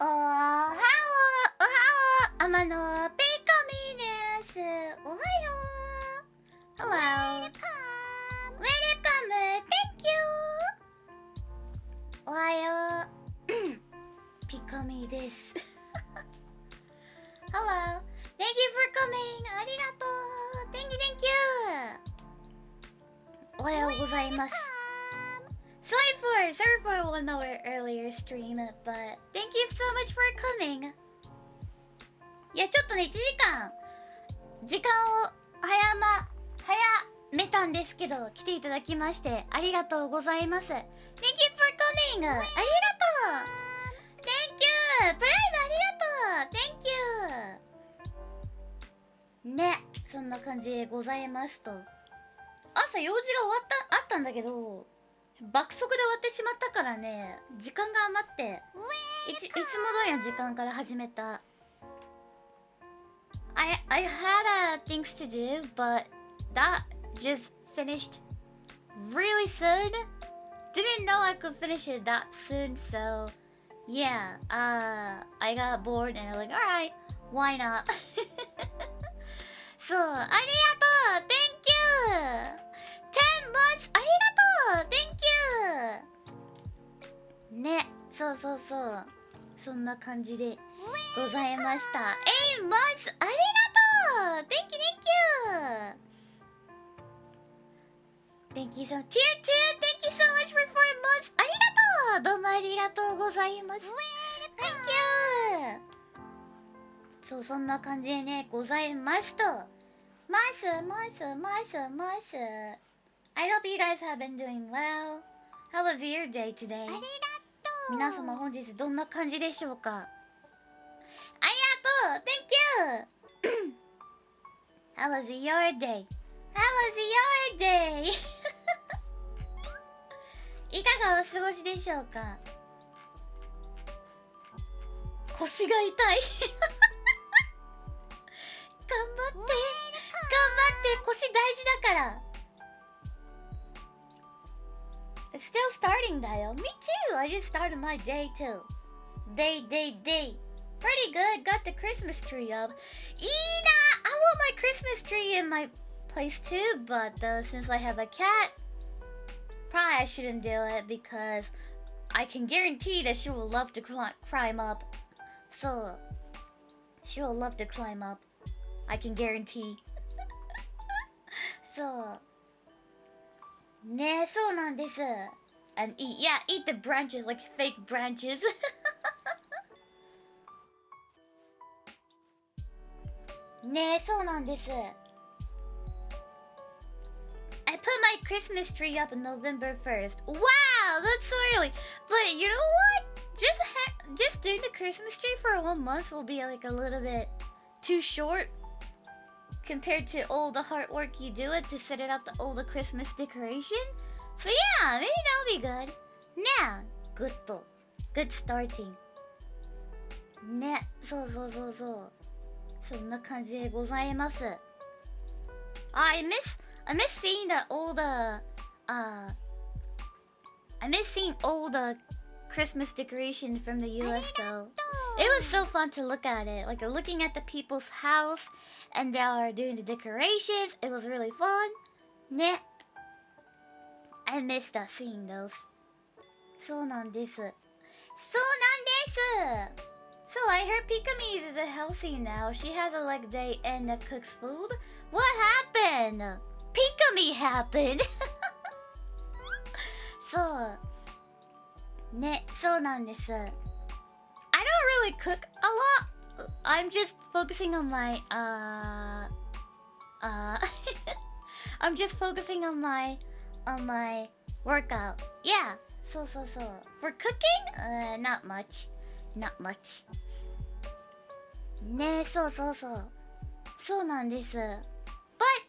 は天のピカミです。おはよう。Hello. Welcome. Thank you. おはよう。ピカミです。Hello. Thank you for coming. ありがとう。Thank you, thank you. おはようございます。Sorry for 1 hour earlier stream, but thank you so much for coming. いや、ちょっとね、1時間を早めたんですけど、来ていただきましてありがとうございます。Thank you for coming. ありがとう。Thank you. プライムありがとう。Thank you. ね、そんな感じでございますと。朝用事があったんだけど、爆速で終わってしまったからね、時間が余っていつも通りの時間から始めた。I had things to do, but that just finished really soon. Didn't know I could finish it that soon, so yeah, I got bored and I'm like, alright, why not? そう、ありがとう Thank you! 10 months! ありがとう Thank you! ね、そうそんな感じでございました。8 months! ありがとう Thank you! Thank you so much! Tier 2! Thank you so much for 4 months! ありがとうどうもありがとうございます。Thank you! そう、そんな感じでね、ございますと。マス I hope you guys have been doing well. How was your day today? ありがとう。皆様本日どんな感じでしょうか。ありがとう Thank you! How was your day? How was your day? いかがお過ごしでしょうか。腰が痛い頑張って腰大事だから。 It's still starting だよ。 Me too. I just started my day too. Day Pretty good. Got the Christmas tree up. いいな。 I want my Christmas tree in my place too, but since I have a cat, probably I shouldn't do it because I can guarantee that she will love to climb up. So she will love to climb up. I can guarantee. そうね、そうなんです。And eat the branches like fake branches. ね、そうなんです。I put my Christmas tree up on November 1st. Wow, that's so early. But you know what? Just doing the Christmas tree for 1 month will be like a little bit too short compared to all the hard work you do it to set it up all the Christmas decoration. So yeah, maybe that'll be good. Yeah, good starting. ね、そうそんな感じでございます。I miss seeing all the Christmas decoration from the US though. It was so fun to look at it, like looking at the people's house and they are doing the decorations. It was really fun. ね。I missed seeing those. そうなんです。So I heard Pikamee is healthy now. She has a leg day and cooks food. What happened? Pikamee happened. そうね、そうなんです。I don't really cook a lot. I'm just focusing on my I'm just focusing on my workout. Yeah. So. For cooking, not much. ね、そうそうなんです。But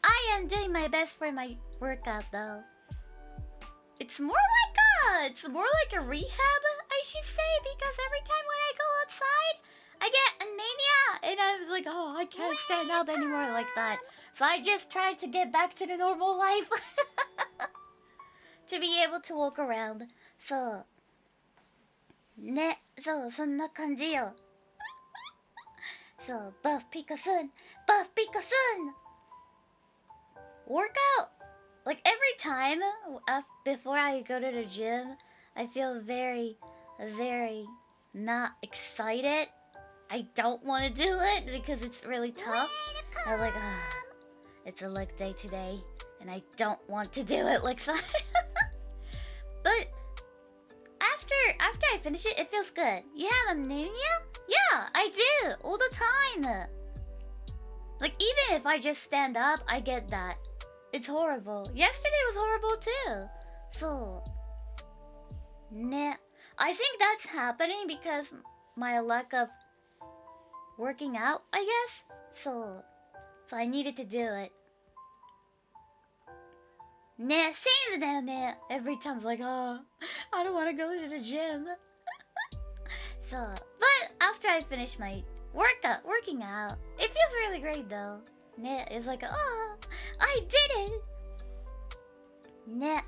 I am doing my best for my workout though. It's more like a rehab, I should say, because every time when I go outside, I get anemia, and I was like, oh, I can't stand up anymore like that. So I just tried to get back to the normal life to be able to walk around. So ね、そう、そんな感じよ。そう、buff Pika soon, buff Pika soon. Workout, like every time before I go to the gym, I feel very, very not excited. I don't want to do it because it's really tough. I'm like, it's a leg day today, and I don't want to do it like that. But after I finish it, it feels good. You have anemia? Yeah, I do all the time. Like even if I just stand up, I get that. It's horrible. Yesterday was horrible too. So, nah. I think that's happening because my lack of working out, I guess. So I needed to do it. Nah, same だよね. Every time it's like, oh, I don't want to go to the gym. So, but after I finish my working out, it feels really great though. Nah, it's like, oh, I did it. Nah,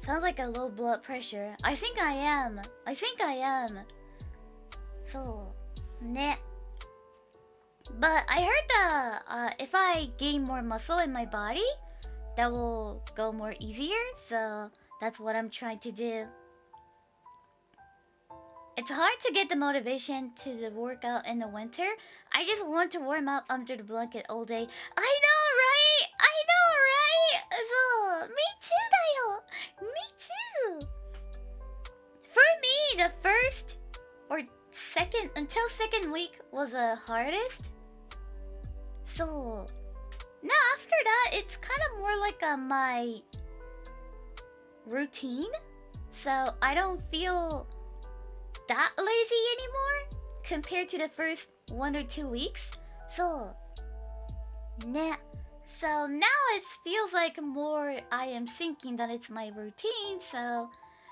sounds like a low blood pressure. I think I am. So, nah. But I heard that if I gain more muscle in my body, that will go more easier. So that's what I'm trying to do. It's hard to get the motivation to work out in the winter. I just want to warm up under the blanket all day. I know, right? So, me too, だよ. Me too. For me, the first or second week was the hardest. So now after that, it's kind of more like my routine. So I don't feel that lazy anymore compared to the first 1 or 2 weeks. So nah. So now it feels like more I am thinking that it's my routine. So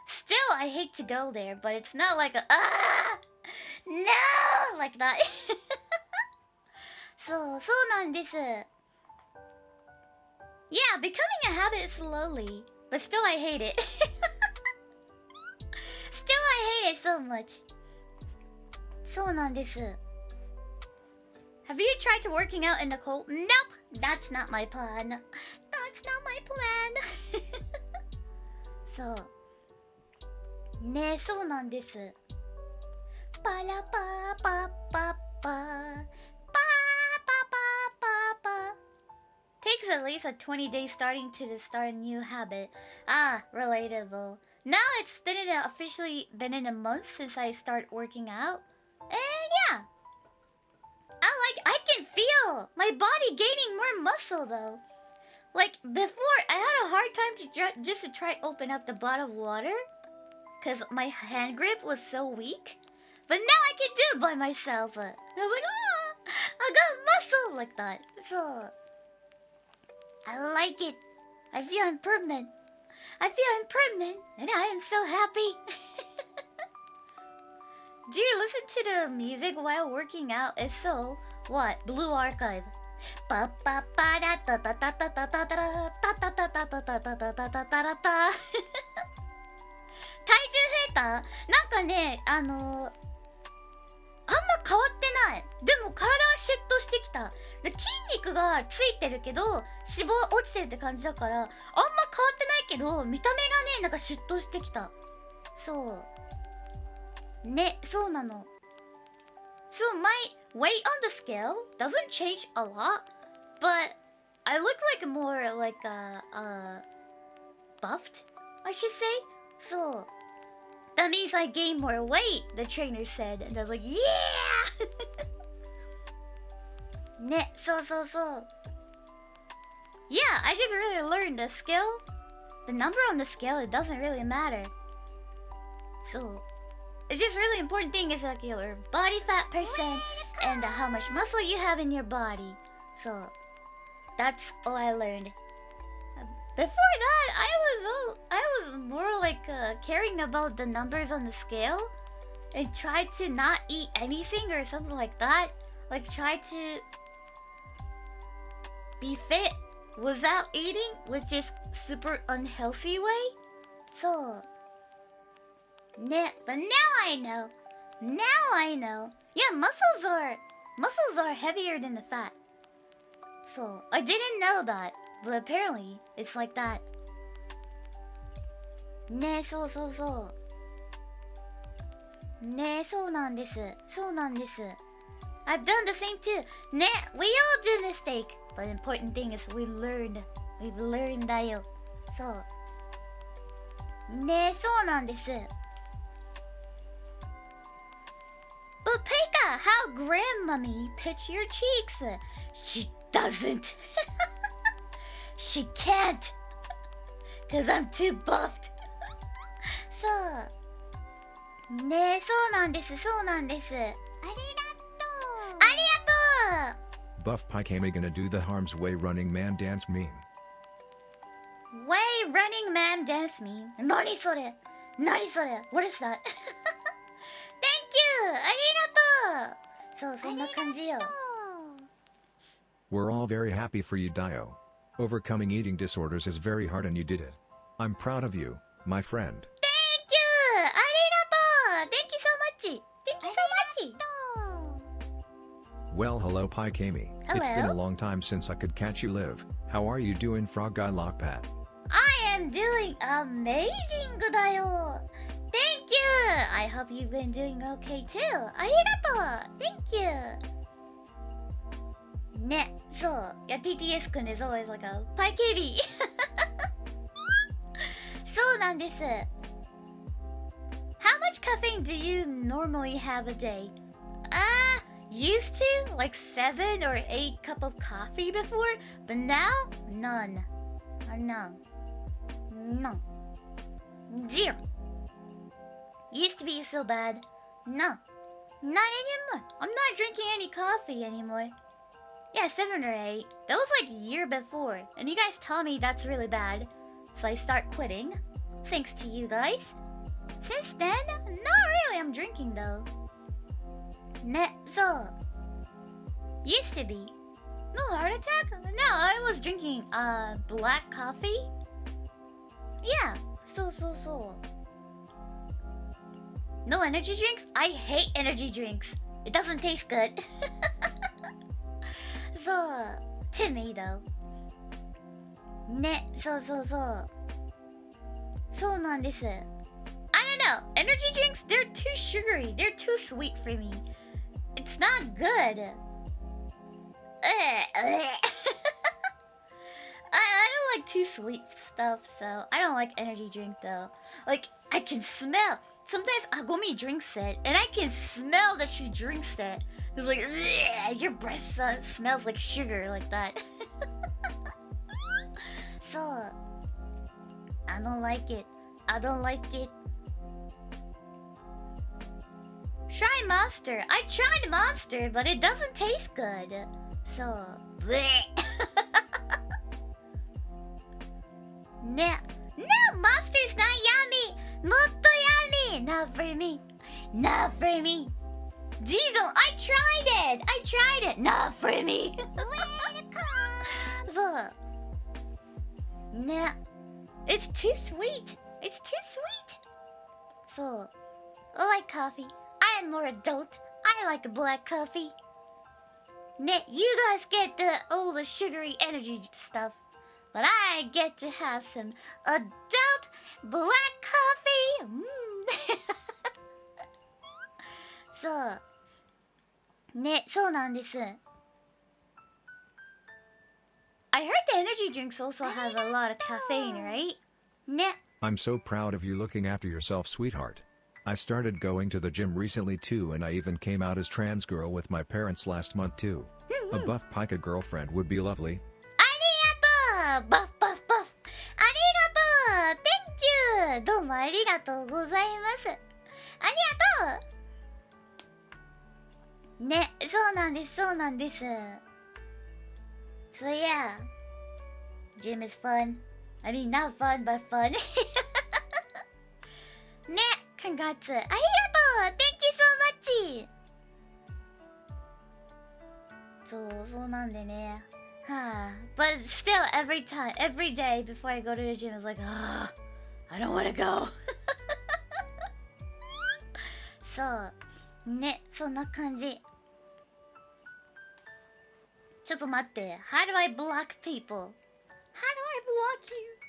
still I hate to go there, but it's not like a no like that. そうなんです. Yeah, becoming a habit slowly, but still I hate it. Still I hate it so much. そうなんです. Have you tried to working out in the cold? Nope, that's not my plan. That's not my plan. そう。ねえ、そうなんです。パラパーパッパッパー。Takes at least a 20 days starting to start a new habit. Relatable. Now it's officially been in a month since I started working out. And yeah. I can feel my body gaining more muscle though. Like before, I had a hard time to try open up the bottle of water. Cause my hand grip was so weak. But now I can do it by myself. I was like, I got muscle like that. So I like it. I feel improvement. And I am so happy. Do you listen to the music while working out? If so, what? Blue Archive. 体重増えた？なんかね、あんま変わってない。でも体はシュッとしてきた。で筋肉がついてるけど脂肪落ちてるって感じだから、あんま変わってないけど見た目がね、なんかシュッとしてきた。そうね、そうなの。So my weight on the scale doesn't change a lot, but I look like more like buffed, I should say. So that means I gain more weight, the trainer said, and I was like, yeah! ね、そうそうそう。Yeah, I just really learned the skill. The number on the scale, it doesn't really matter. So it's just really important thing is like your body fat percent and how much muscle you have in your body. So that's all I learned. Before that, I was more like caring about the numbers on the scale and tried to not eat anything or something like that. Like try to be fit without eating, which is super unhealthy way. So, but now I know. Now I know. Yeah, muscles are heavier than the fat. So, I didn't know that, but apparently it's like that. ね、そうそうそう。ね、そうなんです。そうなんです。I've done the same too. ね、we all do mistake. But the important thing is we learned. We've learned だよ。そう。ね、そうなんです。But Pika, how grandmommy pits your cheeks? She doesn't. She can't. Cause I'm too buffed. そうねえ、そうなんです、そうなんです。ありがとう。ありがとう。 Buff Pikamee gonna do the harm's way running man dance meme. Way running man dance meme. 何それ、何それ。 What is that? Thank you. ありがとう。そう、そんな感じよ。We're all very happy for you, Dio. Overcoming eating disorders is very hard and you did it. I'm proud of you, my friend. Thank you. ありがとう。Thank you so much. Thank you so much. Well, hello Pikamee. Hello. It's been a long time since I could catch you live. How are you doing, Frog Guy Lockpat? I am doing amazing だよ。Thank you. I hope you've been doing okay too. ありがとう。Thank you. ね、そう。いや、TTS くん is always like a パイケリー。そうなんです。How much caffeine do you normally have a day? Used to like 7 or 8 cup of coffee before, but now none. None. None. Zero. Used to be so bad. No. Not anymore. I'm not drinking any coffee anymore. Yeah, 7 or 8. That was like a year before. And you guys tell me that's really bad. So I start quitting. Thanks to you guys. Since then, not really. I'm drinking though. Ne, so. Used to be. No heart attack? No, I was drinking black coffee. Yeah. So. No energy drinks? I hate energy drinks. It doesn't taste good. So, to me though. Ne, so. そうなんです。I don't know. Energy drinks, they're too sugary. They're too sweet for me. It's not good. I don't like too sweet stuff, so I don't like energy drink though. Like, I can smell. Sometimes Agomi drinks it, and I can smell that she drinks it. It's like, your breath smells like sugar, like that. So, I don't like it. I don't like it. Try Monster. I tried Monster, but it doesn't taste good. So, bleh. No, Monster's not yummy. Not yummy. Not for me. Not for me. Diesel, I tried it. Not for me. So, no, it's too sweet. So, I like coffee. I am more adult. I like black coffee. Ne, you guys get all the sugary energy stuff. But I get to have some adult black coffee. So, ね、そうなんです。I heard the energy drinks also has a lot of caffeine, right? ね。 I'm so proud of you looking after yourself, sweetheart. I started going to the gym recently too, and I even came out as trans girl with my parents last month too. A buff Pika girlfriend would be lovely. ありがとう buff. ありがとう Thank you どうもありがとうございます。ありがとうね、そうなんです。So yeah, gym is fun. I mean, not fun, but fun. ね、congrats. ありがとう Thank you so much. そうなんでね。But still, every day before I go to the gym, it's like, I don't want to go. So, ね、そんな感じ。ちょっと待って。How do I block people? How do I block you?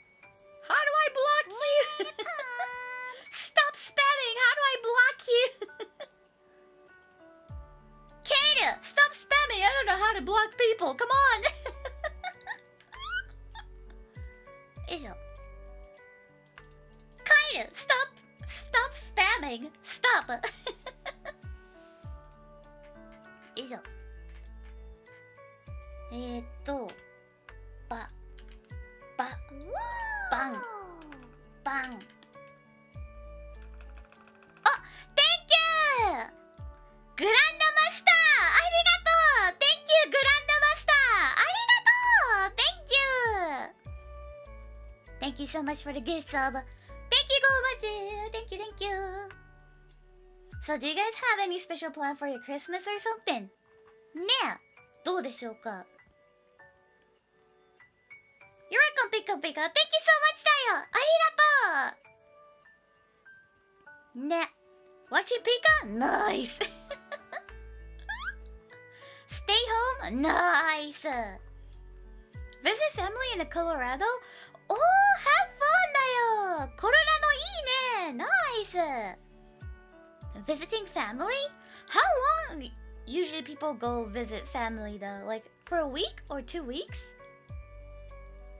How do I block you? Stop spamming! How do I block you? Kata! Stop spamming! I don't know how to block people! Come on! よいしょ。Kata! Stop spamming! Stop! よいしょ。バンバン。あ、Thank you! グランドマスターありがとう Thank you グランドマスターありがとう Thank you! Thank you so much for the gift sub. Thank you, Gomaji! Thank you! So do you guys have any special plan for your Christmas or something? ねえ、どうでしょうか You're welcome, Pika Pika. Thank you so much だよありがとうね Watching Pika? Nice! Stay home? Nice! Visit family in Colorado? Oh, have fun だよコロラのいいね Nice! Visiting family? How long usually people go visit family though? Like for a week or 2 weeks?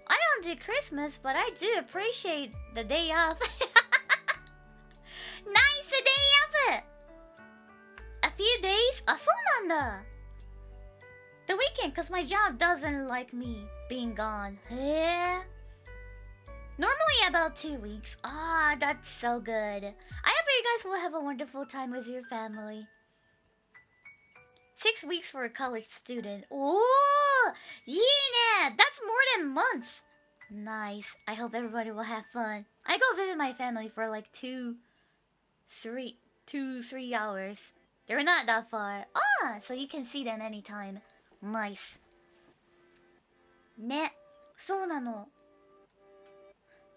I don't do Christmas, but I do appreciate the day off. Nice day off! A few days? あ、そうなんだ The weekend, cause my job doesn't like me being gone. へえ Normally about 2 weeks. Ah, that's so good. I hope you guys will have a wonderful time with your family. 6 weeks for a college student. Oh, いいね That's more than months. Nice. I hope everybody will have fun. I go visit my family for like 3 hours. They're not that far. Ah, so you can see them anytime. Nice. ね、そうなの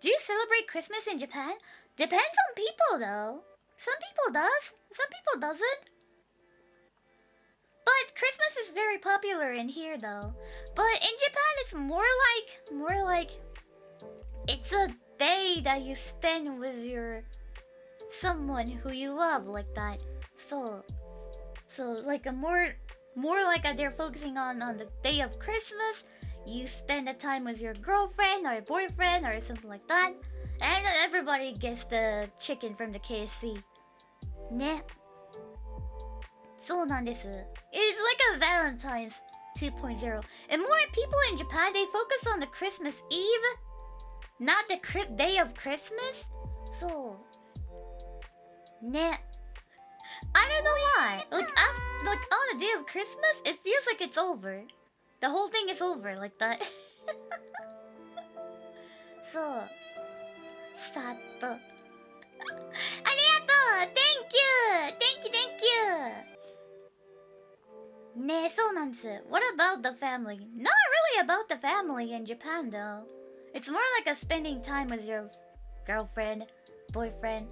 Do you celebrate Christmas in Japan? Depends on people though. Some people does, some people doesn't. But Christmas is very popular in here though. But in Japan it's more like it's a day that you spend with your someone who you love like that. So like a more like they're focusing on the day of Christmas. You spend the time with your girlfriend or boyfriend or something like that. And everybody gets the chicken from the KFC. ね。そうなんです It's like a Valentine's 2.0. And more people in Japan, they focus on the Christmas Eve, not the day of Christmas. So, ね I don't know why. Like on the day of Christmas, it feels like it's over. The whole thing is over like that. So, スタートありがとう Thank you! Thank you! ねえ、そうなんです What about the family? Not really about the family in Japan though. It's more like a spending time with your girlfriend, boyfriend.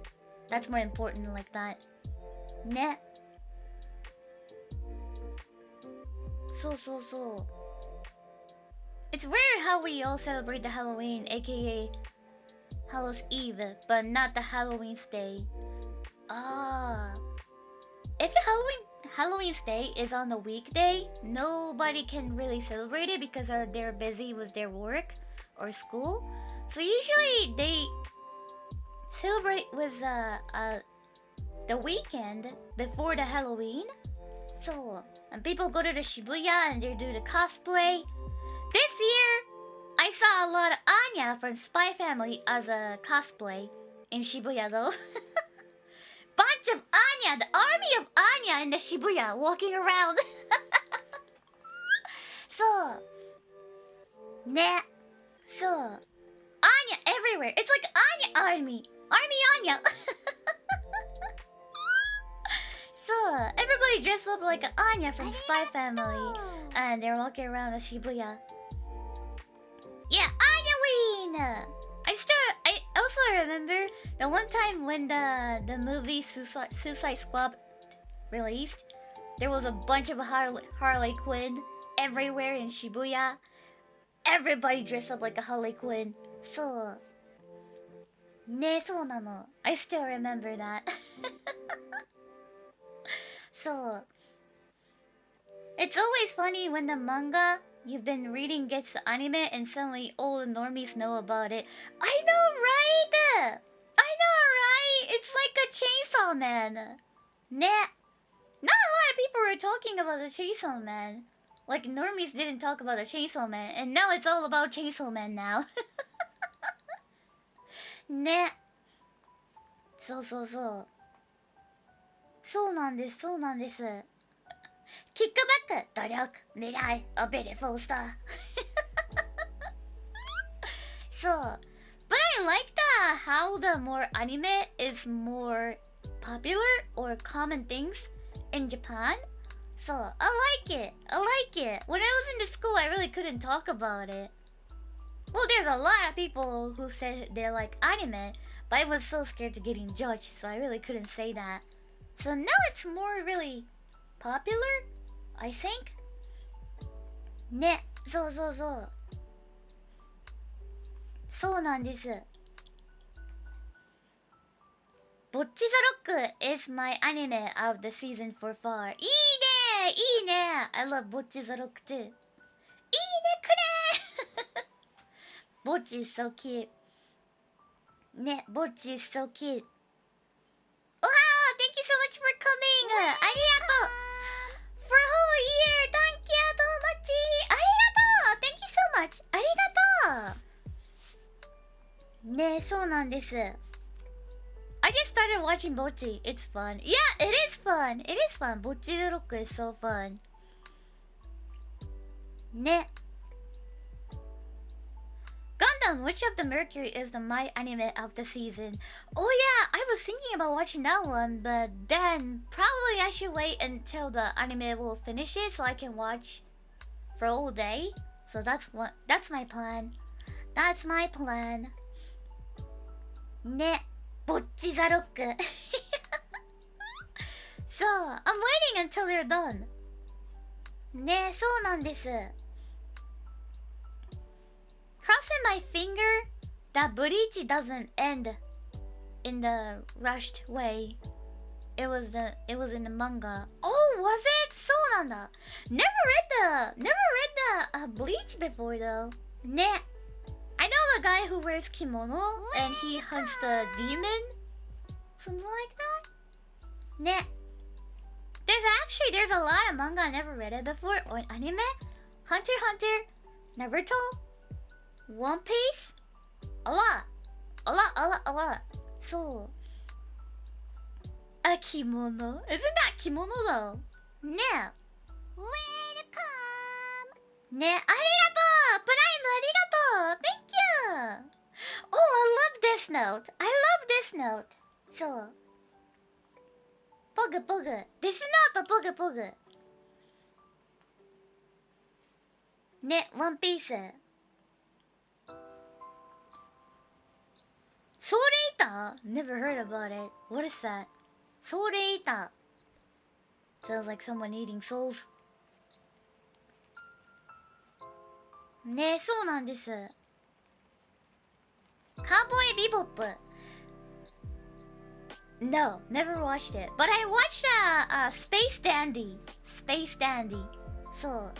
That's more important like that. ねそうそうそう It's weird how we all celebrate the Halloween, aka Hallows Eve, but not the Halloween's Day. Ah. If the Halloween's Day is on the weekday, nobody can really celebrate it because they're busy with their work or school. So usually they celebrate with the weekend before the Halloween. So, and people go to the Shibuya and they do the cosplay. This year, I saw a lot of Anya from Spy Family as a cosplay in Shibuya though. Bunch of Anya, the army of Anya in the Shibuya walking around. So, ね So, Anya everywhere. It's like Anya army. Army Anya. So, everybody dressed up like an Anya from Spy Family. And they're walking around the Shibuya. Yeah, Anya-ween! I also remember the one time when the movie Suicide Squad released, there was a bunch of Harley Quinn everywhere in Shibuya. Everybody dressed up like a Harley Quinn. So, ne, so nano. I still remember that. So, it's always funny when the manga you've been reading gets the anime and suddenly all the normies know about it. I know, right? I know, right? It's like a Chainsaw Man. Ne. Not a lot of people were talking about the Chainsaw Man. Like, normies didn't talk about the Chainsaw Man, and now it's all about Chainsaw Man now. Ne. そうそうそう。そうなんです、そうなんです。キックバック、努力、未来、a beautiful star. So, but I like how the more anime is more popular or common things in Japan. So, I like it. I like it. When I was in the school, I really couldn't talk about it. Well, there's a lot of people who said they like anime, but I was so scared of getting judged, so I really couldn't say that. So now it's more really popular, I think. Ne, そうそうそう。そうなんです。ボッチザロック is my anime of the season for far. いいねいいね I love ボッチザロック too. いいねくれボッチ is so cute. ね、ボッチ is so cute. Wow, thank you so much for coming. ありがとう For a whole year. Thank you so much. ありがとう Thank you so much. ありがとうね、そうなんです。I just started watching Bocchi. It's fun. Yeah, it is fun. It is fun. Bocchi the Rock is so fun. Ne. Gundam, which of the Mercury is the my anime of the season? Oh yeah, I was thinking about watching that one, but then probably I should wait until the anime will finish it so I can watch for all day. So that's my plan. That's my plan. Ne. ボッチザロック So, I'm waiting until they're done ね、そうなんです Crossing my finger that Bleach doesn't end in the rushed way. It was in the manga. Oh, was it? そうなんだ Never read the Bleach before though ね I know the guy who wears kimono and he hunts the demon. Something like that. Ne. There's a lot of manga I never read it before or anime. Hunter x Hunter, Naruto, One Piece. A lot. So. A kimono. Isn't that kimono though? Ne. Welcome. Ne, ありがとう プライムありがとう Thank you! Oh, I love this note! I love this note! そう。ポグポグ。This note ポグポグ。ね、ワンピース。ソウルイーター Never heard about it. What is that? ソウルイーター Sounds like someone eating souls. ね、そうなんです。カーボーイビボップ。No, never watched it. But I watched Space Dandy. Space Dandy. そう。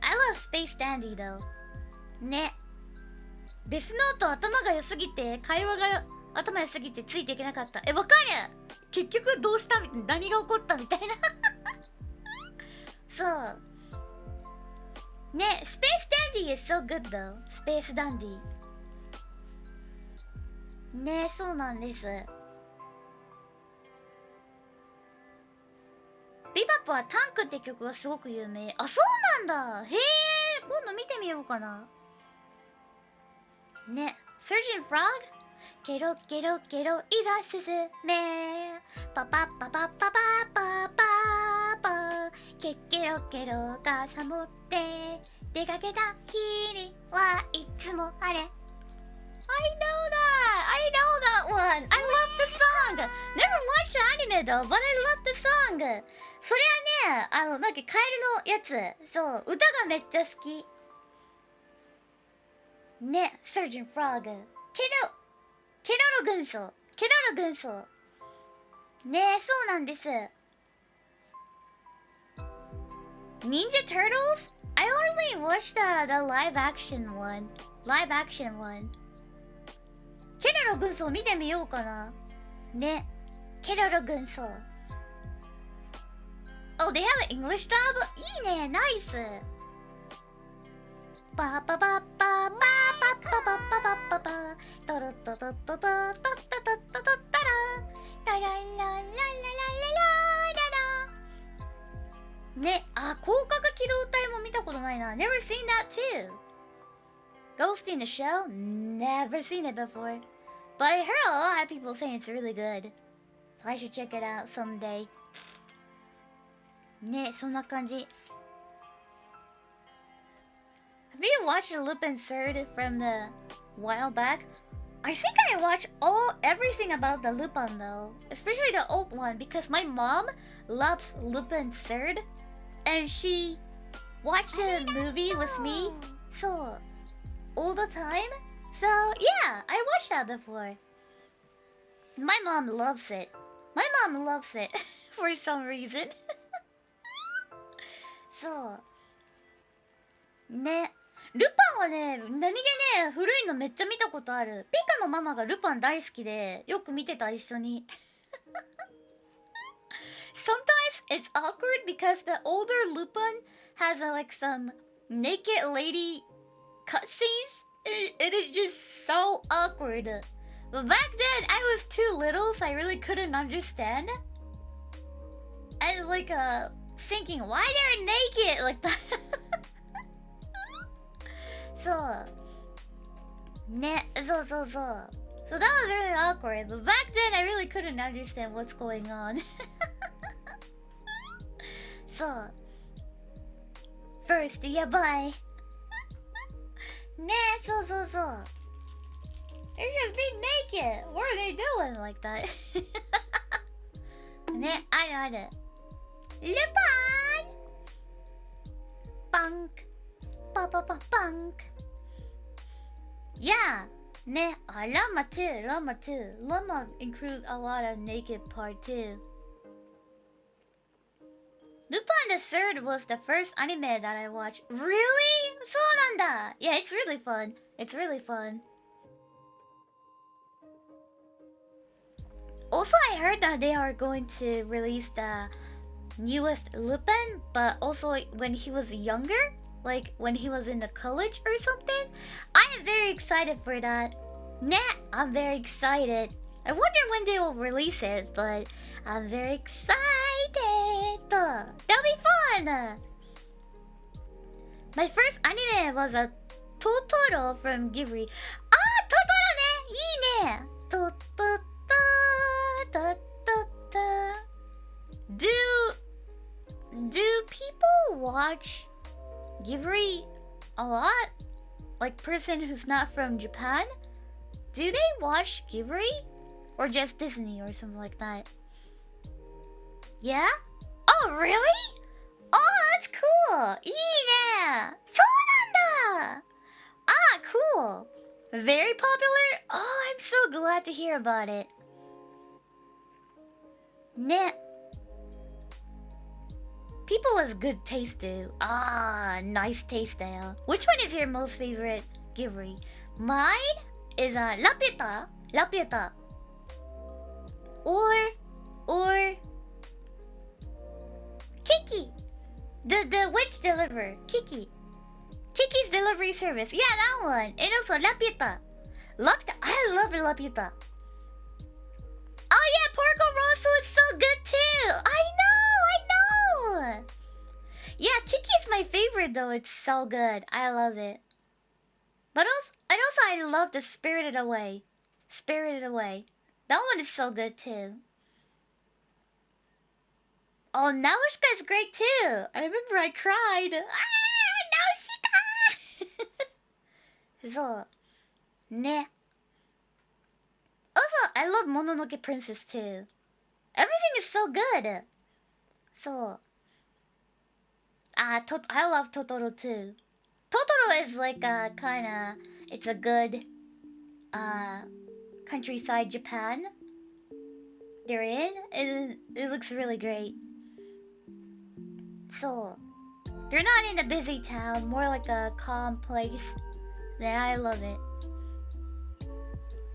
I love Space Dandy though. ね。デスノート頭が良すぎて、会話が頭良すぎてついていけなかった。わかる結局どうしたみたいな。何が起こったみたいな。そう。ね、Space Dandy is so good though. Space Dandy. ね、そうなんです。ビバップはタンクって曲がすごく有名。あ、そうなんだ。へえ、今度見てみようかな。ね、Surgeon Frog? ケロケロケロいざ進めパパパパパパパパパケケロケロがサボって出かけた日にはいつも晴れ I know that one! I love the song! Never watched the it though, but I love the song. それはね、なんかカエルのやつ。そう、歌がめっちゃ好き。ね、Surgeon Frog。ケロロ軍曹。ケロロ軍曹。ね、そうなんです。Ninja Turtles? I only watched the live action one. Live action one. ケロロ軍曹見てみようかな。ね。ケロロ軍曹。Oh, they have an English dub? いいね、ナイス。パパパパパパパパパパパパトロトトトトトトトトトトタラタララララララララね、あ、広角機動隊も見たことないな。Never seen that too. Ghost in the Shell? Never seen it before. But I heard a lot of people saying it's really good. I should check it out someday. ね、そんな感じ。Have you watched Lupin Third from the while back? I think I watched everything about the Lupin though, especially the old one because my mom loves Lupin Third, and she watched the movie with me, so all the time. So yeah, I watched that before. My mom loves it. My mom loves it for some reason. そうね、ルパンはね、何気ね、古いのめっちゃ見たことある。ピカのママがルパン大好きでよく見てた、一緒に。Sometimes it's awkward because the older Lupin has like some naked lady cutscenes. It is just so awkward. But back then I was too little, so I really couldn't understand. And like thinking, why they're naked like that. そうね、そうそうそう。So that was really awkward, but back then I really couldn't understand what's going on. そう First やばいねえ、そうそうそう。 They're just being naked. What are they doing like that? ね、あるある。ルパンパンクパパパパンク。Yeah, ne, Llama too, Llama too. Llama includes a lot of naked part too. Lupin the Third was the first anime that I watched. Really? そうなんだ. Yeah, it's really fun. It's really fun. Also, I heard that they are going to release the newest Lupin, but also when he was younger. Like when he was in the college or something. I am very excited for that. Nah, I'm very excited. I wonder when they will release it, but I'm very excited. That'll be fun. My first anime was a Totoro from Ghibli. Ah, Totoro ne! いいね! Do people watch Ghibli a lot? Like person who's not from Japan? Do they watch Ghibli? Or just Disney or something like that? Yeah? Oh, really? Oh, that's cool! いいね! そうなんだ! Ah, cool! Very popular? Oh, I'm so glad to hear about it. ね. People with good taste do. Ah, nice taste there. Which one is your most favorite Ghibli? Mine is Laputa. Or Kiki. The witch deliverer. Kiki's delivery service. Yeah, that one. And also Laputa. I love Laputa. Oh yeah, Porco Rosso is so good too. I know. Yeah, Kiki's my favorite though. It's so good. I love it. But also I love the Spirited Away. That one is so good too. Oh, Nausicaa is great too. I remember I cried. Nausicaa! そうね。Also, I love Mononoke Princess too. Everything is so good. So, I love Totoro too. Totoro is like a kind of, it's a good countryside Japan they're in. It looks really great. So, they're not in a busy town, more like a calm place. Then I love it.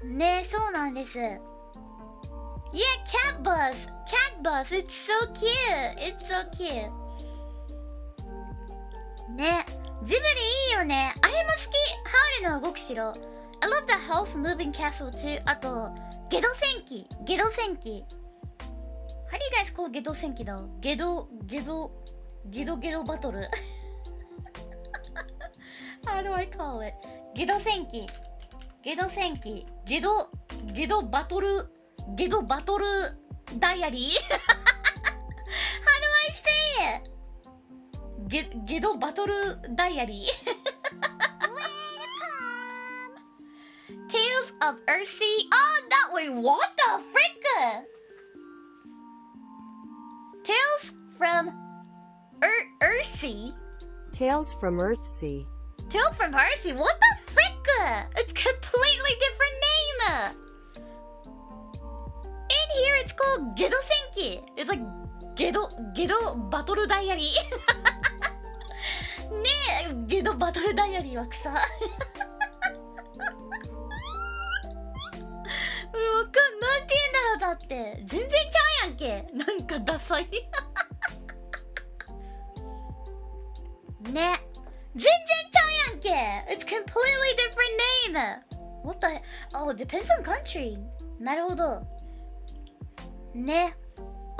ね、そうなんです。Yeah, cat bus! Cat bus! It's so cute! It's so cute! ね、ジブリいいよね。あれも好き。ハウルの動く城。I love the house moving castle too. あと、ゲド戦記。ゲド戦記。How do you guys call ゲド戦記though? ゲドバトル。How do I call it? ゲド戦記。ゲド戦記。ゲドバトルダイアリー。 How do I say it? ゲドバトルダイアリー。 Tales of Earthsea. Oh, that way. What the frick? Tales from Earthsea. Tales from Earthsea. Tales from Earthsea. What the frick? It's completely different name. In here, it's called Gedo Senki. It's like Gedo Battle Diary. ねえ、ゲドバトルダイアリーは草。わかん、なんて言うんだろう。だって全然ちゃうやんけ。なんかダサい。ね、全然ちゃうやんけ。It's completely different name. What the? Oh, depends on country. なるほど。ね。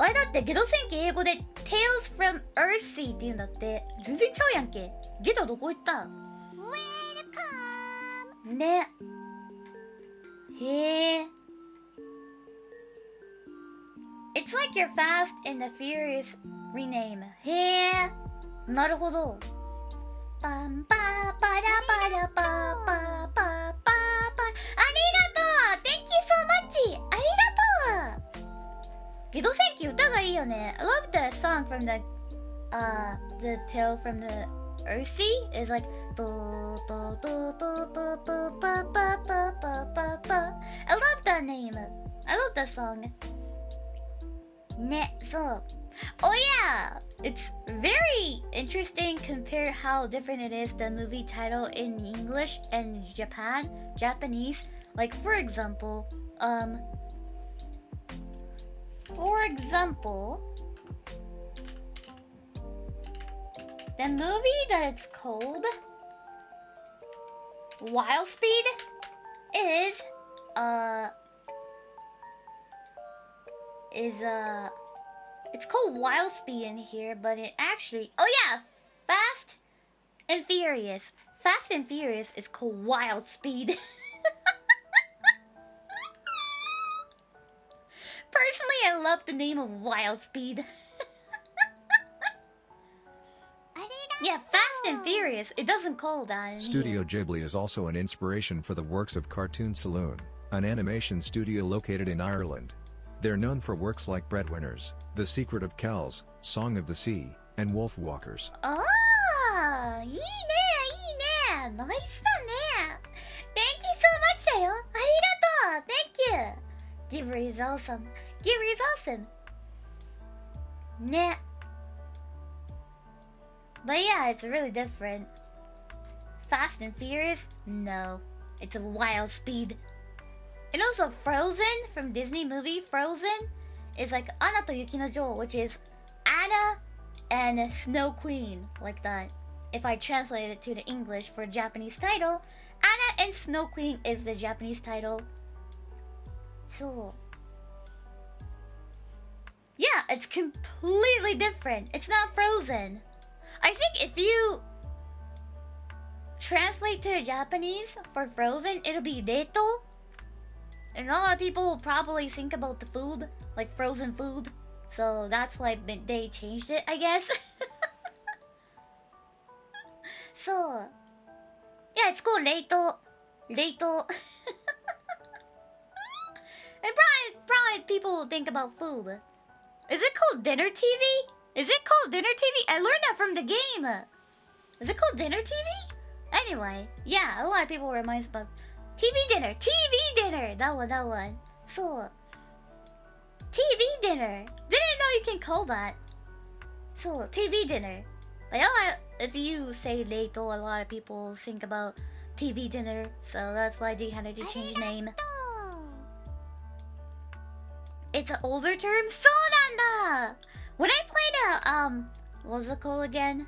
あれだってゲド戦記英語で Tales from Earthsea って言うんだって。全然ちゃうやんけ。ゲドどこ行った？ Welcome. ね。へえ。It's like your Fast and the Furious rename. へえ。なるほど。パンパーパラパラパーパーパーパーパー。ありがとう。 Thank you so much. ありがとう。ゲド戦記歌がいいよね。I love the song from the tale from the Earthsea. It's like do do do do do do ba ba ba ba ba ba. I love that name. I love that song. ね、そう。Oh yeah! It's very interesting compare how different it is the movie title in English and Japanese. Like for example, the movie that it's called Wild Speed is it's called Wild Speed in here, but it actually, oh yeah, Fast and Furious. Fast and Furious is called Wild Speed. Personally, I love the name of Wild Speed. Yeah, Fast and Furious. It doesn't call that in Studio here. Ghibli is also an inspiration for the works of Cartoon Saloon, an animation studio located in Ireland. They're known for works like Breadwinners, The Secret of Kells, Song of the Sea, and Wolf Walkers. Ah, いいね、いいね。ナイスだね。Thank you so much だよ。ありがとう。Thank you. Ghibli is awesome. Ghibli is awesome. ね。But yeah, it's really different. Fast and Furious? No. It's a Wild Speed. And also Frozen from Disney movie Frozen is like Anna to Yuki no Jo, which is Anna and Snow Queen, like that. If I translate it to the English for Japanese title, Anna and Snow Queen is the Japanese title. So yeah, it's completely different. It's not Frozen. I think if you translate to the Japanese for Frozen, it'll be Reto. And a lot of people will probably think about the food, like frozen food. So that's why they changed it, I guess. So, yeah, it's called Reito. Reito. And probably people will think about food. Is it called dinner TV? Is it called dinner TV? I learned that from the game. Is it called dinner TV? Anyway, yeah, a lot of people remind us about TV dinner. TV dinner. That one. So, TV dinner. Didn't know you can call that. So, TV dinner. Like, if you say Leito, a lot of people think about TV dinner. So that's why they had to change name. It's an older term. So nanda. When I played what was it called again?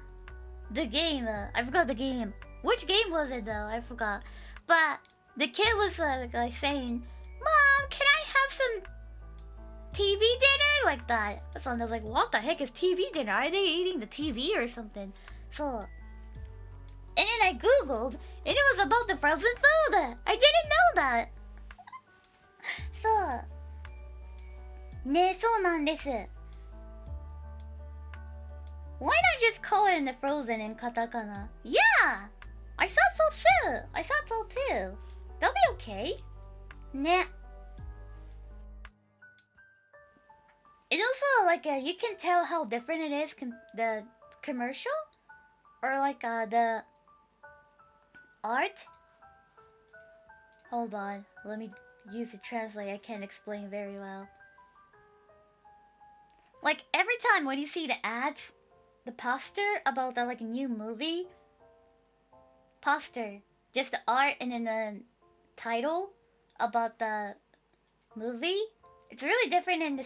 The game. I forgot the game. Which game was it though? I forgot. But the kid was like saying, "Mom, can I have some TV dinner?" Like that. So I was like, "What the heck is TV dinner? Are they eating the TV or something?" So, and then I googled, and it was about the frozen food. I didn't know that. So, ね、そうなんです。Why not just call it in the frozen in katakana? Yeah! I thought so too! I thought so too. That'll be okay. ね。It also, like, you can tell how different it is, the commercial? Or, like, the art? Hold on. Let me use the translate. I can't explain very well. Like, every time when you see the ads, the poster about the, like, new movie, poster, just the art and then the title about the movie, it's really different in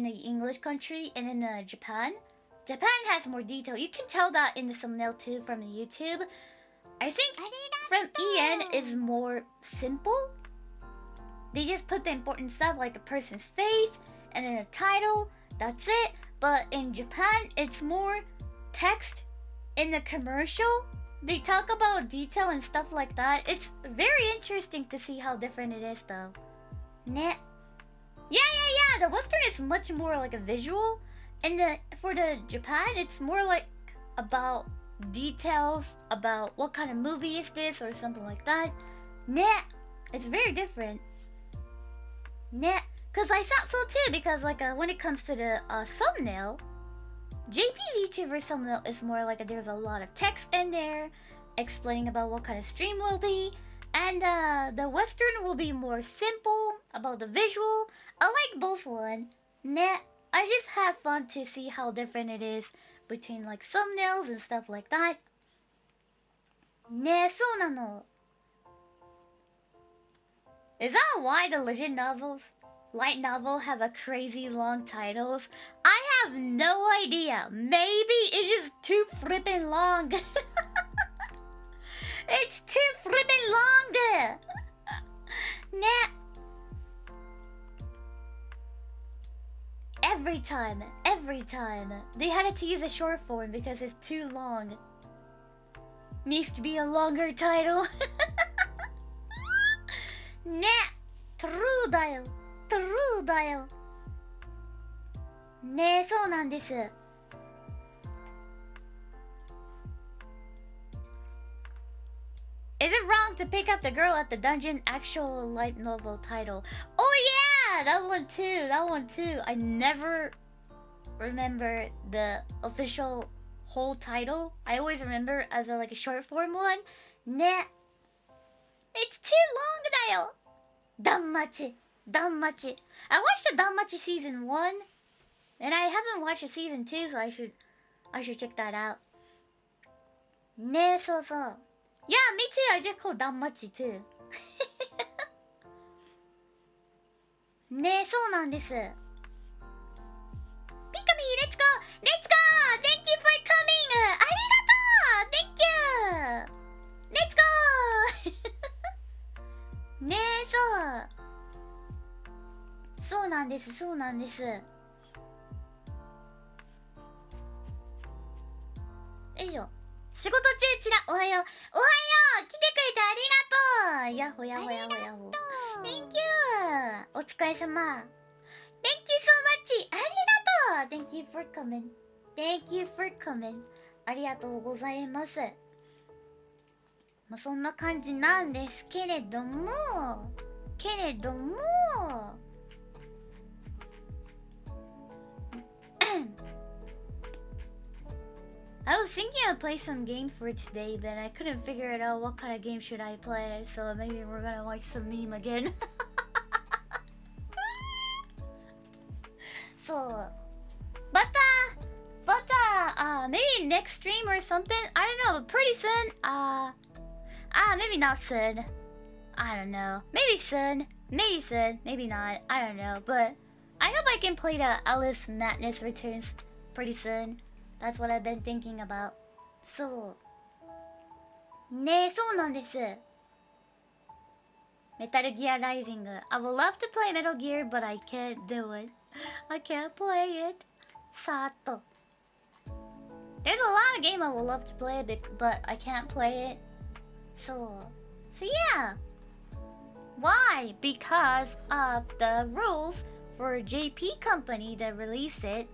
the English country and in Japan. Japan has more detail. You can tell that in the thumbnail too from the YouTube. I think from EN is more simple. They just put the important stuff like a person's face and then a title. That's it. But in Japan, it's more text in the commercial. They talk about detail and stuff like that. It's very interesting to see how different it is though. Ne. Yeah. The Western is much more like a visual. And for the Japan, it's more like about details, about what kind of movie is this or something like that. Ne. It's very different. Ne. Because I thought so too, because like when it comes to the thumbnail, JP VTuber thumbnail is more like there's a lot of text in there explaining about what kind of stream will be, and the Western will be more simple about the visual. I like both one. Nah, I just have fun to see how different it is between like thumbnails and stuff like that. Ne, so nano. Is that why the light novel have a crazy long titles? I have no idea. Maybe it's just too flippin' long. It's too flippin' long. Nah. Every time, they had to use a short form because it's too long. Needs to be a longer title. Nah, true だよ。True だよ。ね、そうなんです。Is it wrong to pick up the girl at the dungeon actual light novel title? Oh yeah, that one too. I never remember the official whole title. I always remember as like a short form one. Ne. It's too long だよ。Danmachi. I watched the Danmachi season 1 and I haven't watched the season 2, so I should check that out. Ne, so. Yeah, me too. I just call Danmachi too. ね、そうなんです。Pikamee, let's go! Let's go! Thank you for coming! ありがとう! Thank you! Let's go! ね、そうなんです。よいしょ。仕事中ちらおはよう来てくれてありがとうやほ。Thank you お疲れ様 Thank you so much ありがとう Thank you for coming ありがとうございます。まあそんな感じなんですけれども to play some game for today, then I couldn't figure it out what kind of game should I play, so maybe we're gonna watch some meme again. So, but maybe next stream or something. I don't know, but pretty soon. Maybe not soon. I don't know. Maybe soon. Maybe soon. Maybe not. I don't know. But I hope I can play the Alice Madness Returns pretty soon. That's what I've been thinking about. そう。ねえ、そうなんです。Metal Gear Rising. I would love to play Metal Gear, but I can't do it. I can't play it. Sato. There's a lot of games I would love to play, but I can't play it. So yeah. Why? Because of the rules for JP Company that released it.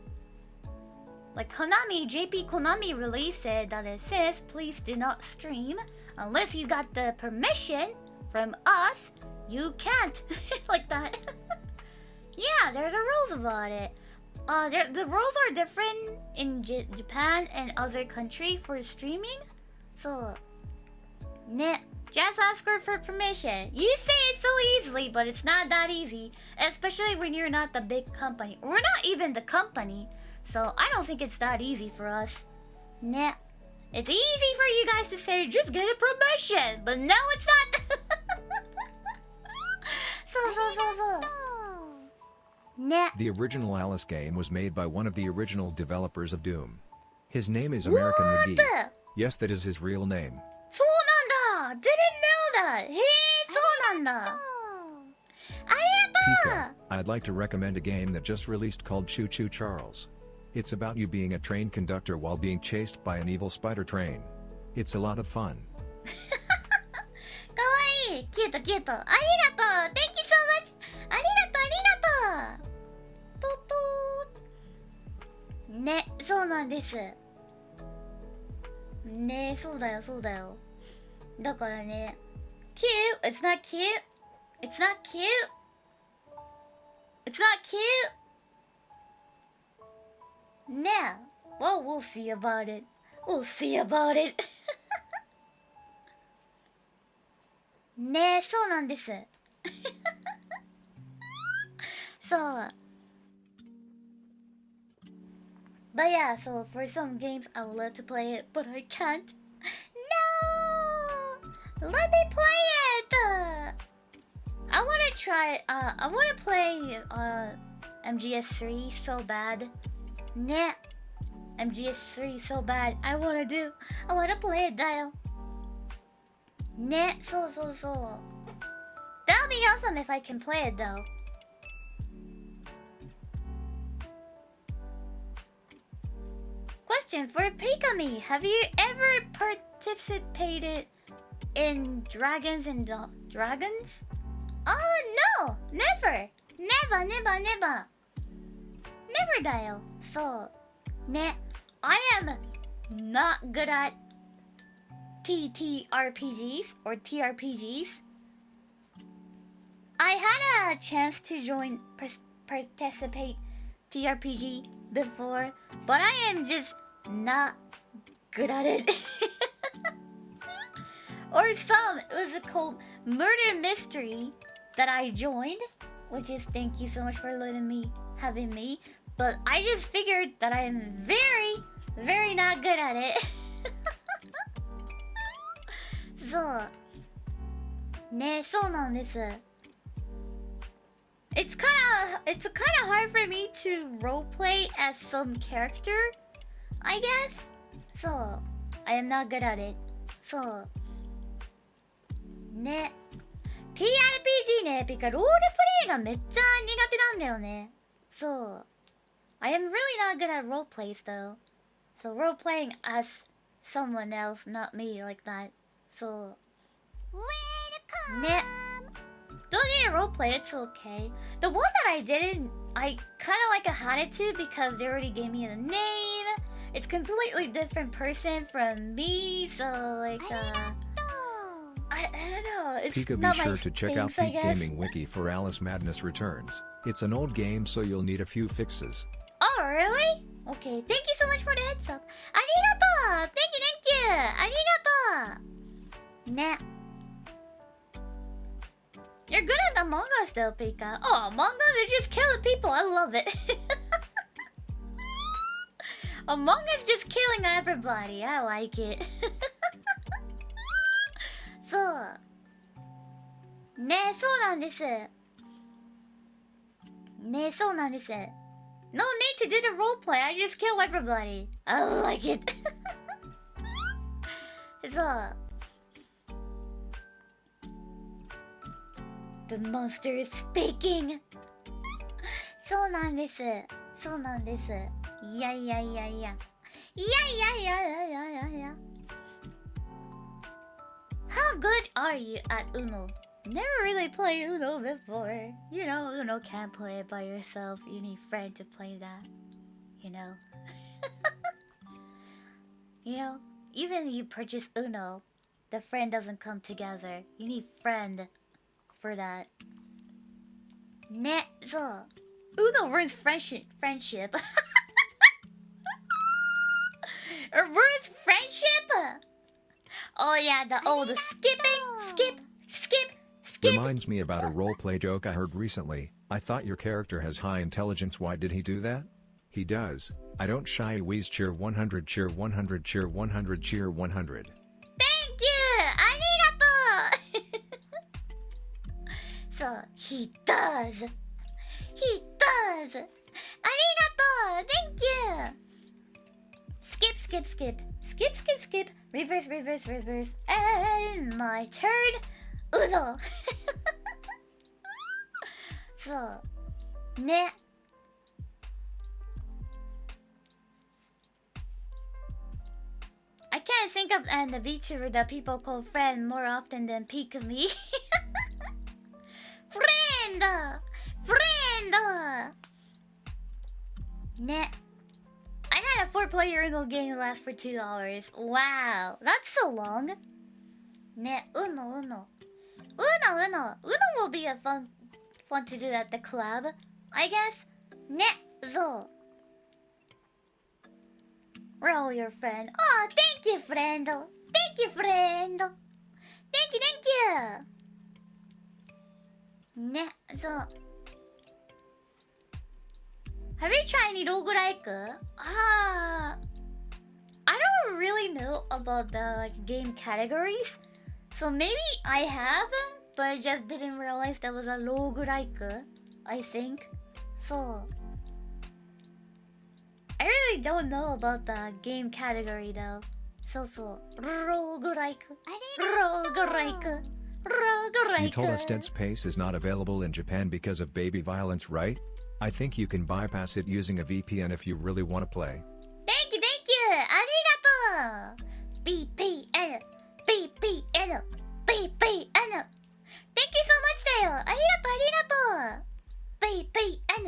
Like JP Konami released it that it says please do not stream unless you got the permission from us. You can't. Like that. Yeah, there's a rules about it. The rules are different in Japan and other countries for streaming. So, just ask her for permission. You say it so easily, but it's not that easy. Especially when you're not the big company. We're not even the company. So, I don't think it's that easy for us. It's easy for you guys to say, just get a permission. But no, it's not. So. The original Alice game was made by one of the original developers of Doom. His name is American McGee. Yes, that is his real name. そうなんだ! Didn't know that! へえ、そうなんだ! Pika, I'd like to recommend a game that just released called Choo Choo Charles. It's about you being a train conductor while being chased by an evil spider train. It's a lot of fun. かわいい! キュートキュート! ありがとう! Thank you so much! ありがとう! トトーね、そうなんです。ね、そうだよ、そうだよ。だからね、cute! It's not cute! It's not cute! It's not cute! ねえ。Well, we'll see about it. We'll see about it. ねえ、そうなんです。そう。But yeah, so for some games I would love to play it, but I can't. No! Let me play it! I wanna try, I wanna play, MGS3 so bad. Nah. MGS3 so bad. I wanna play it, Dial. Nah, so. That'll be awesome if I can play it though. Question for Pikamee. Have you ever participated in Dragons and Dragons? Oh no! Never! Never! Never dial. So, I am not good at TTRPGs or TRPGs. I had a chance to participate TRPG before, but I am just not good at it. Or it was called Murder Mystery that I joined, which is thank you so much for having me. But I just figured that I am very, very not good at it. So, ね、そうなんです。It's kind of hard for me to roleplay as some character, I guess. So, I am not good at it. So, ね、TRPG ね、ピカロールプレイがめっちゃ苦手なんだよね。そう。I am really not good at role plays though. So role-playing as someone else, not me, like that. So... Welcome! Don't need to roleplay, it's okay. The one that I didn't, I kind of like had it to because they already gave me a name. It's completely different person from me, so like, I don't know. It's Pika, not be my sure to check out things, Peak Gaming Wiki for Alice Madness Returns. It's an old game, so you'll need a few fixes. Oh, really? Okay, thank you so much for the heads up. Arigato! Thank you! Arigato! Nah. You're good at Among Us though, Pika. Oh, Among Us is just killing people. I love it. Among Us just killing everybody. I like it. So. ねえ、そうなんです。ねえ、そうなんです。No need to do the roleplay. I just kill everybody. I like it. そう。The monster is speaking. そうなんです。そうなんです。いやいやいやいや。いやいやいやいやいやいやいや。How good are you at Uno? Never really played Uno before. You know, Uno can't play it by yourself. You need a friend to play that. You know? You know, even if you purchase Uno, the friend doesn't come together. You need friend for that. Ne, so Uno ruins friendship. It ruins friendship. Oh yeah, the old skip. Reminds me about a roleplay joke I heard recently. I thought your character has high intelligence. Why did he do that? He does. I don't shy wheeze cheer 100 cheer 100 cheer 100 cheer 100. Thank you! Arigato! So, he does. He does! Arigato! Thank you! Skip. Reverse. And my turn. Uno! So, ne. I can't think of the VTuber that people call friend more often than Pikamee. Friend! Ne. I had a 4-player Uno game last for $2. Wow, that's so long. Ne, Uno will be a fun to do at the club, I guess. Ne, so. We're all your friend. Oh, thank you, friendo. Thank you. Ne, so. Have you tried any roguelike? I don't really know about the game categories. So maybe I have, but I just didn't realize that was a roguelike, I think. So I really don't know about the game category though. So roguelike. You told us Dead Space is not available in Japan because of baby violence, right? I think you can bypass it using a VPN if you really want to play. Thank you. Arigato. VPN. Thank you so much, Sayo. Arigato. VPN.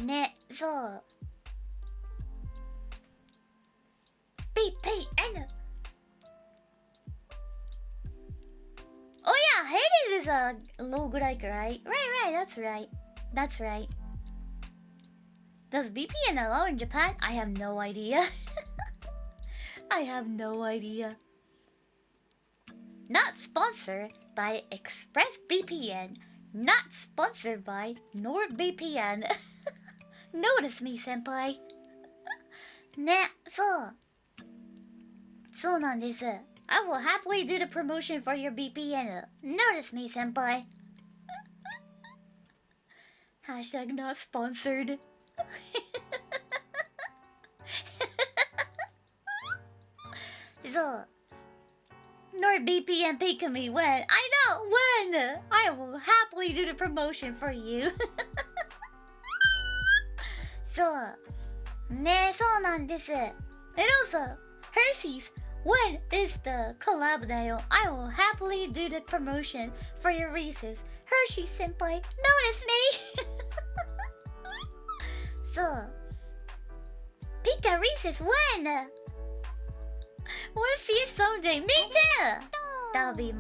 Ne, so. VPN. Oh yeah, Hades is a roguelike, right? Right, that's right. Does VPN allow in Japan? I have no idea. Not sponsored by ExpressVPN. Not sponsored by NordVPN. Notice me, senpai. Ne, so. そうなんです. I will happily do the promotion for your VPN. Notice me, senpai. Hashtag not sponsored. So, NordVPN Pikamee when? I know, when! I will happily do the promotion for you. So, ね、そうなんです. And also, Hershey's, when is the collab だよ? I will happily do the promotion for your Reese's. Hershey senpai, notice me! So, Pika Reese's, when? Wanna see it someday? Me too! I'll be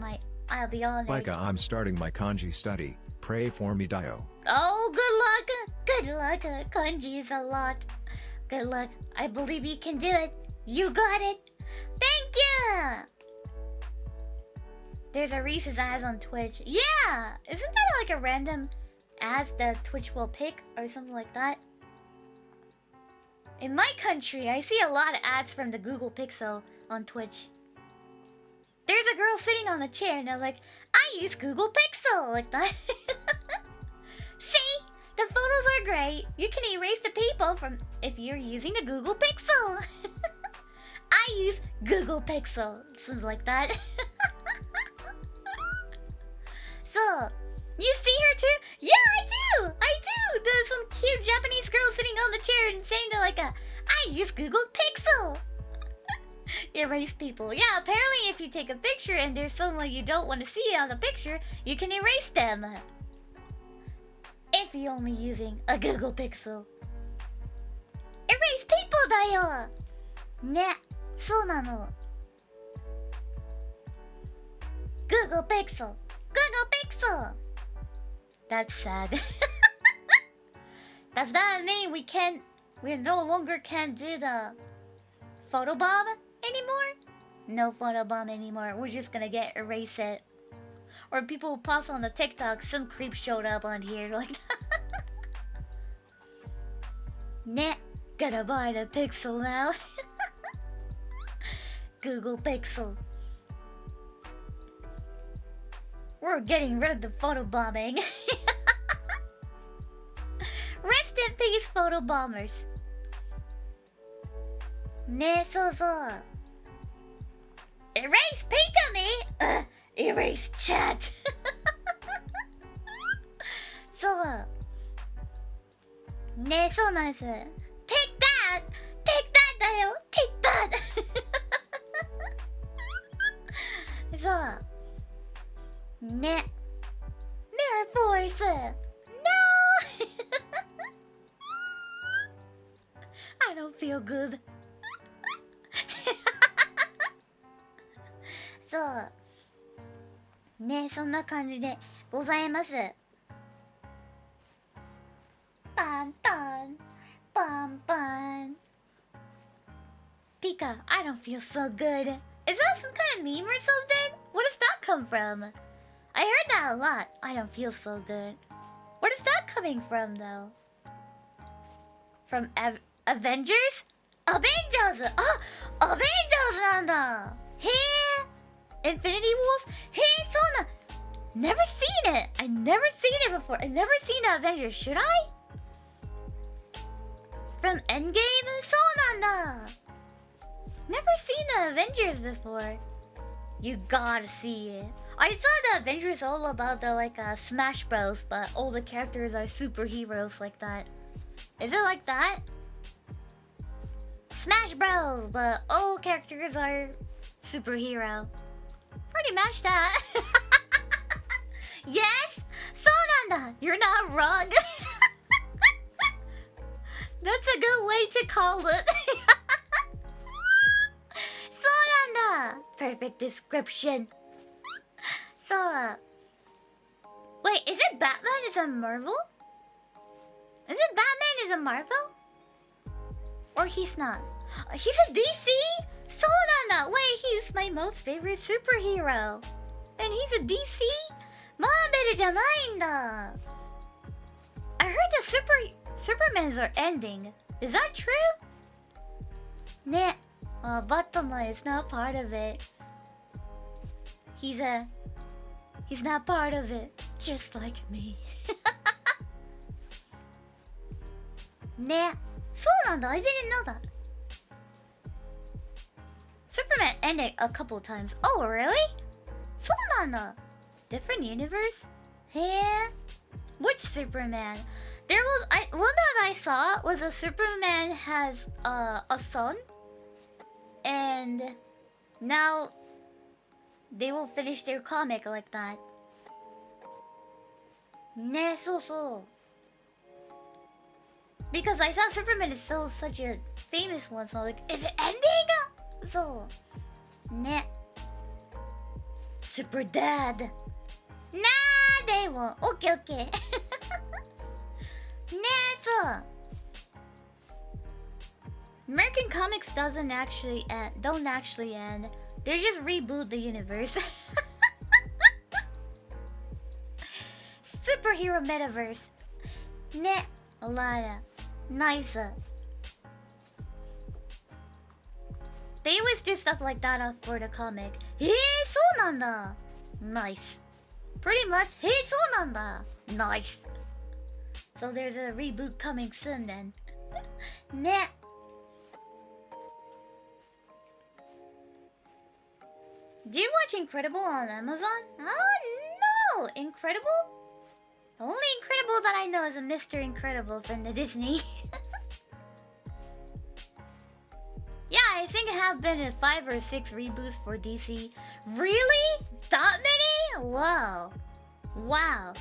on it. Pika, I'm starting my kanji study. Pray for me, Dio. Oh, good luck! Good luck. Kanji is a lot. Good luck. I believe you can do it. You got it. Thank you. There's a Reese's ads on Twitch. Yeah! Isn't that like a random ads that Twitch will pick or something like that? In my country, I see a lot of ads from the Google Pixel on Twitch. There's a girl sitting on a chair and they're like, I use Google Pixel, like that. See? The photos are great. You can erase the people from if you're using the Google Pixel. I use Google Pixel. Something like that. So, you see her too? Yeah, I do! I do! There's some cute Japanese girl sitting on the chair and saying that like I use Google Pixel. Erase people. Yeah, apparently if you take a picture and there's someone you don't want to see on the picture, you can erase them. If you're only using a Google Pixel. Erase people だよ! ね、そうなの. Google Pixel. Google Pixel. That's sad. Does that mean we no longer can do the photobomb anymore? No photobomb anymore. We're just gonna erase it. Or people will post on the TikTok, some creep showed up on here like that. Nah, gotta buy the Pixel now. Google Pixel. We're getting rid of the photobombing. Rest in peace, photobombers. ねえ、そうそう。Erase Pikamee! Erase chat! そう。ねえ、そうなんです。Take that! Take that だよ Take that! そう。ね。Mirror Force! No! I don't feel good. そうね、そんな感じでございます。パンパンパンパン Pika, I don't feel so good. Is that some kind of meme or something? Where does that come from? I heard that a lot. I don't feel so good. Where is that coming from though? From Avengers? Avengers! Ah! Avengers なんだ! Hey! Infinity Wars? Hey, そうな... Never seen it! I never seen it before. I never seen Avengers. Should I? From Endgame? そうなんだ! Never seen the Avengers before. You gotta see it. I saw the Avengers all about the Smash Bros, but all the characters are superheroes like that. Is it like that? Smash Bros, but all characters are superhero. Pretty much that. Yes? そうなんだ! You're not wrong. That's a good way to call it. そうなんだ! Perfect description. So, wait, is it Batman is a Marvel? Is it Batman is a Marvel? Or he's not? He's a DC? そうなんだ! Wait, he's my most favorite superhero. And he's a DC? マーベルじゃないんだ! I heard the Supermans are ending. Is that true? ね. Batman is not part of it. He's not part of it. Just like me. ね. そうなんだ. I didn't know that. Superman ended a couple times. Oh, really? そうなんだ. Different universe? Yeah. Which Superman? There was one that I saw was a Superman has a son, and now they will finish their comic like that. ね、そうそう. Because I saw Superman is such a famous one, so like, is it ending? So, ね. Super Dad. Nah, they won't. Okay, okay. そう。American comics don't actually end. They just reboot the universe. Superhero metaverse. ね、a lot. Nice. They always do stuff like that for the comic. そうなんだ. Nice. Pretty much, そうなんだ. Nice. So there's a reboot coming soon then. ね. Do you watch Incredible on Amazon? Oh no! Incredible? The only Incredible that I know is a Mr. Incredible from the Disney. Yeah, I think it have been 5 or 6 reboots for DC. Really? That many? Wow. Wow.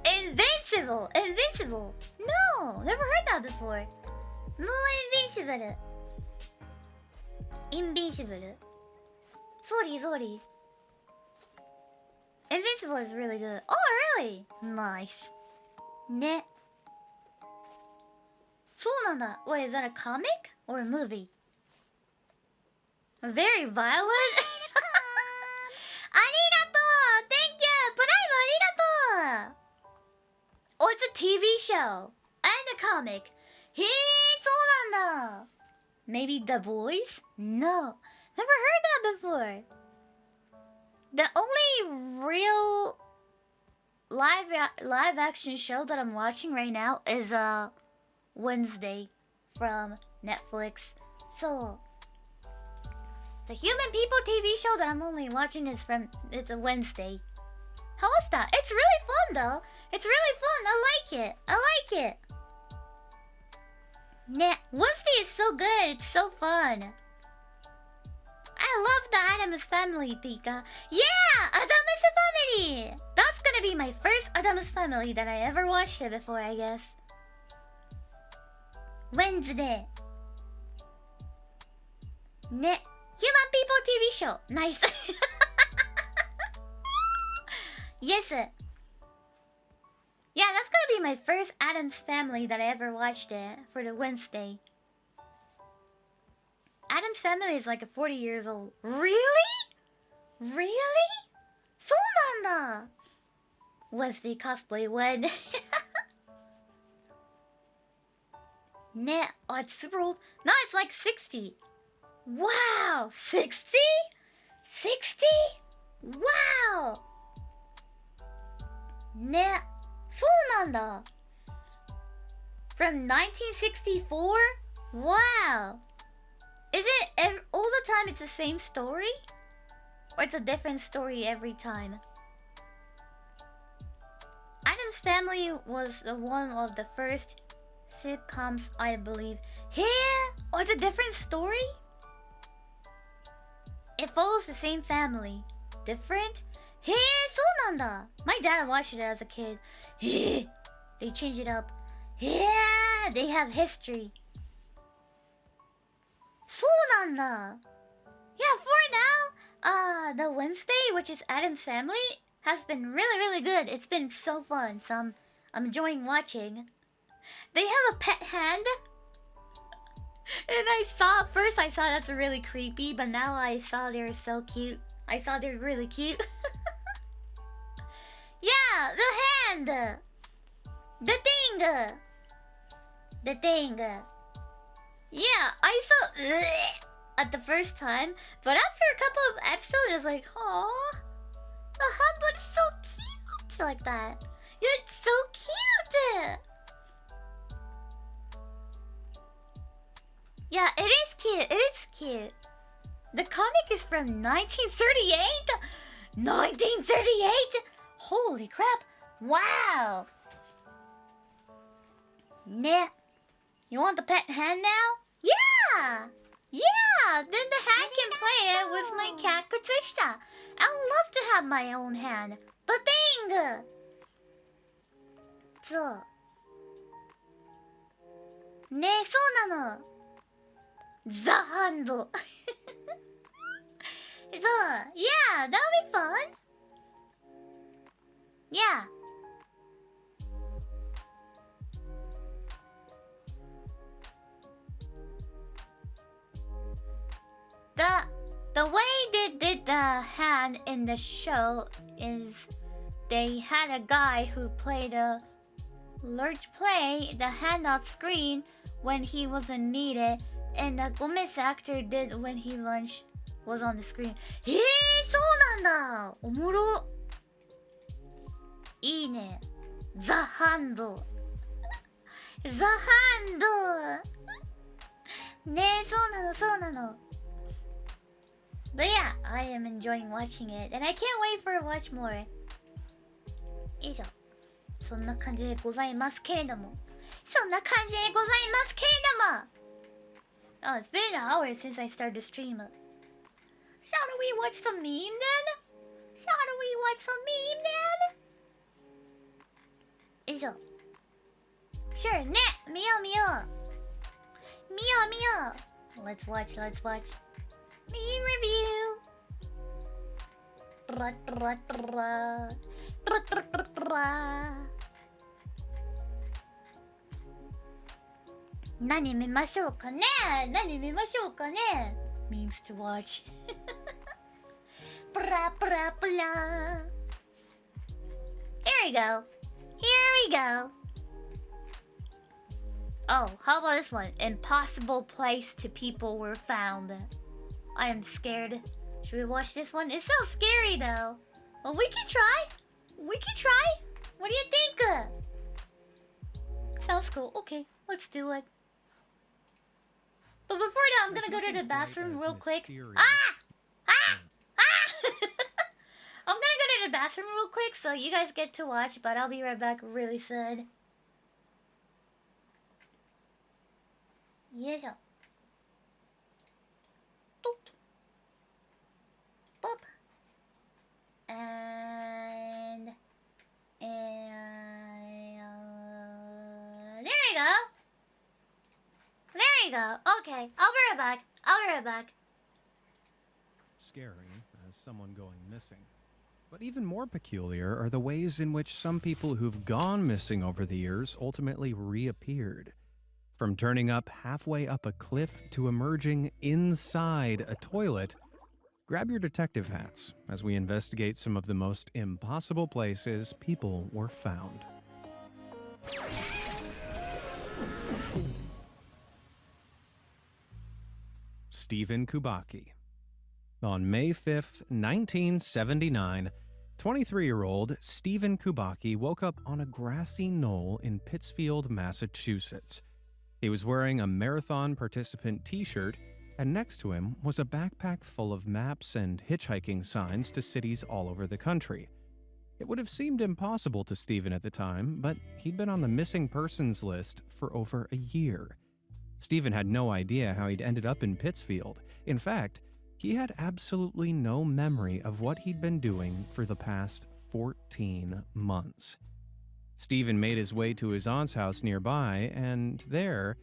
Invincible! Invincible! No! Never heard that before. No, Invincible. Invincible. Sorry. Invincible is really good. Oh, really? Nice. ね。そうなんだ. Wait, is that a comic or a movie? Very violent? ありがとう! Thank you! プライムありがとう! Oh, it's a TV show and a comic. へえ、そうなんだ. Maybe The Boys? No, never heard that before. The only real live action show that I'm watching right now is Wednesday from Netflix. So the Human People TV show that I'm only watching it's a Wednesday. How is that? It's really fun though. It's really fun. I like it. Nah, Wednesday is so good. It's so fun. I love the Addams Family, Pika. Yeah, Addams Family. That's gonna be my first Addams Family that I ever watched it before, I guess. Wednesday. Ne, Human People TV show. Nice. Yes. Yeah, that's gonna be my first Addams Family that I ever watched it for the Wednesday. Addams Family is like 40 years old. Really? Really? そうなんだ. Wednesday cosplay when? ね, oh, it's super old. No, it's like 60. Wow, 60? 60? Wow. ね. そうなんだ. From 1964? Wow. Is it all the time it's the same story? Or it's a different story every time? Addams Family was one of the first sitcoms, I believe. Here? Oh, it's a different story? It follows the same family. Different? Hey, そうなんだ. My dad watched it as a kid. Hey, they changed it up. Yeah, they have history. そうなんだ. Yeah, for now, the Wednesday, which is Addams Family, has been really good. It's been so fun. So I'm enjoying watching. They have a pet hand. And I thought that's really creepy, but now I saw they're so cute. I thought they're really cute. Yeah, the hand. The thing. Yeah, I saw at the first time, but after a couple of episodes, I was like, "Aw, the hand looks so cute like that. It's so cute." Yeah, it is cute. It is cute. The comic is from 1938. 1938. Holy crap! Wow. Nah. You want the pet hand now? Yeah! Yeah! Then the hand can play it with my cat Patricia. I love to have my own hand. The thing! So. ねえ、そうなの. The handle. So, yeah, that'll be fun. Yeah. The way they did the hand in the show is they had a guy who played a large play the hand off screen when he wasn't needed, and the Gomez actor did when he was on the screen. そうなんだ。おもろ。いいね。The Hand。The Hand。ねえ、そうなの、そうなの。But yeah, I am enjoying watching it, and I can't wait for to watch more. 以上。そんな感じでございますけれども。そんな感じでございますけれども。Oh, it's been an hour since I started to stream. Shall we watch some meme then? Shall we watch some meme then? 以上。Sure, ね、見よう見よう。見よう見よう。Let's watch, let's watch. Meme review. 何見ましょうかね。何見ましょうかね。Memes to watch. プラプラプラ。Here we go. Here we go. Oh, how about this one? Impossible place to people were found. I am scared. Should we watch this one? It's so scary though. Well, we can try. We can try. What do you think? Sounds cool. Okay, let's do it. But before that, I'm gonna go to the bathroom real quick. I'm gonna go to the bathroom real quick so you guys get to watch, but I'll be right back really soon. よいしょ。Boop. And there we go. There you go. Okay, I'll be right back. I'll be right back. Scary as someone going missing. But even more peculiar are the ways in which some people who've gone missing over the years ultimately reappeared. From turning up halfway up a cliff to emerging inside a toilet, grab your detective hats as we investigate some of the most impossible places people were found. Stephen Kubacki. On May 5th, 1979, 23-year-old Stephen Kubacki woke up on a grassy knoll in Pittsfield, Massachusetts. He was wearing a marathon participant t-shirt, and next to him was a backpack full of maps and hitchhiking signs to cities all over the country. It would have seemed impossible to Stephen at the time, but he'd been on the missing persons list for over a year. Stephen had no idea how he'd ended up in Pittsfield. In fact, he had absolutely no memory of what he'd been doing for the past 14 months. Stephen made his way to his aunt's house nearby, and there,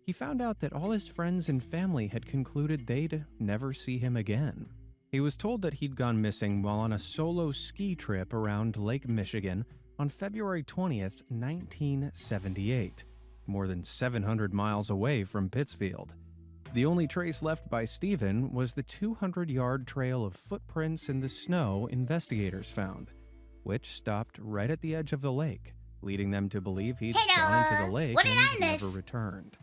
he found out that all his friends and family had concluded they'd never see him again. He was told that he'd gone missing while on a solo ski trip around Lake Michigan on February 20th, 1978, more than 700 miles away from Pittsfield. The only trace left by Stephen was the 200-yard trail of footprints in the snow investigators found, which stopped right at the edge of the lake, leading them to believe he'd gone into the lake and never returned.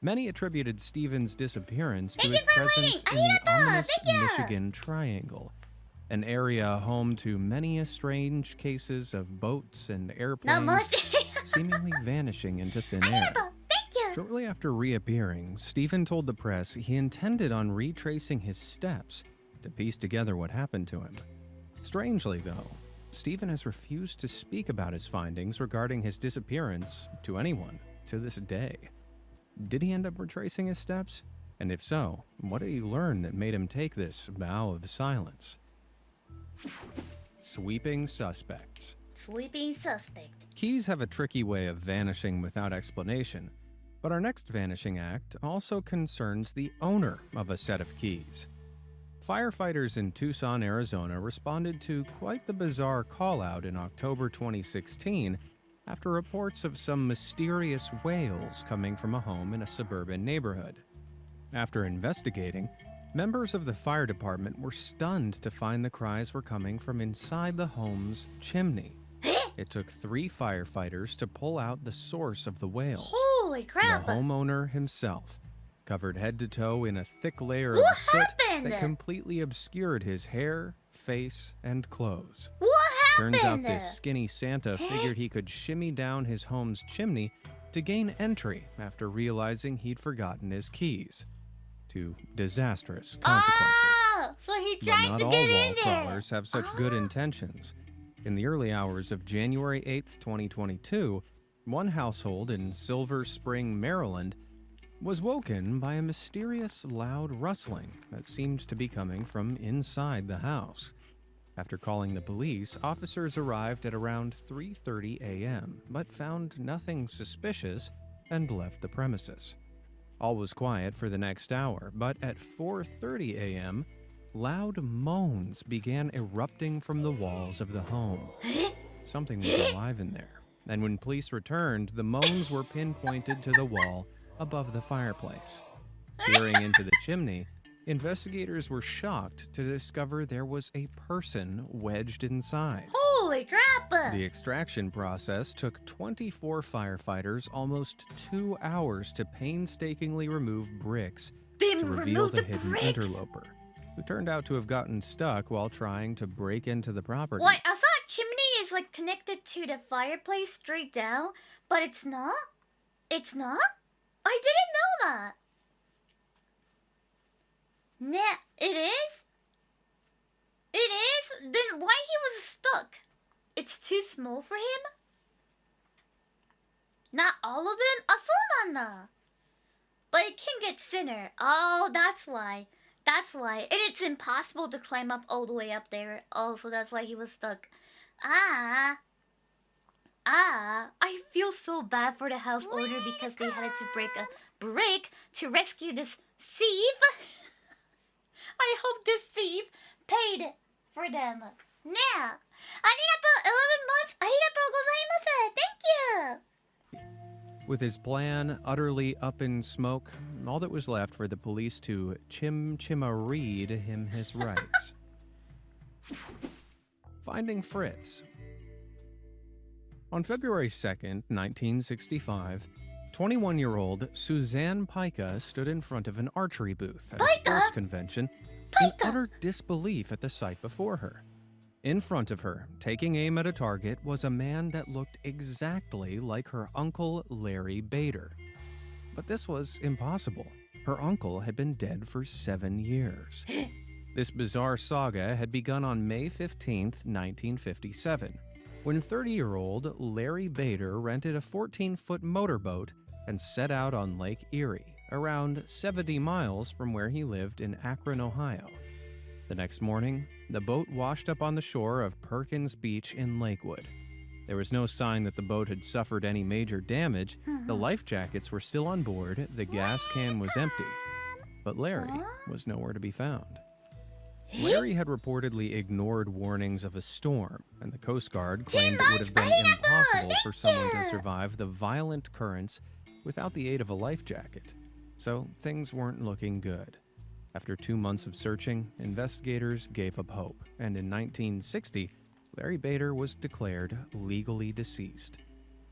Many attributed Stephen's disappearance to his presence in the ominous Michigan Triangle, an area home to many strange cases of boats and airplanes seemingly vanishing into thin air. Shortly after reappearing, Stephen told the press he intended on retracing his steps to piece together what happened to him. Strangely, though, Stephen has refused to speak about his findings regarding his disappearance to anyone to this day. Did he end up retracing his steps? And if so, what did he learn that made him take this vow of silence? Sweeping suspects. Sweeping suspect. Keys have a tricky way of vanishing without explanation, but our next vanishing act also concerns the owner of a set of keys. Firefighters in Tucson, Arizona responded to quite the bizarre call-out in October 2016 after reports of some mysterious wails coming from a home in a suburban neighborhood. After investigating, Members of the fire department were stunned to find the cries were coming from inside the home's chimney. It took 3 firefighters to pull out the source of the wails. Holy The crap! homeowner himself, covered head to toe in a thick layer of What soot happened? that completely obscured his hair, face, and clothes. What happened? Turns out this skinny Santa figured he could shimmy down his home's chimney to gain entry after realizing he'd forgotten his keys. To disastrous consequences. Oh, so he But tried not to all get wall in there. crawlers have such good intentions. In the early hours of January 8th, 2022, one household in Silver Spring, Maryland, was woken by a mysterious loud rustling that seemed to be coming from inside the house. After calling the police, officers arrived at around 3:30 a.m., but found nothing suspicious and left the premises. All was quiet for the next hour, but at 4:30 a.m., loud moans began erupting from the walls of the home. Something was alive in there, and when police returned, the moans were pinpointed to the wall above the fireplace. Peering into the chimney, investigators were shocked to discover there was a person wedged inside. Holy crap! The extraction process took 24 firefighters almost 2 hours to painstakingly remove bricks They to reveal removed the the hidden bricks? interloper, who turned out to have gotten stuck while trying to break into the property. What? I thought chimney is like connected to the fireplace straight down, but it's not? It's not? I didn't know that. Nah, it is? It is? Then why he was stuck? It's too small for him? Not all of them? Ah, そうなんだ. But it can get thinner. Oh, that's why. That's why. And it's impossible to climb up all the way up there. Oh, so that's why he was stuck. I feel so bad for the house owner because they had to break a brick to rescue this thief. I hope this thief paid for them. Now, ありがとう, 11 months. ありがとうございます. Thank you. With his plan utterly up in smoke, all that was left for the police to chim-chim-a-read him his rights. Finding Fritz. On February 2nd, 1965, 21-year-old Suzanne Pika stood in front of an archery booth at a sports convention in utter disbelief at the sight before her. In front of her, taking aim at a target, was a man that looked exactly like her uncle Larry Bader. But this was impossible. Her uncle had been dead for 7 years. This bizarre saga had begun on May 15th, 1957, when 30-year-old Larry Bader rented a 14-foot motorboat and set out on Lake Erie, around 70 miles from where he lived in Akron, Ohio. The next morning, the boat washed up on the shore of Perkins Beach in Lakewood. There was no sign that the boat had suffered any major damage. The life jackets were still on board, the gas can was empty, but Larry was nowhere to be found. Larry had reportedly ignored warnings of a storm, and the Coast Guard claimed it would have been impossible for someone to survive the violent currents without the aid of a life jacket. So things weren't looking good. After 2 months of searching, investigators gave up hope, and in 1960, Larry Bader was declared legally deceased.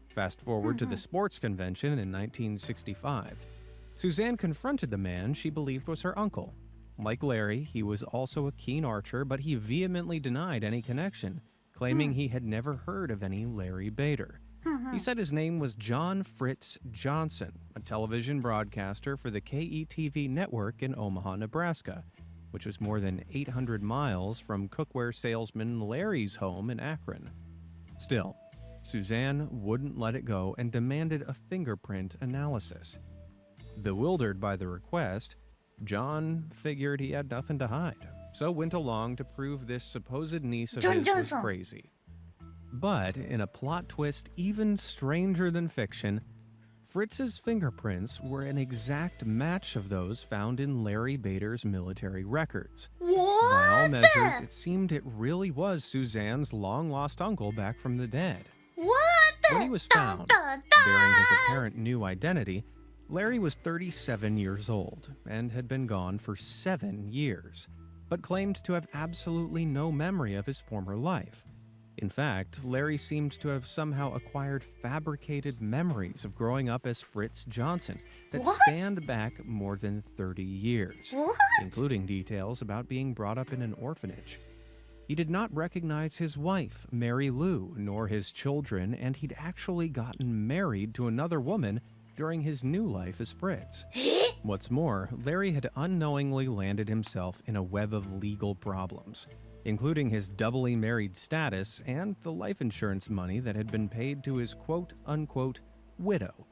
Fast forward to the sports convention in 1965. Suzanne confronted the man she believed was her uncle. Like Larry, he was also a keen archer, but he vehemently denied any connection, claiming he had never heard of any Larry Bader. He said his name was John Fritz Johnson, a television broadcaster for the KETV network in Omaha, Nebraska, which was more than 800 miles from cookware salesman Larry's home in Akron. Still, Suzanne wouldn't let it go and demanded a fingerprint analysis. Bewildered by the request, John figured he had nothing to hide, so went along to prove this supposed niece of his was crazy. But in a plot twist even stranger than fiction, Fritz's fingerprints were an exact match of those found in Larry Bader's military records. What? By all measures, it seemed it really was Suzanne's long-lost uncle back from the dead. What? When he was found, bearing his apparent new identity, Larry was 37 years old and had been gone for 7 years, but claimed to have absolutely no memory of his former life. In fact, Larry seemed to have somehow acquired fabricated memories of growing up as Fritz Johnson that What? spanned back more than 30 years, What? including details about being brought up in an orphanage. He did not recognize his wife, Mary Lou, nor his children, and he'd actually gotten married to another woman during his new life as Fritz. What's more, Larry had unknowingly landed himself in a web of legal problems, including his doubly married status and the life insurance money that had been paid to his quote-unquote widow.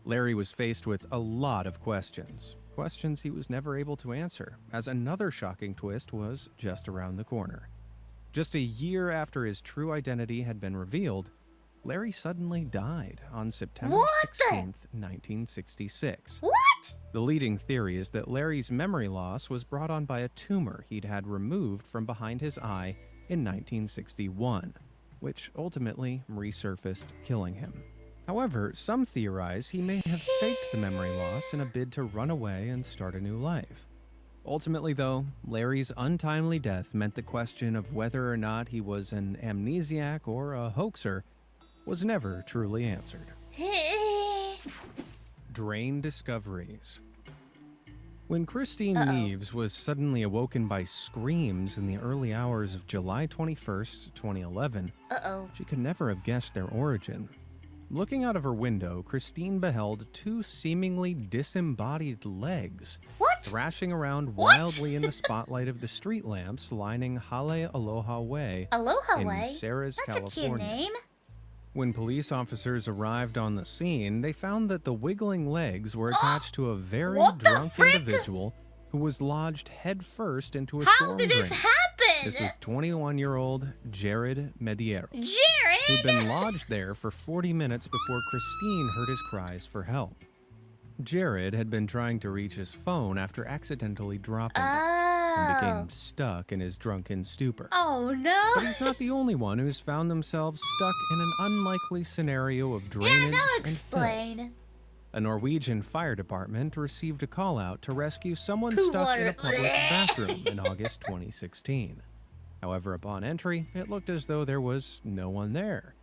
Larry was faced with a lot of questions he was never able to answer, as another shocking twist was just around the corner. Just a year after his true identity had been revealed, Larry suddenly died on September 16th, 1966. What? The leading theory is that Larry's memory loss was brought on by a tumor he'd had removed from behind his eye in 1961, which ultimately resurfaced, killing him. However, some theorize he may have faked the memory loss in a bid to run away and start a new life. Ultimately, though, Larry's untimely death meant the question of whether or not he was an amnesiac or a hoaxer was never truly answered. Drain discoveries. When Christine Neves was suddenly awoken by screams in the early hours of July 21st, 2011, she could never have guessed their origin. Looking out of her window, Christine beheld two seemingly disembodied legs thrashing around wildly in the spotlight of the street lamps lining Hale Aloha Way Aloha in Way? Sarahs, That's a cute California. name. When police officers arrived on the scene, they found that the wiggling legs were attached to a very What the drunk frick? individual who was lodged headfirst into a How storm did this drain. happen? This was 21-year-old Jared Mediero, who'd Jared! been lodged there for 40 minutes before Christine heard his cries for help. Jared had been trying to reach his phone after accidentally dropping it and became stuck in his drunken stupor. Oh no! But he's not the only one who's found themselves stuck in an unlikely scenario of drainage Now and filth. explain. A Norwegian fire department received a call out to rescue someone Poo stuck in water. a public bathroom in August 2016. However, upon entry, it looked as though there was no one there,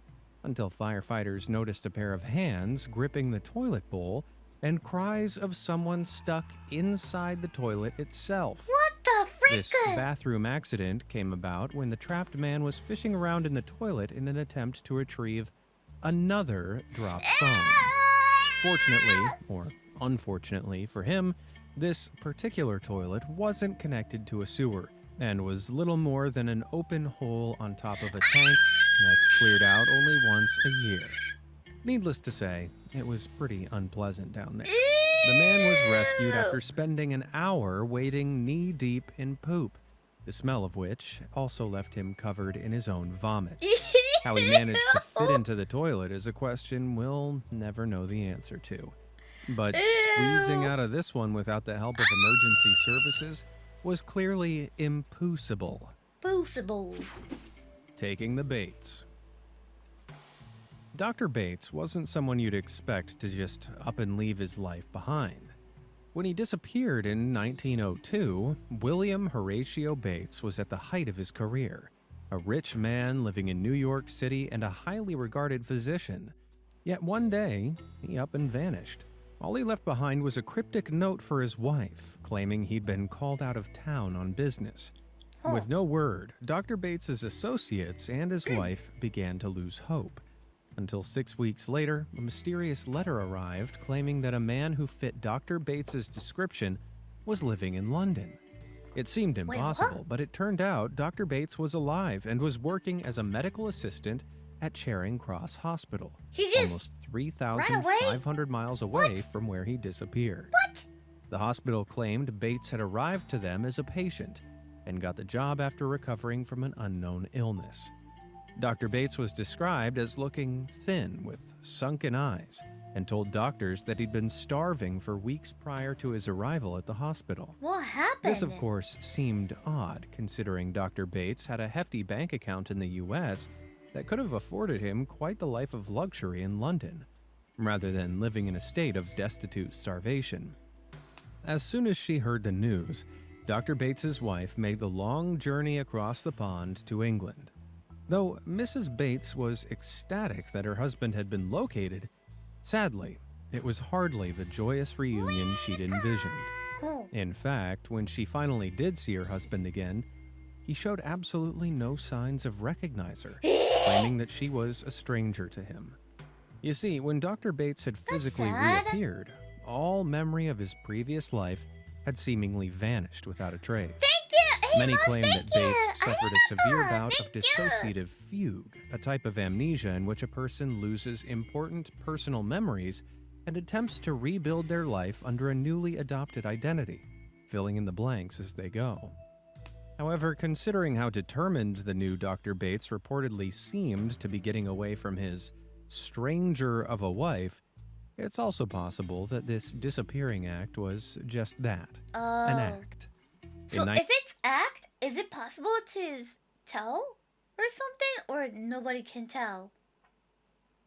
until firefighters noticed a pair of hands gripping the toilet bowl and cries of someone stuck inside the toilet itself. What the frick? This bathroom accident came about when the trapped man was fishing around in the toilet in an attempt to retrieve another dropped phone. Fortunately, or unfortunately for him, this particular toilet wasn't connected to a sewer and was little more than an open hole on top of a tank that's cleared out only once a year. Needless to say, it was pretty unpleasant down there. The man was rescued after spending an hour wading knee-deep in poop, the smell of which also left him covered in his own vomit. How he managed to fit into the toilet is a question we'll never know the answer to. But squeezing out of this one without the help of emergency services was clearly impossible. Possible. Taking the Bates. Dr. Bates wasn't someone you'd expect to just up and leave his life behind. When he disappeared in 1902, William Horatio Bates was at the height of his career, a rich man living in New York City and a highly regarded physician. Yet one day, he up and vanished. All he left behind was a cryptic note for his wife, claiming he'd been called out of town on business. And with no word, Dr. Bates's associates and his wife began to lose hope. Until 6 weeks later, a mysterious letter arrived claiming that a man who fit Dr. Bates's description was living in London. It seemed impossible, but it turned out Dr. Bates was alive and was working as a medical assistant at Charing Cross Hospital, He just almost 3,500 miles away from where he disappeared. What? The hospital claimed Bates had arrived to them as a patient and got the job after recovering from an unknown illness. Dr. Bates was described as looking thin with sunken eyes and told doctors that he'd been starving for weeks prior to his arrival at the hospital. What happened? This, of course, seemed odd considering Dr. Bates had a hefty bank account in the U.S. that could have afforded him quite the life of luxury in London. rather than living in a state of destitute starvation. As soon as she heard the news, Dr. Bates's wife made the long journey across the pond to England. Though Mrs. Bates was ecstatic that her husband had been located, sadly, it was hardly the joyous reunion she'd envisioned. In fact, when she finally did see her husband again, he showed absolutely no signs of recognizing her, claiming that she was a stranger to him. You see, when Dr. Bates had physically reappeared, all memory of his previous life had seemingly vanished without a trace. Thank you! Hey, Many Mom, claim that thank you. Bates suffered a severe Arigato, bout of thank you. dissociative fugue, a type of amnesia in which a person loses important personal memories and attempts to rebuild their life under a newly adopted identity, filling in the blanks as they go. However, considering how determined the new Dr. Bates reportedly seemed to be getting away from his stranger of a wife, it's also possible that this disappearing act was just that, an act. So In if it's act, is it possible to tell or something, or nobody can tell?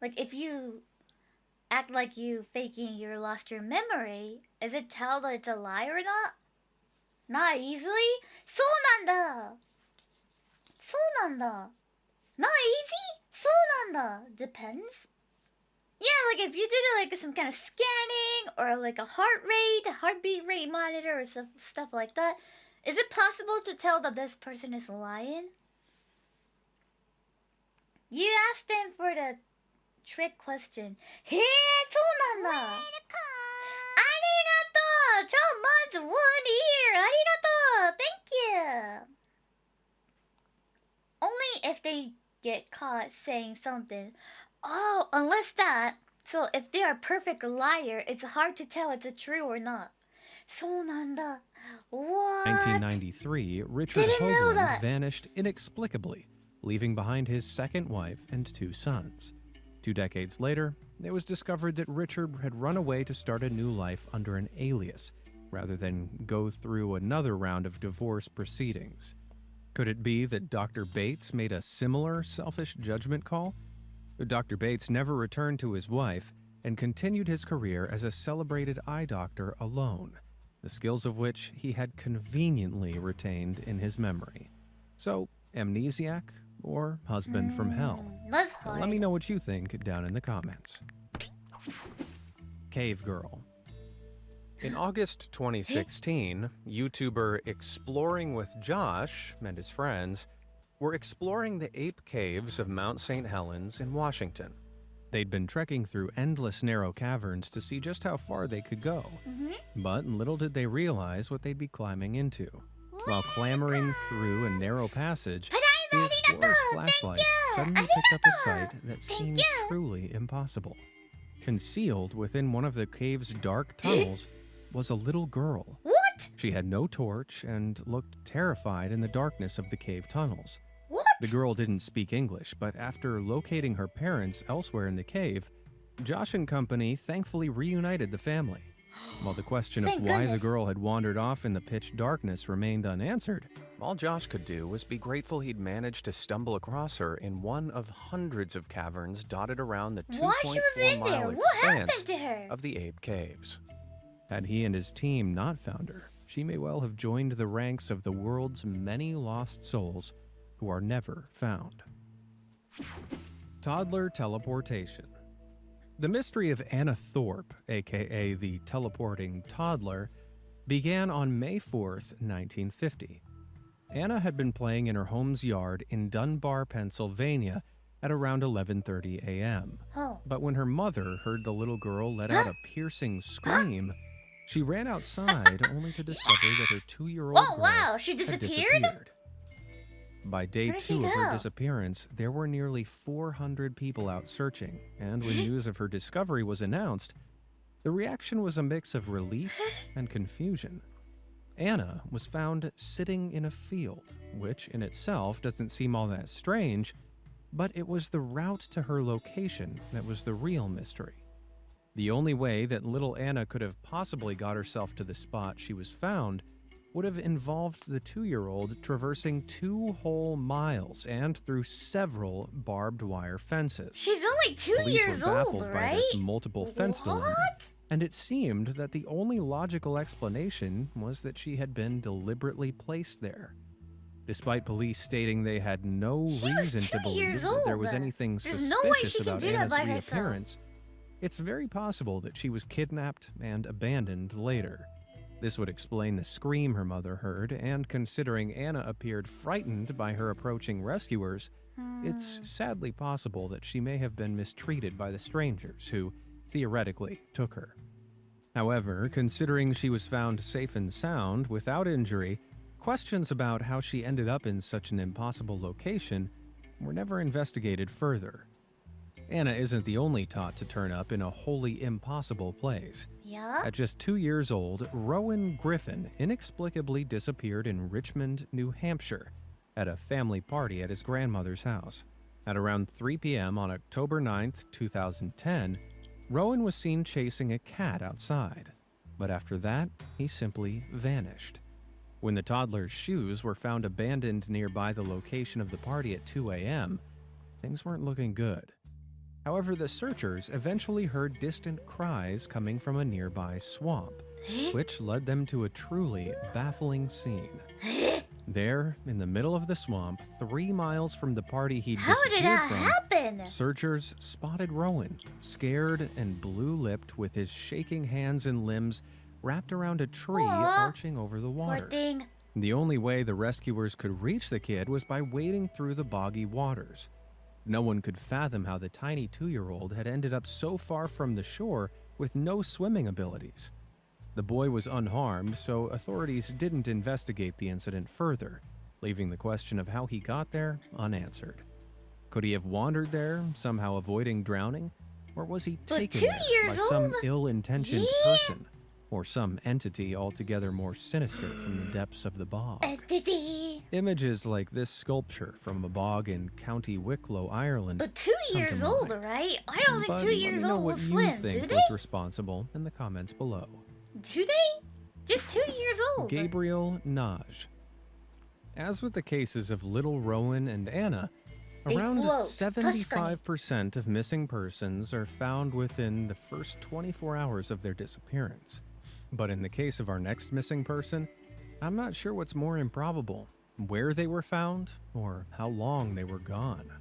Like if you act like you faking you lost your memory, is it tell that it's a lie or not? Not easily? そうなんだ. そうなんだ. Not easy? そうなんだ. Depends. Yeah, like if you did like some kind of scanning or like a heartbeat rate monitor or stuff like that, is it possible to tell that this person is lying? You asked them for the trick question. へえ、そうなんだ。ありがとう。2 months, 1 year. ありがとう。Thank you. Only if they get caught saying something. Oh, unless that. So if they are a perfect liar, it's hard to tell it's a true or not. そうなんだ. What? 1993, Richard Didn't know Hoagland that. vanished inexplicably, leaving behind his second wife and 2 sons. 2 decades later, it was discovered that Richard had run away to start a new life under an alias, rather than go through another round of divorce proceedings. Could it be that Dr. Bates made a similar selfish judgment call? Dr. Bates never returned to his wife and continued his career as a celebrated eye doctor alone, the skills of which he had conveniently retained in his memory. So, amnesiac or husband from hell? That's hard. Let me know what you think down in the comments. Cave Girl. In August 2016, YouTuber Exploring with Josh and his friends were exploring the ape caves of Mount St. Helens in Washington. They'd been trekking through endless narrow caverns to see just how far they could go. But little did they realize what they'd be climbing into. While clambering through a narrow passage, the explorers' flashlights suddenly picked up a sight that seemed truly impossible. Concealed within one of the cave's dark tunnels was a little girl. What? She had no torch and looked terrified in the darkness of the cave tunnels. What? The girl didn't speak English, but after locating her parents elsewhere in the cave, Josh and company thankfully reunited the family. While the question of Thank why the goodness. girl had wandered off in the pitch darkness remained unanswered, all Josh could do was be grateful he'd managed to stumble across her in one of hundreds of caverns dotted around the Why she was in 2.4-mile there? What happened expanse to her? of the Ape Caves. Had he and his team not found her, she may well have joined the ranks of the world's many lost souls who are never found. Toddler teleportation. The mystery of Anna Thorpe, aka the teleporting toddler, began on May 4th, 1950. Anna had been playing in her home's yard in Dunbar, Pennsylvania at around 11:30 a.m. Oh. But when her mother heard the little girl let out a piercing scream, she ran outside only to discover that her 2-year-old Oh, girl wow. She had disappeared? By day Where'd she 2 of her go? disappearance, there were nearly 400 people out searching, and when news of her discovery was announced, the reaction was a mix of relief and confusion. Anna was found sitting in a field, which in itself doesn't seem all that strange, but it was the route to her location that was the real mystery. The only way that little Anna could have possibly got herself to the spot she was found would have involved the 2-year-old traversing 2 whole miles and through several barbed wire fences. She's only 2 Police years were baffled old, by right? this multiple fence dilemma, What? and it seemed that the only logical explanation was that she had been deliberately placed there. Despite police stating they had no She was reason 2 to believe years that there old. was anything There's no way suspicious she can about do that Anna's by herself. reappearance, it's very possible that she was kidnapped and abandoned later. This would explain the scream her mother heard, and considering Anna appeared frightened by her approaching rescuers, it's sadly possible that she may have been mistreated by the strangers who, theoretically, took her. However, considering she was found safe and sound, without injury, questions about how she ended up in such an impossible location were never investigated further. Anna isn't the only tot to turn up in a wholly impossible place. Yeah? At just 2 years old, Rowan Griffin inexplicably disappeared in Richmond, New Hampshire, at a family party at his grandmother's house. At around 3 p.m. on October 9th, 2010, Rowan was seen chasing a cat outside, but after that, he simply vanished. When the toddler's shoes were found abandoned nearby the location of the party at 2 a.m., things weren't looking good. However, the searchers eventually heard distant cries coming from a nearby swamp, which led them to a truly baffling scene. There, in the middle of the swamp, 3 miles from the party he'd How did disappeared that from, happen? searchers spotted Rowan, scared and blue-lipped with his shaking hands and limbs wrapped around a tree Aw. arching over the Poor water. thing. The only way the rescuers could reach the kid was by wading through the boggy waters. No one could fathom how the tiny 2-year-old had ended up so far from the shore with no swimming abilities. The boy was unharmed, so authorities didn't investigate the incident further, leaving the question of how he got there unanswered. Could he have wandered there, somehow avoiding drowning? Or was he But taken 2 there years by some old? ill-intentioned Yeah. person? Or some entity altogether more sinister from the depths of the bog? Entity. Images like this sculpture from a bog in County Wicklow, Ireland. But 2 to years old, mind. right? I don't But think 2 let years me know old what will you swim, do think they? was responsible in the comments below. Do they? Just 2 years old. Gabriel Naj. As with the cases of little Rowan and Anna, They around float. 75% of missing persons are found within the first 24 hours of their disappearance. But in the case of our next missing person, I'm not sure what's more improbable, where they were found or how long they were gone.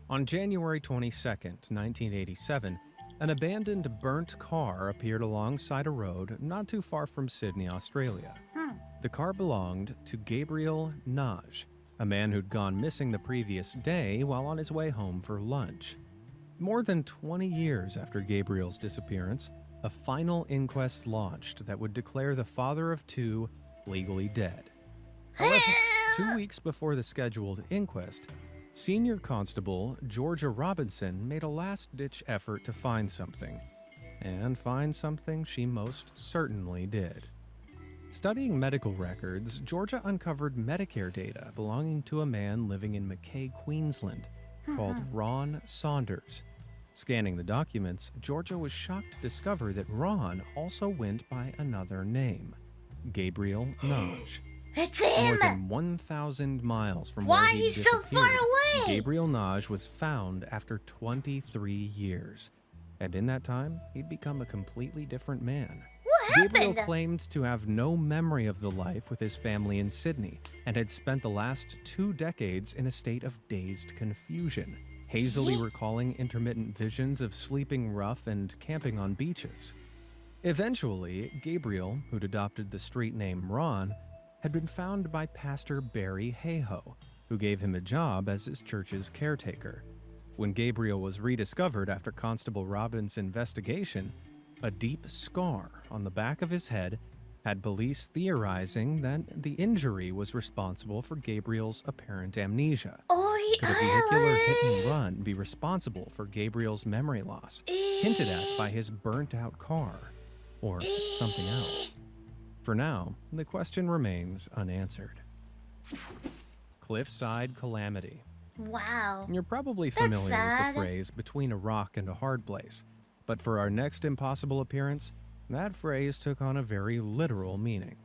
On January 22nd, 1987, an abandoned burnt car appeared alongside a road not too far from Sydney, Australia. The car belonged to Gabriel Naj, a man who'd gone missing the previous day while on his way home for lunch. More than 20 years after Gabriel's disappearance, a final inquest launched that would declare the father of 2 legally dead. However, 2 weeks before the scheduled inquest, Senior Constable Georgia Robinson made a last-ditch effort to find something. And find something she most certainly did. Studying medical records, Georgia uncovered Medicare data belonging to a man living in Mackay, Queensland, called Ron Saunders. Scanning the documents, Georgia was shocked to discover that Ron also went by another name, Gabriel Naj. It's More him. than 1,000 miles from Why where he he's so disappeared, far away? Gabriel Naj was found after 23 years. And in that time, he'd become a completely different man. What Gabriel happened? claimed to have no memory of the life with his family in Sydney and had spent the last 2 decades in a state of dazed confusion, hazily recalling intermittent visions of sleeping rough and camping on beaches. Eventually, Gabriel, who'd adopted the street name Ron, had been found by Pastor Barry Hayhoe, who gave him a job as his church's caretaker. When Gabriel was rediscovered after Constable Robbins' investigation, a deep scar on the back of his head had police theorizing that the injury was responsible for Gabriel's apparent amnesia. Could a vehicular hit and run be responsible for Gabriel's memory loss, hinted at by his burnt-out car, or something else? For now, the question remains unanswered. Cliffside Calamity. Wow. You're probably That's familiar with sad. the phrase between a rock and a hard place, but for our next impossible appearance, that phrase took on a very literal meaning.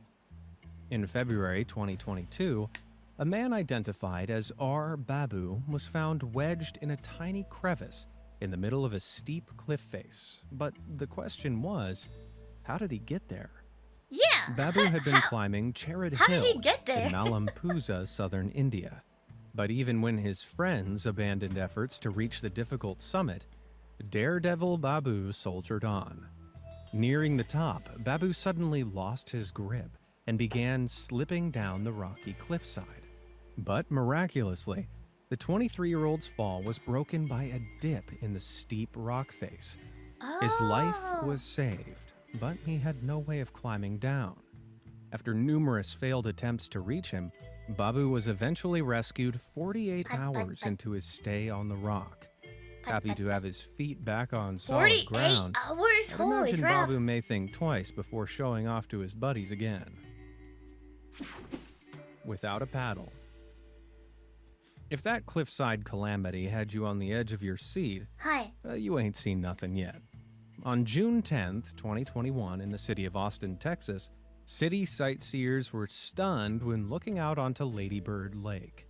In February 2022, a man identified as R. Babu was found wedged in a tiny crevice in the middle of a steep cliff face. But the question was, how did he get there? Yeah. Babu had been climbing Cherid How Hill did he get there? in Malampuza, southern India. But even when his friends abandoned efforts to reach the difficult summit, Daredevil Babu soldiered on. Nearing the top, Babu suddenly lost his grip and began slipping down the rocky cliffside. But miraculously, the 23-year-old's fall was broken by a dip in the steep rock face. His life was saved, but he had no way of climbing down. After numerous failed attempts to reach him, Babu was eventually rescued 48 hours into his stay on the rock. Happy to have his feet back on solid 48 ground, hours? I'd Holy imagine crap. Babu may think twice before showing off to his buddies again. Without a paddle. If that cliffside calamity had you on the edge of your seat, Hi. you ain't seen nothing yet. On June 10th, 2021, in the city of Austin, Texas, city sightseers were stunned when looking out onto Lady Bird Lake.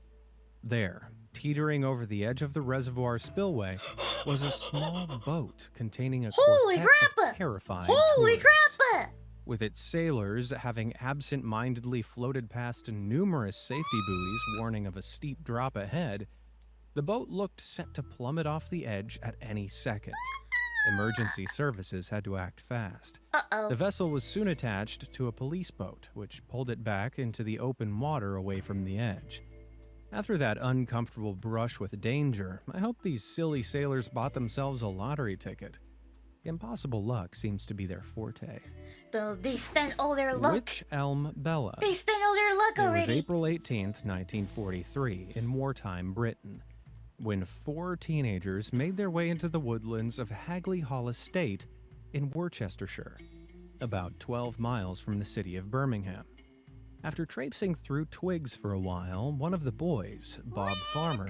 There, teetering over the edge of the reservoir spillway, was a small boat containing a Holy quartet crap! of terrified Holy tourists. crap! With its sailors having absent-mindedly floated past numerous safety buoys warning of a steep drop ahead, the boat looked set to plummet off the edge at any second. Emergency services had to act fast. Uh-oh. The vessel was soon attached to a police boat, which pulled it back into the open water away from the edge. After that uncomfortable brush with danger, I hope these silly sailors bought themselves a lottery ticket. Impossible luck seems to be their forte. So they spent all their luck. Witch Elm Bella. They spent all their luck It was already. April 18th, 1943, in wartime Britain, when 4 teenagers made their way into the woodlands of Hagley Hall Estate in Worcestershire, about 12 miles from the city of Birmingham. After traipsing through twigs for a while, one of the boys, Bob Farmer,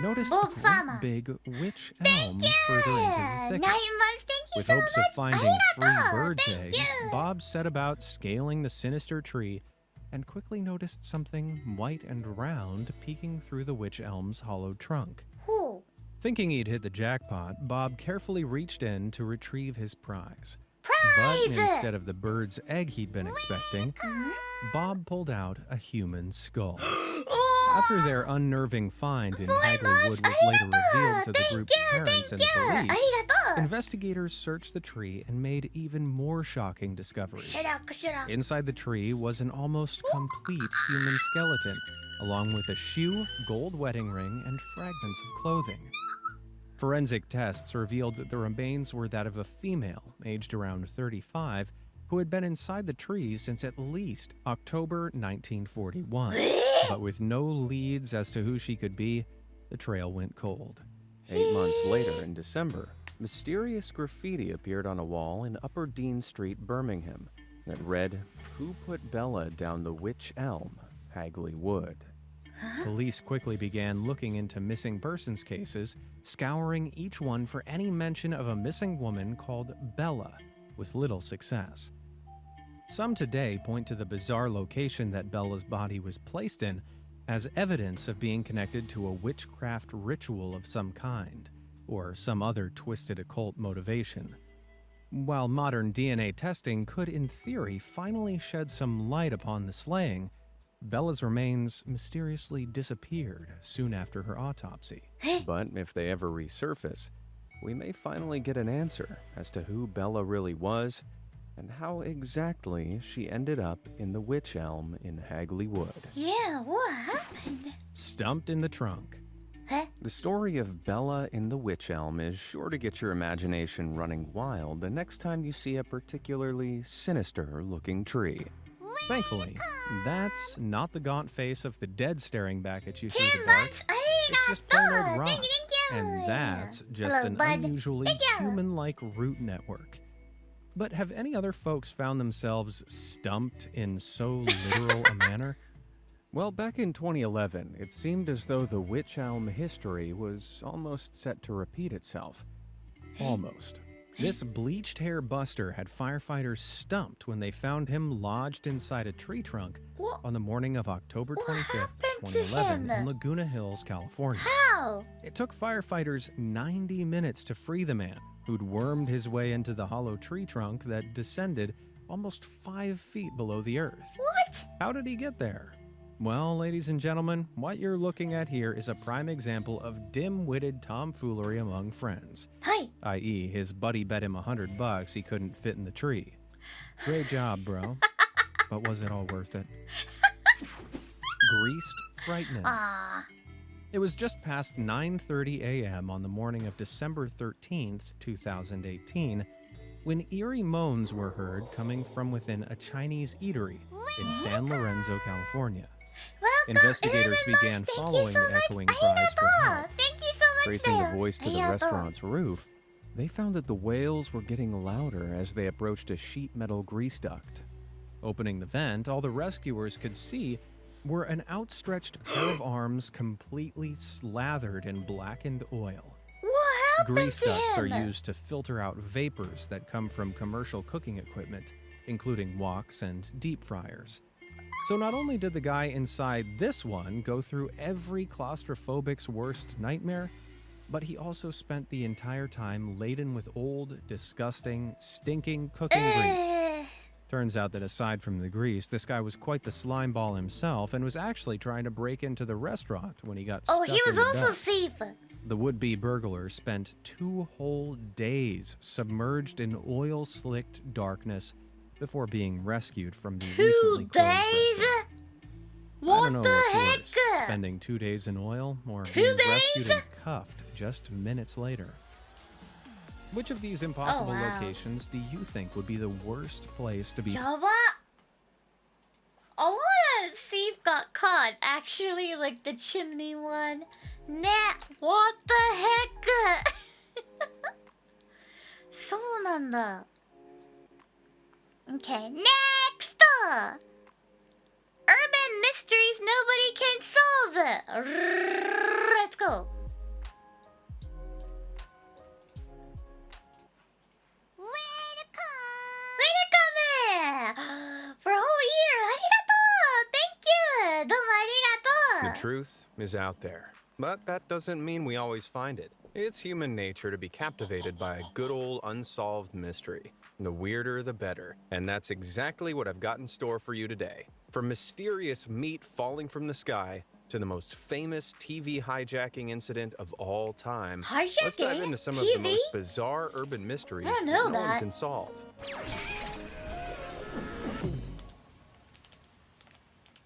noticed Bob a Farmer. great big witch elm further into the thicket. 9 months, thank you With so hopes much. of finding free Arigato, bird's thank eggs, you. Bob set about scaling the sinister tree and quickly noticed something white and round peeking through the witch elm's hollow trunk. Who? Thinking he'd hit the jackpot, Bob carefully reached in to retrieve his prize. Prize! But instead of the bird's egg he'd been expecting, Hmm? Bob pulled out a human skull. Oh! After their unnerving find in 4 Hagley months, Wood was later revealed to the thank group's you, parents thank and you. police, Arigato. investigators searched the tree and made even more shocking discoveries. Inside the tree was an almost complete human skeleton, along with a shoe, gold wedding ring, and fragments of clothing. Forensic tests revealed that the remains were that of a female, aged around 35, who had been inside the tree since at least October 1941. But with no leads as to who she could be, the trail went cold. 8 months later, in December, mysterious graffiti appeared on a wall in Upper Dean Street, Birmingham, that read, "Who put Bella down the witch elm, Hagley Wood?" Police quickly began looking into missing persons cases, scouring each one for any mention of a missing woman called Bella, with little success. Some today point to the bizarre location that Bella's body was placed in as evidence of being connected to a witchcraft ritual of some kind, or some other twisted occult motivation. While modern DNA testing could, in theory, finally shed some light upon the slaying, Bella's remains mysteriously disappeared soon after her autopsy. But if they ever resurface, we may finally get an answer as to who Bella really was and how exactly she ended up in the witch elm in Hagley Wood. Yeah, what happened? Stumped in the trunk. Huh? The story of Bella in the witch elm is sure to get your imagination running wild the next time you see a particularly sinister-looking tree. Thankfully, that's not the gaunt face of the dead staring back at you through 10 the dark. months, It's just plain old arigato. rock. Thank you. And that's just Hello, an bud. unusually Thank you. human-like root network. But have any other folks found themselves stumped in so literal a manner? Well, back in 2011, it seemed as though the witch elm history was almost set to repeat itself. Almost. This bleached hair buster had firefighters stumped when they found him lodged inside a tree trunk What? on the morning of October What 25th, happened to 2011 in him? Laguna Hills, California. How? It took firefighters 90 minutes to free the man, who'd wormed his way into the hollow tree trunk that descended almost 5 feet below the earth. What? How did he get there? Well, ladies and gentlemen, what you're looking at here is a prime example of dim-witted tomfoolery among friends, Hi. i.e. his buddy bet him $100 he couldn't fit in the tree. Great job, bro. But was it all worth it? Greased, frightening. Ah. It was just past 9:30 a.m. on the morning of December 13th, 2018, when eerie moans were heard coming from within a Chinese eatery in San Lorenzo, California. Welcome, Investigators Elon began Musk. Thank following you so the much. echoing cries for Ayaba. help. Thank you so much, Tracing the Dale. voice to the Ayaba. restaurant's roof, they found that the wails were getting louder as they approached a sheet metal grease duct. Opening the vent, all the rescuers could see were an outstretched pair of arms completely slathered in blackened oil. What happened Grease to ducts him? are used to filter out vapors that come from commercial cooking equipment, including woks and deep fryers. So not only did the guy inside this one go through every claustrophobic's worst nightmare, but he also spent the entire time laden with old, disgusting, stinking cooking grease. Turns out that aside from the grease, this guy was quite the slime ball himself and was actually trying to break into the restaurant when he got Oh, stuck he was in the also duct. safe. The would-be burglar spent 2 whole days submerged in oil-slicked darkness before being rescued from the 2 recently closed days? restaurant. I What don't know the what's heck? worse, spending 2 days in oil or 2 being days? rescued and cuffed just minutes later. Which of these impossible wow. locations do you think would be the worst place to be? Yaba. A lot of thief got caught. Actually, like the chimney one. Nah. What the heck? そうなんだ. Okay, next! Urban mysteries nobody can solve! Let's go! For a whole year! Arigato! Thank you! どうもありがとう! The truth is out there. But that doesn't mean we always find it. It's human nature to be captivated by a good old unsolved mystery. The weirder, the better. And that's exactly what I've got in store for you today. From mysterious meat falling from the sky to the most famous TV hijacking incident of all time, let's dive Hijacking? into some of the TV? most bizarre urban mysteries I know that no one that. can solve.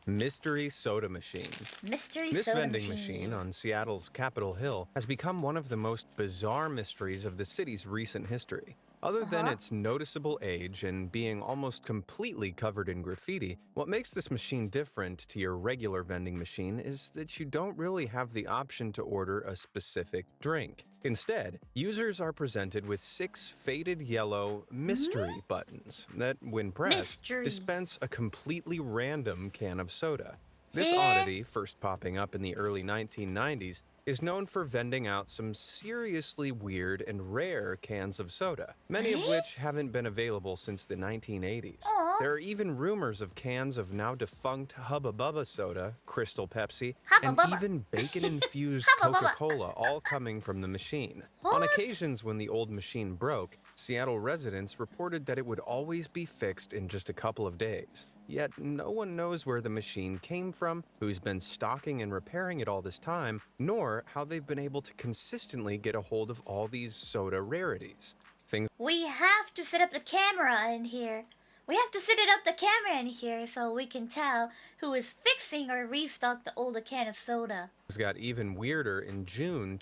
Mystery Soda Machine. Mystery This soda vending machine on Seattle's Capitol Hill has become one of the most bizarre mysteries of the city's recent history. Other than its noticeable age and being almost completely covered in graffiti, what makes this machine different to your regular vending machine is that you don't really have the option to order a specific drink. Instead, users are presented with 6 faded yellow mystery buttons that, when pressed, Mystery. dispense a completely random can of soda. This Eh? oddity, first popping up in the early 1990s, is known for vending out some seriously weird and rare cans of soda, many of which haven't been available since the 1980s. Aw. There are even rumors of cans of now defunct Hubba Bubba soda, Crystal Pepsi, Hubba and Bubba. even bacon-infused Hubba Bubba. Coca-Cola, all coming from the machine. On What? occasions when the old machine broke, Seattle residents reported that it would always be fixed in just a couple of days. Yet no one knows where the machine came from, who's been stocking and repairing it all this time, nor how they've been able to consistently get a hold of all these soda rarities. Things We have to set up the camera in here. We have to set it up the camera in here so we can tell who is fixing or restock the older can of soda. got even weirder in June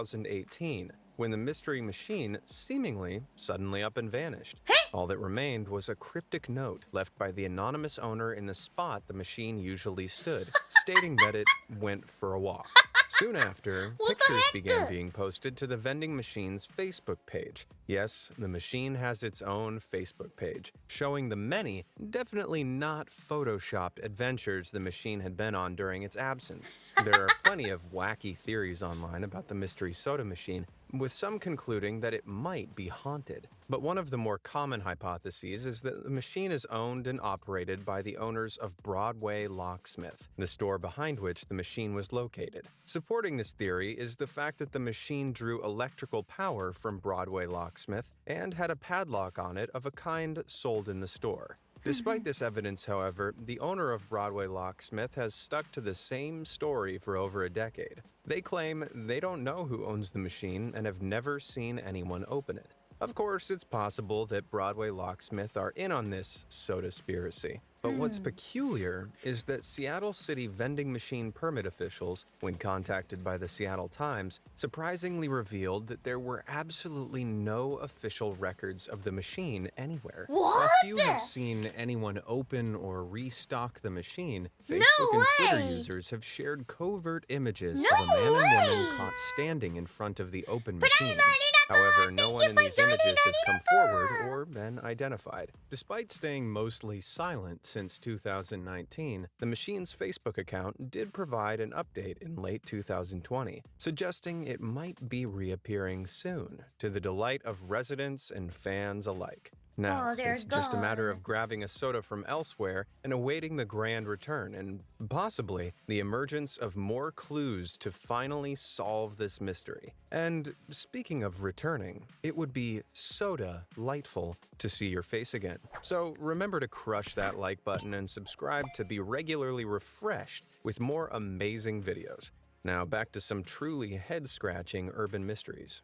2018, when the mystery machine seemingly suddenly up and vanished. All that remained was a cryptic note left by the anonymous owner in the spot the machine usually stood, stating that it went for a walk. Soon after, What the pictures heck? began being posted to the vending machine's Facebook page. Yes, the machine has its own Facebook page, showing the many, definitely not photoshopped adventures the machine had been on during its absence. There are plenty of wacky theories online about the mystery soda machine, with some concluding that it might be haunted. But one of the more common hypotheses is that the machine is owned and operated by the owners of Broadway Locksmith, the store behind which the machine was located. Supporting this theory is the fact that the machine drew electrical power from Broadway Locksmith and had a padlock on it of a kind sold in the store. Despite this evidence, however, the owner of Broadway Locksmith has stuck to the same story for over a decade. They claim they don't know who owns the machine and have never seen anyone open it. Of course, it's possible that Broadway Locksmith are in on this soda-spiracy. But what's peculiar is that Seattle City vending machine permit officials, when contacted by the Seattle Times, surprisingly revealed that there were absolutely no official records of the machine anywhere. What? While few have seen anyone open or restock the machine, Facebook No and Twitter way. users have shared covert images No of a man and woman way. caught standing in front of the open But machine. I'm However, no Thank one you in for these joining images has come Anita. forward or been identified. Despite staying mostly silent since 2019, the machine's Facebook account did provide an update in late 2020, suggesting it might be reappearing soon, to the delight of residents and fans alike. Now, Oh, they're it's just a matter gone. of grabbing a soda from elsewhere and awaiting the grand return and possibly the emergence of more clues to finally solve this mystery. And speaking of returning, it would be soda-lightful to see your face again. So remember to crush that like button and subscribe to be regularly refreshed with more amazing videos. Now back to some truly head-scratching urban mysteries.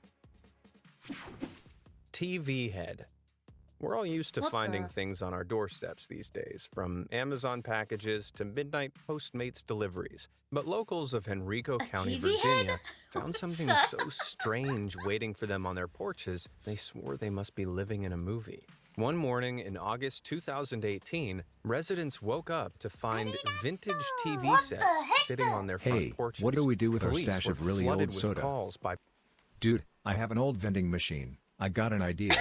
TV head. We're all used to What finding the- things on our doorsteps these days, from Amazon packages to midnight Postmates deliveries. But locals of Henrico County, TV head? Virginia, found something the- so strange waiting for them on their porches, they swore they must be living in a movie. One morning in August 2018, residents woke up to find vintage TV What the sets heck? sitting on their front Hey, porches. what do we do with our Police stash were of really flooded old with soda? calls by Dude, I have an old vending machine. I got an idea.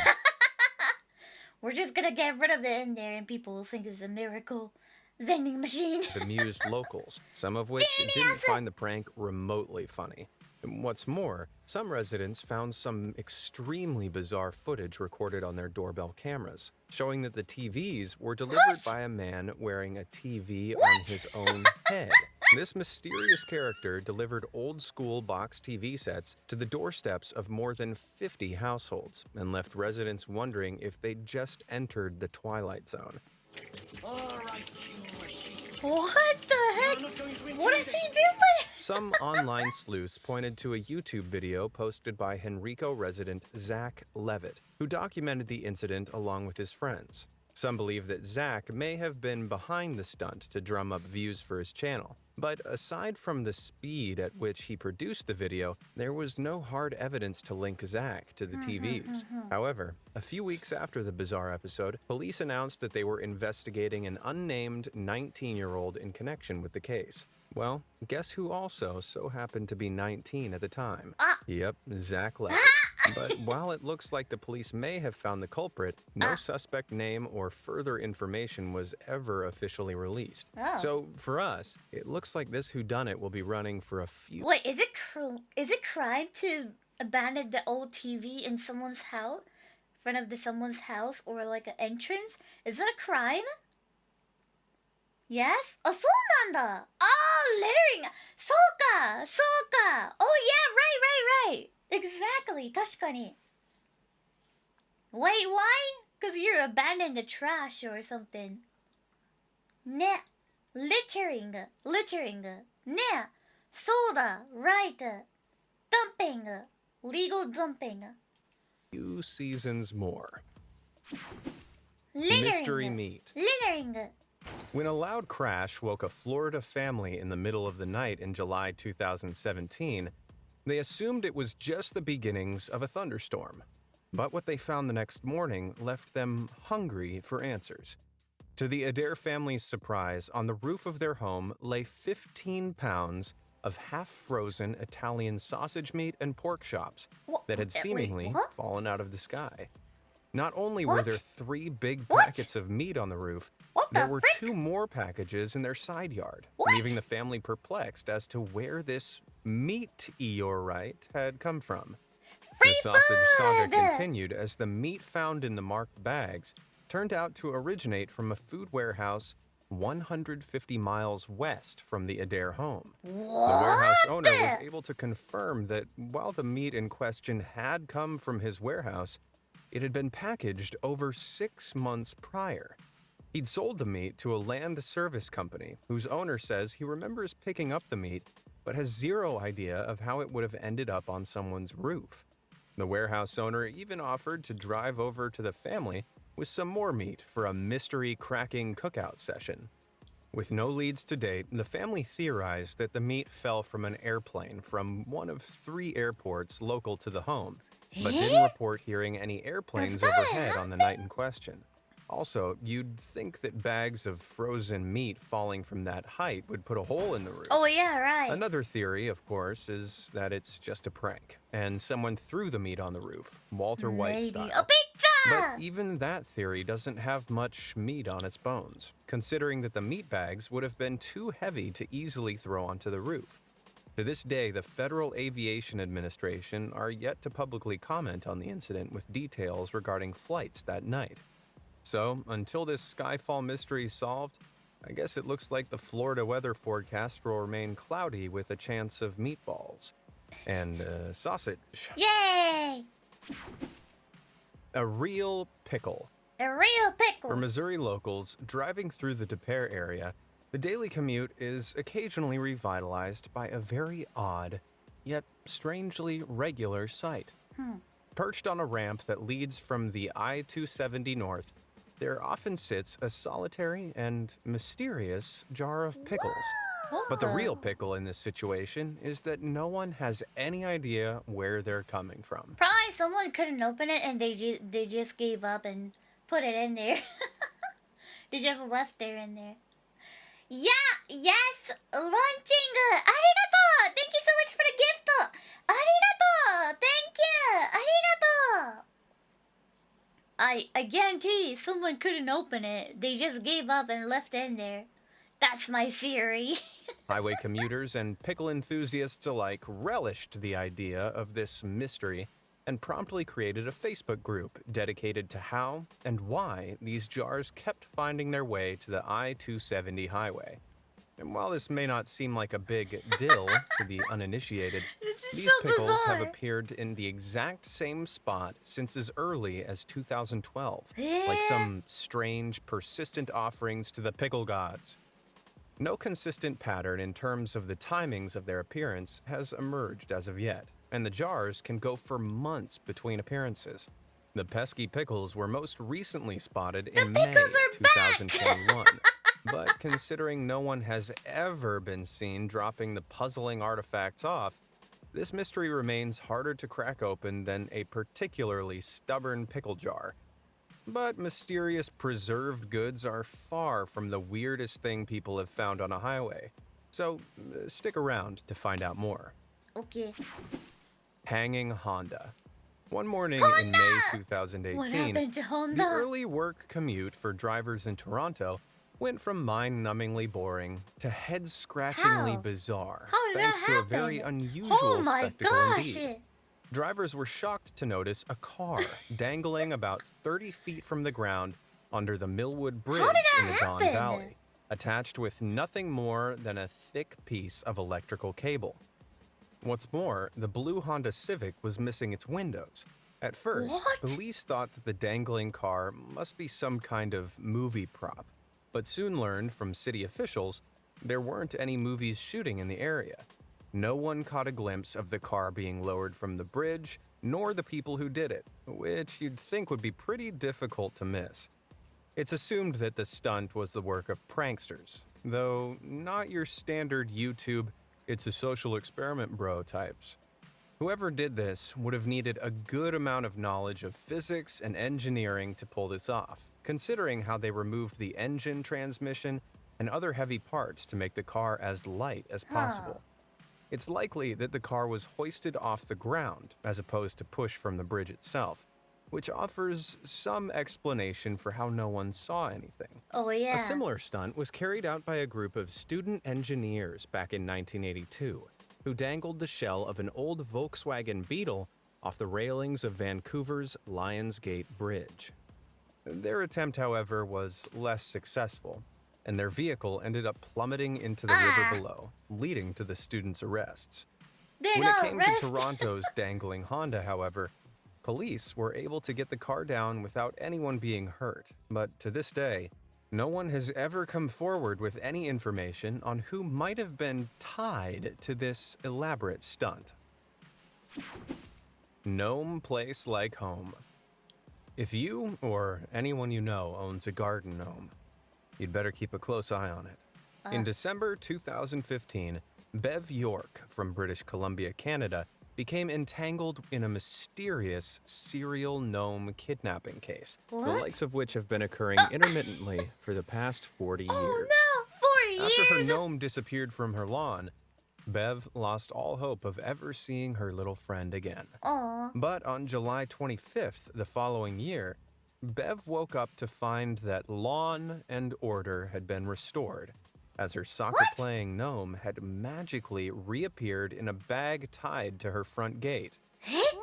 We're just gonna get rid of it in there and people will think it's a miracle vending machine. bemused locals, some of which didn't find the prank remotely funny. And what's more, some residents found some extremely bizarre footage recorded on their doorbell cameras, showing that the TVs were delivered by a man wearing a TV on his own head. This mysterious character delivered old-school box TV sets to the doorsteps of more than 50 households and left residents wondering if they'd just entered the Twilight Zone. All right, you machine. What the heck? You're not going to What is he intimidate doing? Some online sleuths pointed to a YouTube video posted by Henrico resident Zach Levitt, who documented the incident along with his friends. Some believe that Zach may have been behind the stunt to drum up views for his channel. But aside from the speed at which he produced the video, there was no hard evidence to link Zach to the TVs. However, a few weeks after the bizarre episode, police announced that they were investigating an unnamed 19-year-old in connection with the case. Well, guess who also so happened to be 19 at the time? Yep, Zach Levitt. But while it looks like the police may have found the culprit, no suspect name or further information was ever officially released. Oh. So for us, it looks like this whodunit will be running for a few. Wait, is it crime to abandon the old TV in someone's house, in front of someone's house, or like an entrance? Is that a crime? Yes? あ、そうなんだ。littering. そうか、そうか。Oh yeah, right. Exactly, 確かに。Wait, why? Because you're abandoning the trash or something. ね。Littering. ね。そうだ、right. Dumping. Legal dumping. Few seasons more. Littering. Mystery meat. Littering. When a loud crash woke a Florida family in the middle of the night in July 2017, they assumed it was just the beginnings of a thunderstorm. But what they found the next morning left them hungry for answers. To the Adair family's surprise, on the roof of their home lay 15 pounds of half-frozen Italian sausage meat and pork chops that had Wait, seemingly what? fallen out of the sky. Not only were What? there 3 big What? packets of meat on the roof, What the there were frick? 2 more packages in their side yard, What? leaving the family perplexed as to where this meat-eorite had come from. The sausage saga food! continued as the meat found in the marked bags turned out to originate from a food warehouse 150 miles west from the Adair home. What? The warehouse owner was able to confirm that while the meat in question had come from his warehouse, it had been packaged over 6 months prior. He'd sold the meat to a land service company whose owner says he remembers picking up the meat but has zero idea of how it would have ended up on someone's roof. The warehouse owner even offered to drive over to the family with some more meat for a mystery cracking cookout session. With no leads to date, the family theorized that the meat fell from an airplane from one of 3 airports local to the home, but didn't report hearing any airplanes Does that overhead on the night in question. Also, you'd think that bags of frozen meat falling from that height would put a hole in the roof. Oh, yeah, right. Another theory, of course, is that it's just a prank, and someone threw the meat on the roof, Walter White Maybe. style. A pizza! But even that theory doesn't have much meat on its bones, considering that the meat bags would have been too heavy to easily throw onto the roof. To this day, the Federal Aviation Administration are yet to publicly comment on the incident with details regarding flights that night. So, until this Skyfall mystery is solved, I guess it looks like the Florida weather forecast will remain cloudy with a chance of meatballs. And sausage. Yay! A real pickle. A real pickle. For Missouri locals driving through the Des Peres area, the daily commute is occasionally revitalized by a very odd, yet strangely regular sight. Perched on a ramp that leads from the I-270 north, there often sits a solitary and mysterious jar of pickles. But the real pickle in this situation is that no one has any idea where they're coming from. Probably someone couldn't open it and they just gave up and put it in there. They just left it in there. Yeah, yes, Lunching. Arigato! Thank you so much for the gift. Arigato! Thank you! Arigato! I guarantee someone couldn't open it. They just gave up and left it in there. That's my theory. Highway commuters and pickle enthusiasts alike relished the idea of this mystery and promptly created a Facebook group dedicated to how and why these jars kept finding their way to the I-270 highway. And while this may not seem like a big deal to the uninitiated, these so pickles have bizarre. appeared in the exact same spot since as early as 2012, like some strange, persistent offerings to the pickle gods. No consistent pattern in terms of the timings of their appearance has emerged as of yet, and the jars can go for months between appearances. The pesky pickles were most recently spotted in May pickles are back! 2021. But considering no one has ever been seen dropping the puzzling artifacts off, this mystery remains harder to crack open than a particularly stubborn pickle jar. But mysterious preserved goods are far from the weirdest thing people have found on a highway. So stick around to find out more. Okay. Hanging Honda. One morning in May What 2018, happened to Honda? the early work commute for drivers in Toronto went from mind-numbingly boring to head-scratchingly How? bizarre, How did thanks that to a happen? very unusual Oh my spectacle gosh! indeed. Drivers were shocked to notice a car dangling about 30 feet from the ground under the Millwood Bridge did in that the Don happen? Valley, attached with nothing more than a thick piece of electrical cable. What's more, the blue Honda Civic was missing its windows. At first, What? police thought that the dangling car must be some kind of movie prop, but soon learned from city officials there weren't any movies shooting in the area. No one caught a glimpse of the car being lowered from the bridge, nor the people who did it, which you'd think would be pretty difficult to miss. It's assumed that the stunt was the work of pranksters, though not your standard YouTube, it's a social experiment bro types. Whoever did this would have needed a good amount of knowledge of physics and engineering to pull this off, considering how they removed the engine, transmission, and other heavy parts to make the car as light as possible. It's likely that the car was hoisted off the ground as opposed to pushed from the bridge itself, which offers some explanation for how no one saw anything. Oh yeah. A similar stunt was carried out by a group of student engineers back in 1982, who dangled the shell of an old Volkswagen Beetle off the railings of Vancouver's Lions Gate Bridge. Their attempt, however, was less successful, and their vehicle ended up plummeting into the river below, leading to the students' arrests. They When it got came to arrested. Toronto's dangling Honda, however, police were able to get the car down without anyone being hurt, but to this day, no one has ever come forward with any information on who might have been tied to this elaborate stunt. Gnome place like home. If you or anyone you know owns a garden gnome, you'd better keep a close eye on it. In December 2015, Bev York from British Columbia, Canada, became entangled in a mysterious serial gnome kidnapping case, the What? likes of which have been occurring intermittently for the past 40 years. Oh no, 40 After her years. gnome disappeared from her lawn, Bev lost all hope of ever seeing her little friend again. Aw. But on July 25th the following year, Bev woke up to find that lawn and order had been restored, as her soccer-playing gnome had magically reappeared in a bag tied to her front gate.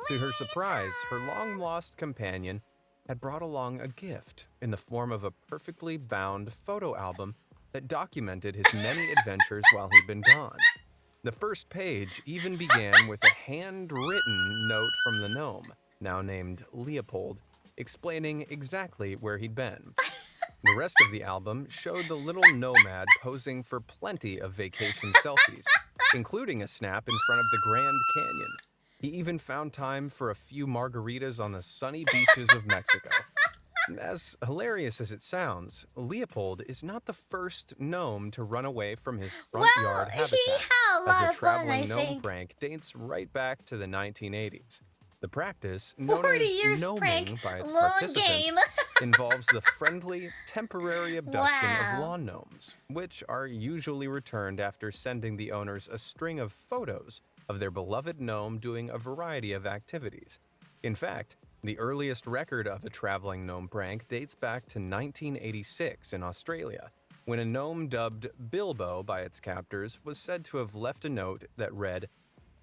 To her surprise, her long-lost companion had brought along a gift in the form of a perfectly bound photo album that documented his many adventures while he'd been gone. The first page even began with a handwritten note from the gnome, now named Leopold, explaining exactly where he'd been. The rest of the album showed the little nomad posing for plenty of vacation selfies, including a snap in front of the Grand Canyon. He even found time for a few margaritas on the sunny beaches of Mexico. As hilarious as it sounds, Leopold is not the first gnome to run away from his front Well, yard he habitat, had a as lot the of fun, traveling I gnome think. prank dates right back to the 1980s. The practice, known 40 as years gnoming prank, by its long participants, game. involves the friendly, temporary abduction Wow. of lawn gnomes, which are usually returned after sending the owners a string of photos of their beloved gnome doing a variety of activities. In fact, the earliest record of a traveling gnome prank dates back to 1986 in Australia, when a gnome dubbed Bilbo by its captors was said to have left a note that read,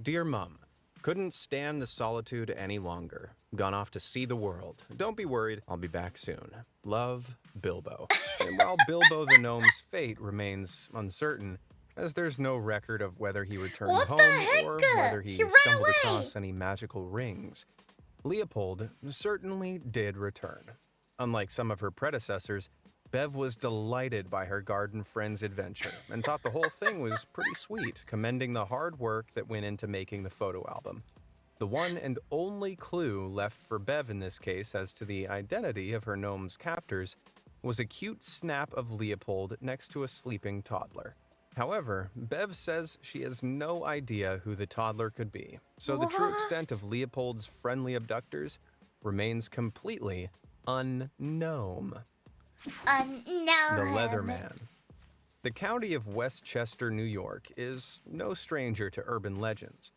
"Dear Mum, couldn't stand the solitude any longer. Gone off to see the world. Don't be worried, I'll be back soon. Love, Bilbo." And while Bilbo the gnome's fate remains uncertain, as there's no record of whether he returned What the home heck? or whether he He ran stumbled away. across any magical rings, Leopold certainly did return. Unlike some of her predecessors, Bev was delighted by her garden friend's adventure and thought the whole thing was pretty sweet, commending the hard work that went into making the photo album. The one and only clue left for Bev in this case as to the identity of her gnome's captors was a cute snap of Leopold next to a sleeping toddler. However, Bev says she has no idea who the toddler could be, so the true What? extent of Leopold's friendly abductors remains completely unknown. No. The Leatherman. The county of Westchester, New York is no stranger to urban legends.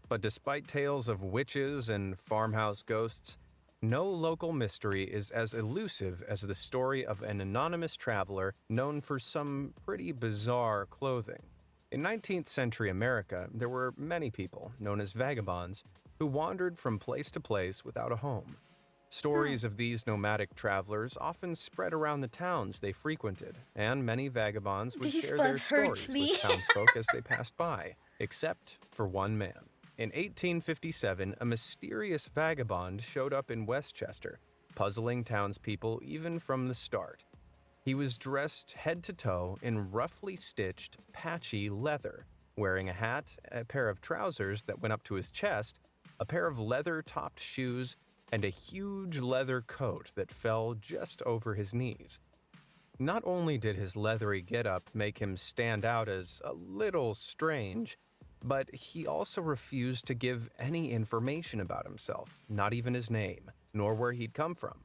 But despite tales of witches and farmhouse ghosts, no local mystery is as elusive as the story of an anonymous traveler known for some pretty bizarre clothing. In 19th century America, there were many people, known as vagabonds, who wandered from place to place without a home. Stories of these nomadic travelers often spread around the towns they frequented, and many vagabonds would These share their bugs hurts stories me. with townsfolk as they passed by, except for one man. In 1857, a mysterious vagabond showed up in Westchester, puzzling townspeople even from the start. He was dressed head to toe in roughly stitched, patchy leather, wearing a hat, a pair of trousers that went up to his chest, a pair of leather-topped shoes, and a huge leather coat that fell just over his knees. Not only did his leathery getup make him stand out as a little strange, but he also refused to give any information about himself, not even his name, nor where he'd come from.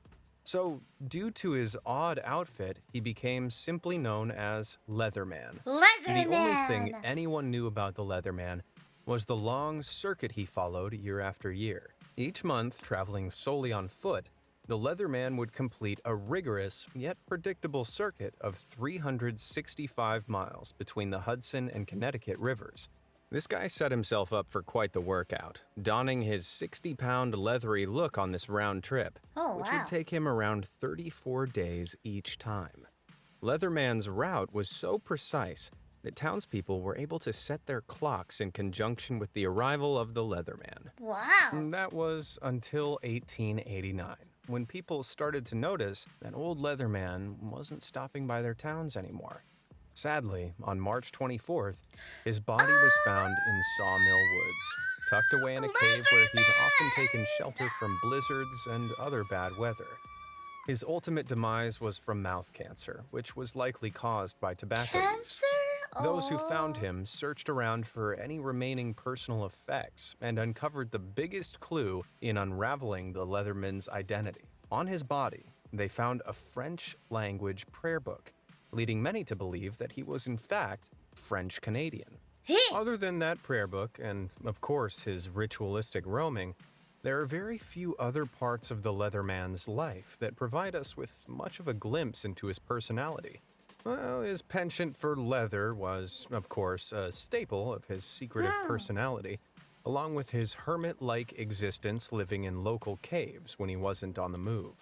So, due to his odd outfit, he became simply known as Leatherman. The only thing anyone knew about the Leatherman was the long circuit he followed year after year. Each month, traveling solely on foot, the Leatherman would complete a rigorous yet predictable circuit of 365 miles between the Hudson and Connecticut rivers. This guy set himself up for quite the workout, donning his 60-pound leathery look on this round trip, Oh, which wow. would take him around 34 days each time. Leatherman's route was so precise that townspeople were able to set their clocks in conjunction with the arrival of the Leatherman. Wow. That was until 1889, when people started to notice that old Leatherman wasn't stopping by their towns anymore. Sadly, on March 24th, his body was found in Sawmill Woods, tucked away in a cave where he'd often taken shelter from blizzards and other bad weather. His ultimate demise was from mouth cancer, which was likely caused by tobacco use. Cancer? Those who found Oh. him searched around for any remaining personal effects and uncovered the biggest clue in unraveling the Leatherman's identity. On his body, they found a French-language prayer book, leading many to believe that he was in fact French-Canadian. Other than that prayer book and, of course, his ritualistic roaming, there are very few other parts of the Leatherman's life that provide us with much of a glimpse into his personality. Well, his penchant for leather was, of course, a staple of his secretive personality, along with his hermit-like existence living in local caves when he wasn't on the move.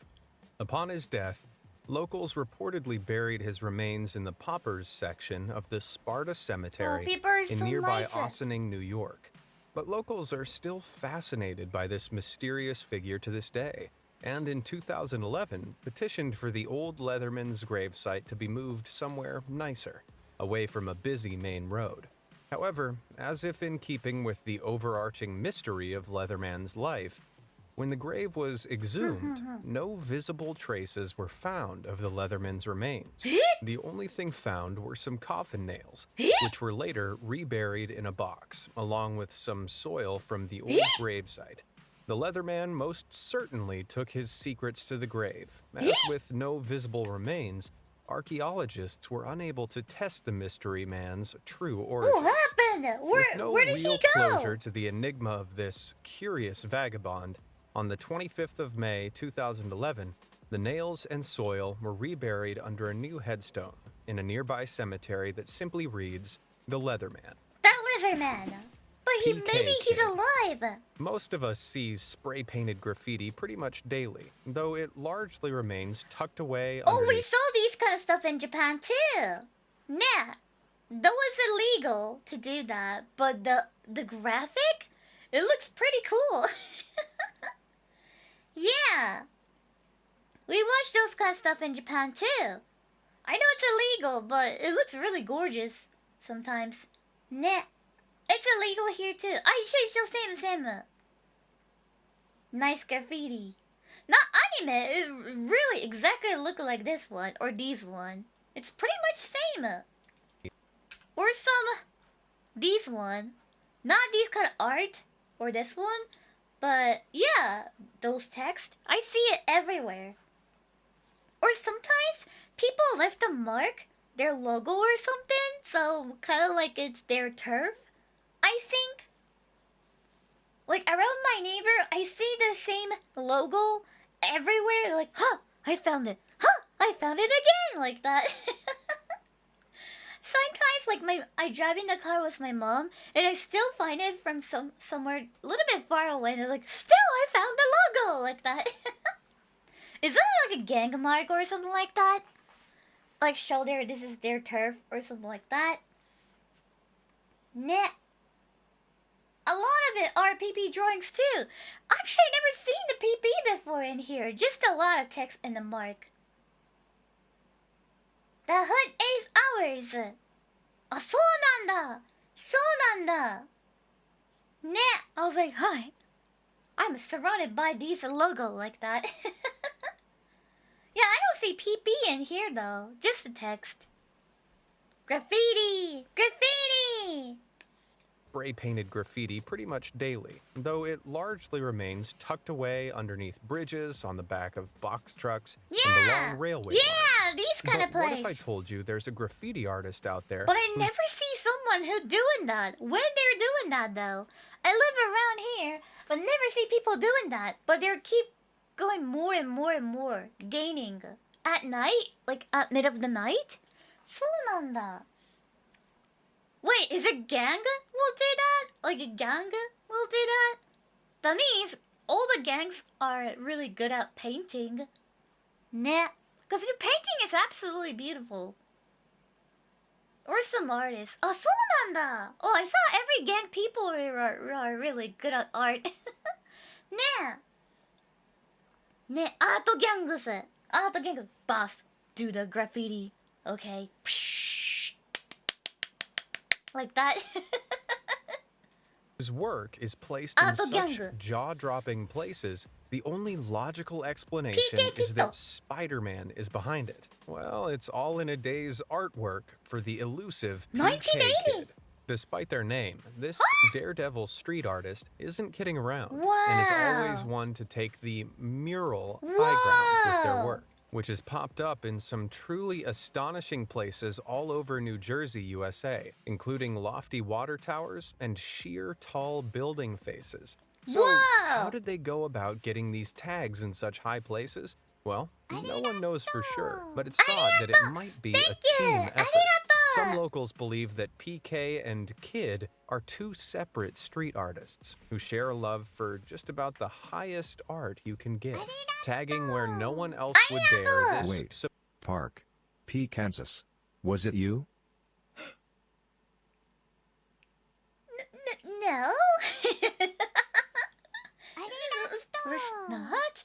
Upon his death, locals reportedly buried his remains in the paupers section of the Sparta Cemetery people are in so nearby nice. Ossining, New York. But locals are still fascinated by this mysterious figure to this day, and in 2011 petitioned for the old Leatherman's gravesite to be moved somewhere nicer, away from a busy main road. However, as if in keeping with the overarching mystery of Leatherman's life, when the grave was exhumed, no visible traces were found of the Leatherman's remains. The only thing found were some coffin nails, which were later reburied in a box, along with some soil from the old gravesite. The Leatherman most certainly took his secrets to the grave, as with no visible remains, archaeologists were unable to test the mystery man's true origins. What happened? With no Where did real he go? closure to the enigma of this curious vagabond, on the 25th of May 2011, the nails and soil were reburied under a new headstone in a nearby cemetery that simply reads, The Leatherman. That lizard man. But maybe he's PKK. alive. Most of us see spray-painted graffiti pretty much daily, though it largely remains tucked away Oh, we underneath. saw these kind of stuff in Japan too. Nah, though it's illegal to do that, but the graphic, it looks pretty cool. Yeah, we watch those kind of stuff in Japan too. I know it's illegal, but it looks really gorgeous sometimes. Nah, it's illegal here too. I say so same. Nice graffiti. Not anime. It really exactly look like this one or these one. It's pretty much same. Or some these one. Not these kind of art or this one, but yeah, those text. I see it everywhere. Or sometimes people left a mark, their logo or something, so kind of like it's their turf. I think. Like around my neighbor, I see the same logo everywhere. Like, huh, I found it. Huh, I found it again. Like that. Sometimes, like I drive in the car with my mom, and I still find it from somewhere a little bit far away. And they're like, still, I found the logo. Like that. Is that like a gang mark or something like that? Like show this is their turf or something like that. Nah. A lot of it are PP drawings too. Actually, I never seen the PP before in here. Just a lot of text and the mark. The hood is ours. あ、そうなんだ。そうなんだ。ね. I was like, hi. I'm surrounded by these logo like that. Yeah, I don't see PP in here though. Just the text. Graffiti! Graffiti! Spray-painted graffiti pretty much daily, though it largely remains tucked away underneath bridges, on the back of box trucks, and the Yeah! long railway Yeah, lines. these kind of But what if I place. told you there's a graffiti artist out there But I who's never see someone who doing that. When they're doing that though. I live around here, but never see people doing that. But they keep going more and more and more, gaining. At night, like at mid of the night. そうなんだ. Wait, is it gang will do that? Like a gang will do that? That means all the gangs are really good at painting. Nah, because your painting is absolutely beautiful. Or some artists. Oh, そうなんだ. Oh, I saw every gang people are really good at art. ねえ。ねえ、アートギャングス。アートギャングス。Boss, do the graffiti. Okay. Like that. His work is placed in Art such gang. jaw-dropping places, the only logical explanation is that Spider-Man is behind it. Well, it's all in a day's artwork for the elusive PK 1980. Kid. Despite their name, this daredevil street artist isn't kidding around and is Wow. always one to take the mural high ground with their Wow. work, which has popped up in some truly astonishing places all over New Jersey, USA, including lofty water towers and sheer tall building faces. So, how Wow. did they go about getting these tags in such high places? Well, no one knows for sure, but it's thought that it might be a team effort. Some locals believe that PK and Kid are two separate street artists who share a love for just about the highest art you can get, tagging where no one else would dare. This Wait. Park. P. Kansas. Was it you? No. Of course not.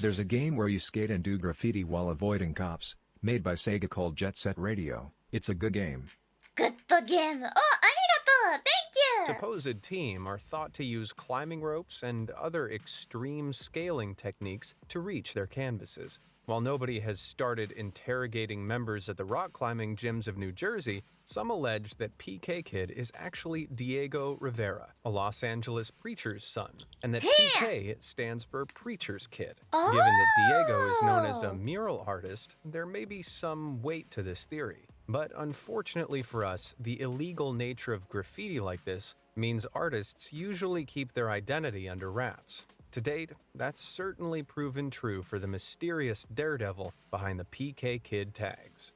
There's a game where you skate and do graffiti while avoiding cops, made by Sega called Jet Set Radio. It's a good game. Good game. Oh, arigato. Thank you. supposed team are thought to use climbing ropes and other extreme scaling techniques to reach their canvases. While nobody has started interrogating members at the rock climbing gyms of New Jersey, some allege that PK Kid is actually Diego Rivera, a Los Angeles preacher's son, and that PK stands for Preacher's Kid. Given that Diego is known as a mural artist, there may be some weight to this theory. But unfortunately for us, the illegal nature of graffiti like this means artists usually keep their identity under wraps. To date, that's certainly proven true for the mysterious daredevil behind the PK Kid tags.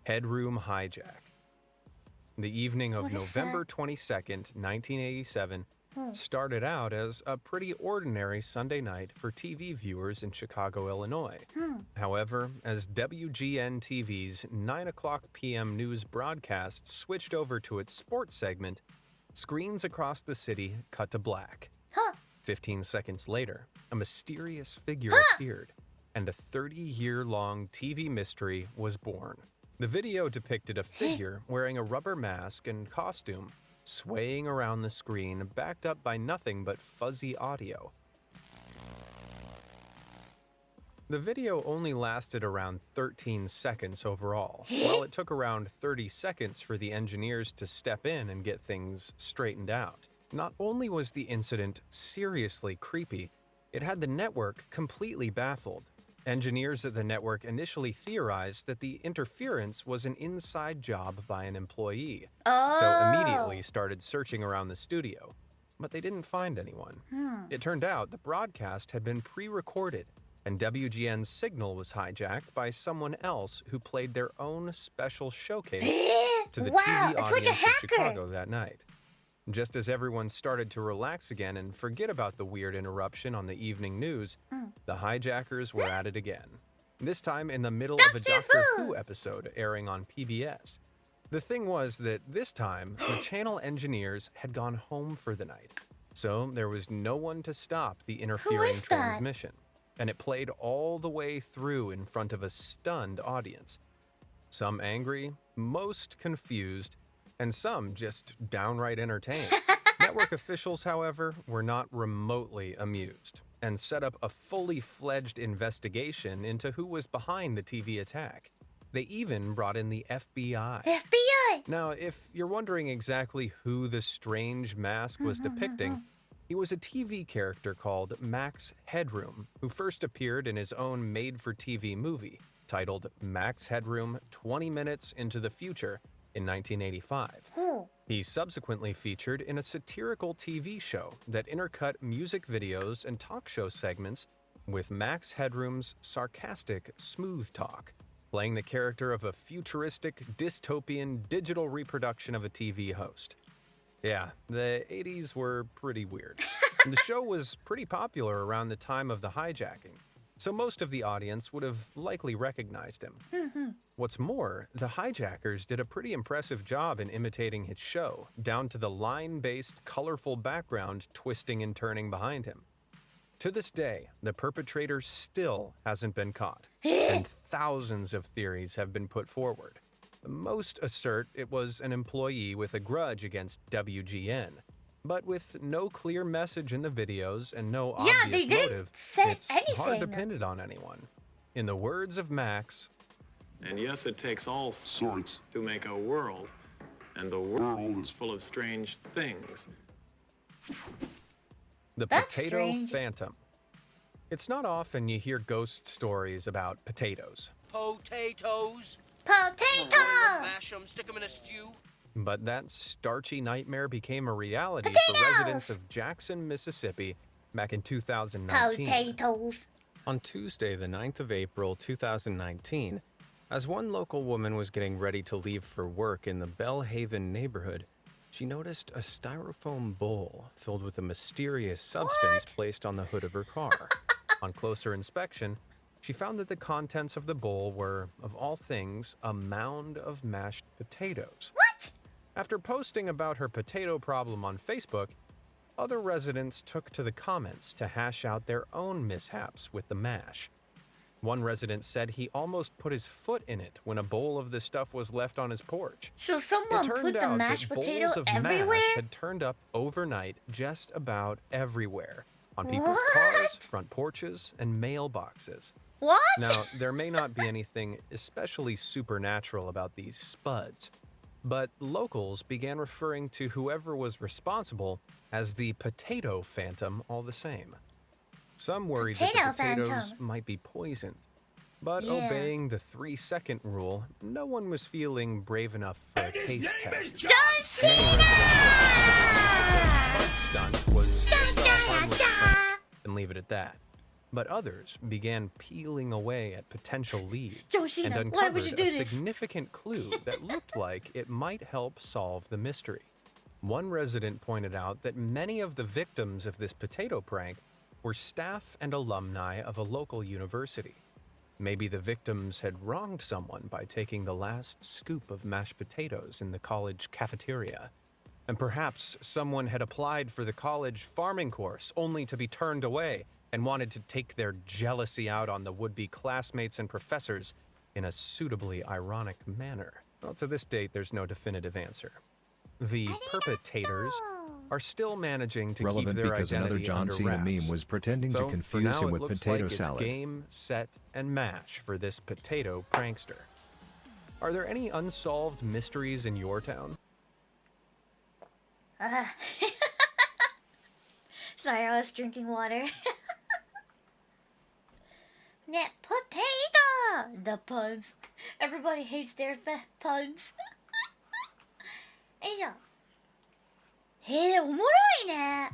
Headroom Hijack. The evening of November 22nd, 1987, started out as a pretty ordinary Sunday night for TV viewers in Chicago, Illinois. However, as WGN TV's 9 o'clock p.m. news broadcast switched over to its sports segment, screens across the city cut to black. 15 seconds later, a mysterious figure appeared, and a 30-year-long TV mystery was born. The video depicted a figure wearing a rubber mask and costume, swaying around the screen, backed up by nothing but fuzzy audio. The video only lasted around 13 seconds overall, while it took around 30 seconds for the engineers to step in and get things straightened out. Not only was the incident seriously creepy, it had the network completely baffled. Engineers at the network initially theorized that the interference was an inside job by an employee, so immediately started searching around the studio. But they didn't find anyone. It turned out the broadcast had been pre-recorded, and WGN's signal was hijacked by someone else who played their own special showcase to the TV audience of Chicago that night. Just as everyone started to relax again and forget about the weird interruption on the evening news, the hijackers were at it again. This time in the middle of a Doctor Who episode airing on PBS. The thing was that this time, the channel engineers had gone home for the night, so there was no one to stop the interfering transmission, and it played all the way through in front of a stunned audience. Some angry, most confused, and some just downright entertained. Network officials, however, were not remotely amused and set up a fully fledged investigation into who was behind the TV attack. They even brought in the FBI. FBI! Now, if you're wondering exactly who the strange mask was depicting, he was a TV character called Max Headroom, who first appeared in his own made-for-TV movie titled Max Headroom 20 Minutes into the Future in 1985. He subsequently featured in a satirical TV show that intercut music videos and talk show segments with Max Headroom's sarcastic smooth talk. playing the character of a futuristic, dystopian, digital reproduction of a TV host. Yeah, the 80s were pretty weird. The show was pretty popular around the time of the hijacking, so most of the audience would have likely recognized him. What's more, the hijackers did a pretty impressive job in imitating his show, down to the line-based, colorful background twisting and turning behind him. To this day, the perpetrator still hasn't been caught, and thousands of theories have been put forward. Most assert it was an employee with a grudge against WGN, but with no clear message in the videos and no obvious motive, it's hard to pin it on anyone. In the words of Max, and yes, it takes all sorts to make a world, and the world is full of strange things. the That's Potato strange. Phantom. It's not often you hear ghost stories about potatoes. Potatoes. Potato! Mash 'em, stick 'em in a stew. But that starchy nightmare became a reality for Potatoes! residents of Jackson, Mississippi back in 2019. Potatoes. On Tuesday, the 9th of April, 2019, as one local woman was getting ready to leave for work in the Bellhaven neighborhood, she noticed a styrofoam bowl filled with a mysterious substance placed on the hood of her car. On closer inspection, she found that the contents of the bowl were, of all things, a mound of mashed potatoes. What? After posting about her potato problem on Facebook, other residents took to the comments to hash out their own mishaps with the mash. One resident said he almost put his foot in it when a bowl of the stuff was left on his porch. So It someone turned put the out mashed that potato bowls of everywhere? mash had turned up overnight just about everywhere. On people's What? cars, front porches, and mailboxes. What? Now, there may not be anything especially supernatural about these spuds, but locals began referring to whoever was responsible as the Potato Phantom all the same. Some worried that Potato the potatoes Phantom. might be poisoned, but Yeah. obeying the 3-second rule, no one was feeling brave enough for a taste test. John Many Cena! residents believed that the spud stunt was just a harmless Da, da, prank and leave it at that. But others began peeling away at potential leads John and Cena, why uncovered would you do a this? significant clue that looked like it might help solve the mystery. One resident pointed out that many of the victims of this potato prank were staff and alumni of a local university. Maybe the victims had wronged someone by taking the last scoop of mashed potatoes in the college cafeteria. And perhaps someone had applied for the college farming course only to be turned away and wanted to take their jealousy out on the would-be classmates and professors in a suitably ironic manner. Well, to this date, there's no definitive answer. The perpetrators are still managing to Relevant keep their because another identity John under Cena wraps. meme was pretending So, to for confuse now, him it with looks potato like it's salad. game, set, and mash for this potato prankster. Are there any unsolved mysteries in your town? Sorry, I was drinking water. Net potato! The puns. Everybody hates their puns. よいしょ。おもろいね。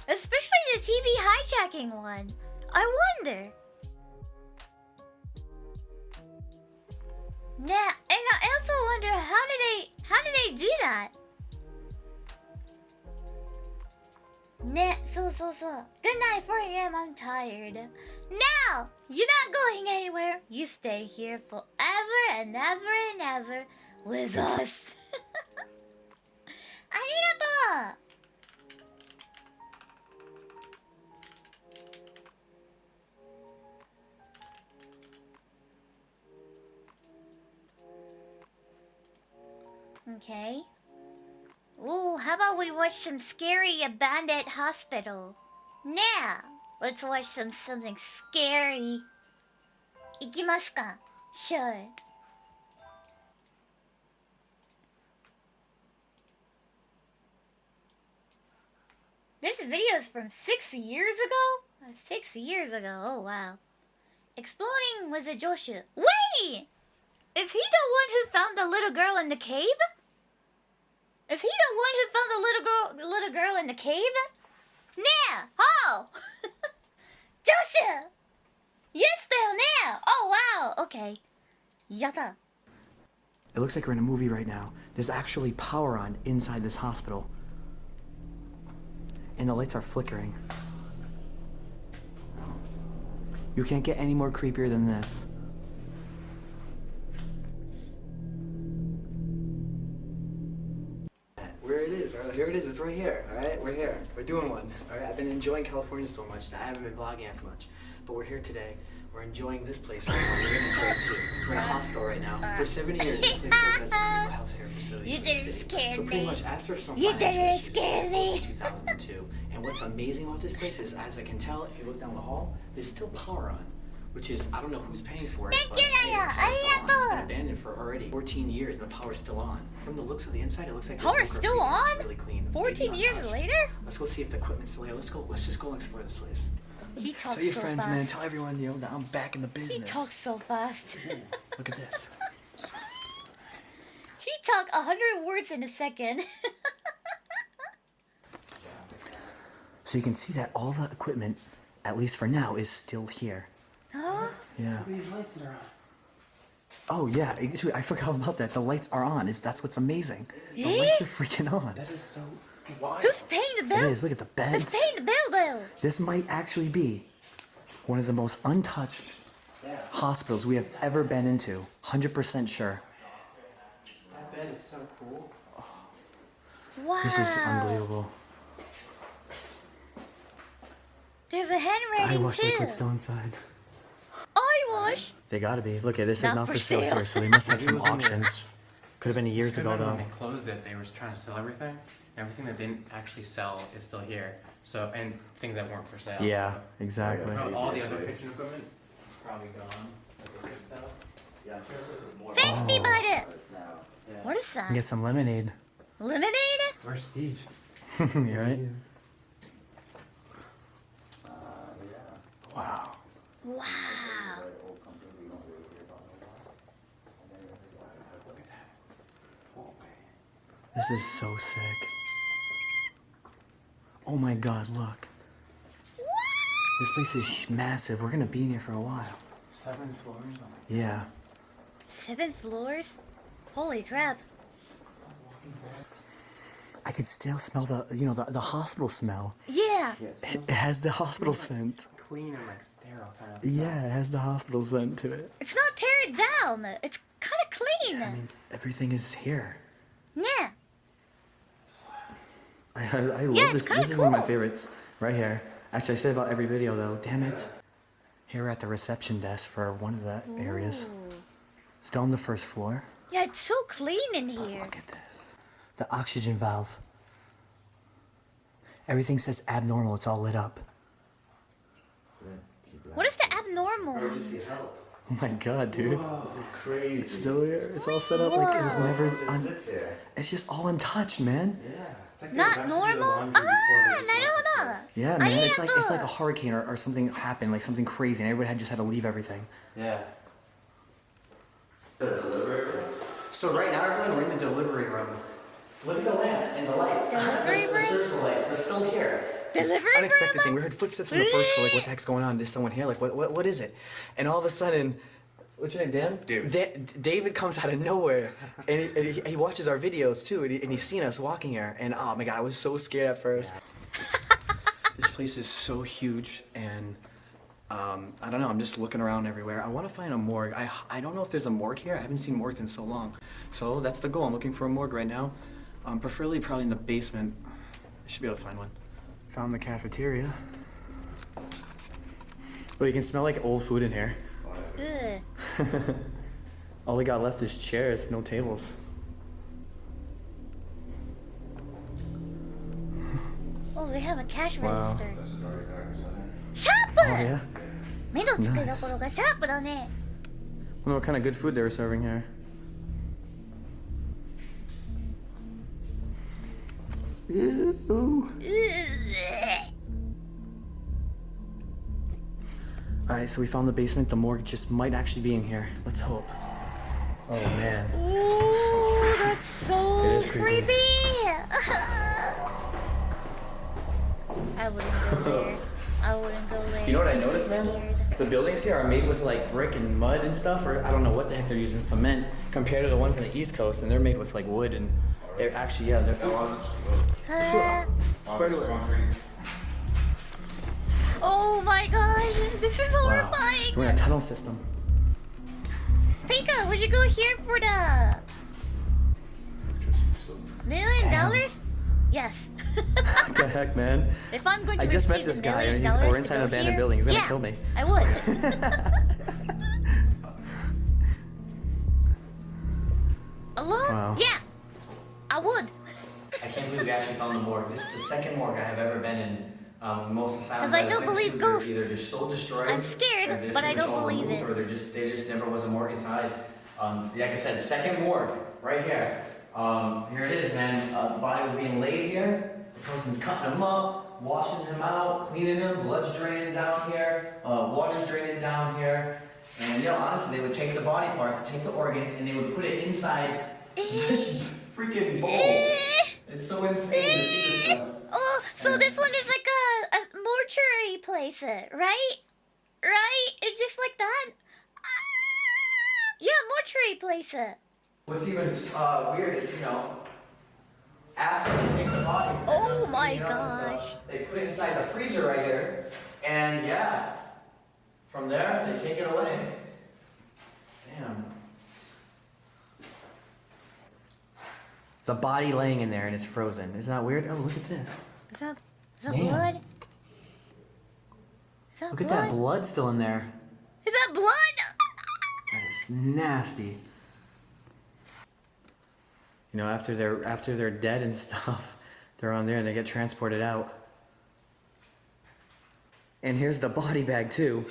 Especially the TV hijacking one. I wonder. And I also wonder how did they do that? ね、そうそうそう。Good night, 4 a.m. I'm tired. Now, you're not going anywhere. You stay here forever and ever and ever with us. ありがとう。Okay. Ooh, how about we watch some scary abandoned hospital? Now, let's watch something scary. 行きますか? Sure. This video is from 6 years ago? 6 years ago, oh wow. Exploding was a Joshua. Wait! Is he the one who found the little girl in the cave? Is he the one who found the little girl in the cave? Now! Oh! Joshua! Yes, still now! Oh wow, okay. Yata. It looks like we're in a movie right now. There's actually power on inside this hospital. And the lights are flickering. You can't get any more creepier than this. Where it is, all right, here it is, it's right here, all right, we're here, we're doing one, all right, I've been enjoying California so much that I haven't been vlogging as much, but we're here today, we're enjoying this place right now, we're gonna enjoy it too, we're in a hospital right now, for 70 years this place served as a critical health care facility You for the didn't city. scare So pretty me. much after some You financial didn't issues, scare it was me. closed in 2002, and what's amazing about this place is, as I can tell, if you look down the hall, there's still power on. Which is, I don't know who's paying for it, but hey, the power's still on. It's been abandoned for already 14 years and the power's still on. From the looks of the inside, it looks like there's Power's no still graffiti and on? it's really clean. 14 maybe years untouched. later? Let's go see if the equipment's still here. Let's just go explore this place. He talks Tell your so friends, fast. man. Tell everyone, you know, that I'm back in the business. He talks so fast. Look at this. He talk 100 words in a second. So you can see that all the equipment, at least for now, is still here. Huh? Yeah. These lights that are on. Oh yeah, actually, I forgot about that. The lights are on. That's what's amazing. The Eh? lights are freaking on. That is so wild. Who's paying the bill? It is. Look at the Who's beds. paying the bill though? This might actually be one of the most untouched hospitals we have ever been into. 100% sure. That bed is so cool. Wow. This is unbelievable. There's a handwriting I wash too. liquid still inside. I wash. They gotta be. Look at this. Is Not not for for sale sale. here, so they must have Maybe it some was in there. auctions. Could have been years ago Remember though. when they closed it, they were trying to sell everything. Everything that didn't actually sell is still here. So, and things that weren't for sale. Yeah, So, exactly. all the other kitchen equipment probably gone. That they could sell. Fancy about it. Yeah. What is that? Get some lemonade. Lemonade? Where's Steve? You right? Wow. Wow. This is so sick. Oh my god, look. This place is massive. We're gonna be in here for a while. 7 floors. Yeah. 7 floors? Holy crap. I can still smell the hospital smell. Yeah. Yeah, it smells It has the hospital scent. clean and like sterile kind of. Yeah, it has the hospital scent to it. It's not tearing down. It's kind of clean. I mean, everything is here. Yeah. I Yeah, love it's this. kinda This is one of my cool. favorites right here. Actually, I say about every video though. Damn it. Here we're at the reception desk for one of the areas. Ooh. Still on the first floor. Yeah, it's so clean in here. Look at this. The oxygen valve. Everything says abnormal. It's all lit up. What is the abnormal? Oh my god, dude. It's still here. It's all set up like it was never. It's just all untouched, man. Not normal? Ah, 나름호다. Yeah, man. It's like a hurricane or something happened, like something crazy, and everybody just had to leave everything. Yeah. So right now, everyone, we're in the delivery room. Look at the lamps and the lights. Delivery the room? surgical lights. They're still here. Delivery Unexpected room? thing. We heard footsteps on the first floor. Like, what the heck's going on? There's someone here. Like, what is it? And all of a sudden, what's your name, Dan? David comes out of nowhere, and he watches our videos too, and he's seen us walking here. And oh my god, I was so scared at first. This place is so huge, and I don't know. I'm just looking around everywhere. I want to find a morgue. I don't know if there's a morgue here. I haven't seen morgues in so long. So that's the goal. I'm looking for a morgue right now. Preferably probably in the basement. I should be able to find one. Found the cafeteria. Well, you can smell like old food in here. Ugh. All we got left is chairs, no tables. Oh, they have a cash Wow. register. Oh 샤프! yeah? 目の付けどころがシャープだね。 Wonder what kind of good food they were serving here. Ew. Alright, so we found the basement. The morgue just might actually be in here. Let's hope. Oh man. Ooh, that's so It is creepy. creepy. I wouldn't go there. I wouldn't go there. You know what I I'm too noticed, man? scared. the buildings here are made with like brick and mud and stuff, or I don't know what the heck they're using, cement, compared to the ones on the East Coast, and they're made with like wood and they're actually, yeah, they're spiderwebs. Oh my gosh, this is horrifying. We're in a tunnel system. Pika, would you go here for the $1 million? Yes. What the heck, man? If I'm going to I just met receive this $1 guy, million and we're to inside go an abandoned here, building. He's gonna yeah, kill me. I would. Alone? Wow. Yeah, I would. I can't believe we actually found the morgue. This is the second morgue I have ever been in. Most asylums 'Cause I I've don't been believe to, ghosts. they're either just so destroyed. I'm scared, or they're but I pretty much don't all believe removed, it. Or they just never was a morgue inside. Like I said, second morgue right here. Here it is, man. The body was being laid here. The person's cutting him up, washing him out, cleaning him. Blood's draining down here. Water's draining down here. And honestly, they would take the body parts, take the organs, and they would put it inside this freaking bowl. It's so insane to see this stuff. Oh, so this one is like a mortuary place, right? Right? It's just like that. Yeah, mortuary place. What's even weird is, after they take the bodies, Oh my cleaning up and gosh. stuff, they put it inside the freezer right here, and yeah, from there they take it away. Damn. The body laying in there and it's frozen. Isn't that weird? Oh, look at this. Is that Damn. blood? Is that Look blood? at that blood still in there. Is that blood? That is nasty. After they're dead and stuff, they're on there and they get transported out. And here's the body bag too.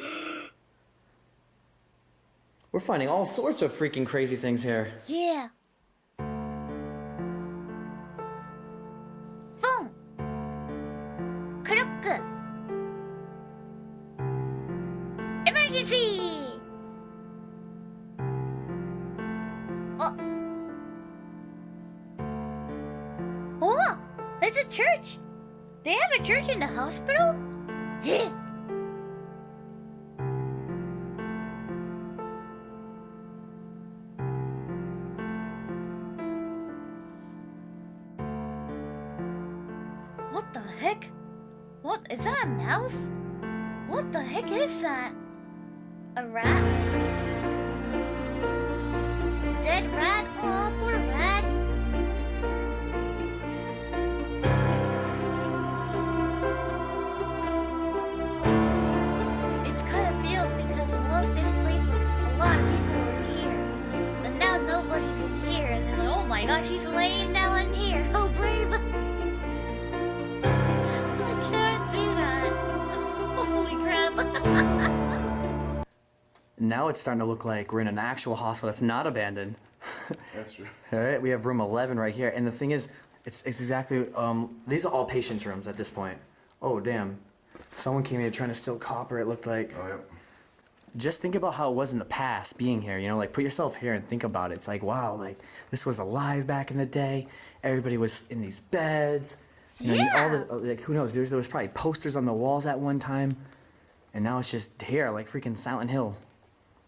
We're finding all sorts of freaking crazy things here. Yeah. Phone. Clock. Emergency. Oh, it's a church. They have a church in the hospital? Yeah. What the heck? What is that, a mouse? What the heck is that? A rat? Dead rat? Oh, poor rat. It kind of feels because once this place was, a lot of people were here. But now nobody's in here. And then, oh my gosh, she's laying down in here. How brave. I can't do that. Holy crap. Now it's starting to look like we're in an actual hospital that's not abandoned. That's true. All right, we have room 11 right here. And the thing is, it's exactly, these are all patients' rooms at this point. Oh, damn. Someone came here trying to steal copper, it looked like. Oh, yep. Just think about how it was in the past being here, like put yourself here and think about it. It's like, wow, like this was alive back in the day. Everybody was in these beds. All the, like, who knows, there was probably posters on the walls at one time. And now it's just here, like freaking Silent Hill.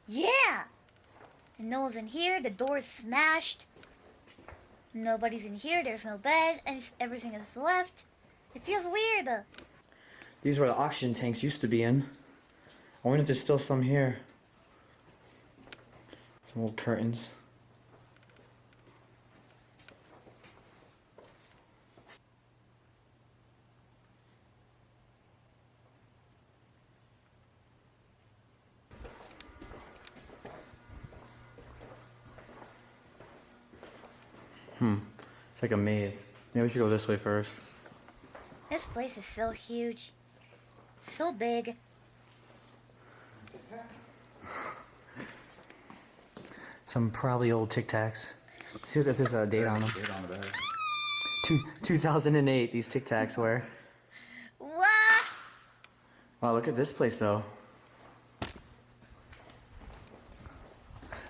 Yeah. And no one's in here. The door's smashed. Nobody's in here. There's no bed. And everything is left. It feels weird. These were the oxygen tanks used to be in. I wonder if there's still some here. Some old curtains. It's like a maze. Maybe we should go this way first. This place is so huge. So big. Some probably old Tic Tacs. See if there's a date on them. 2008, these Tic Tacs were. What? Wow, look at this place though.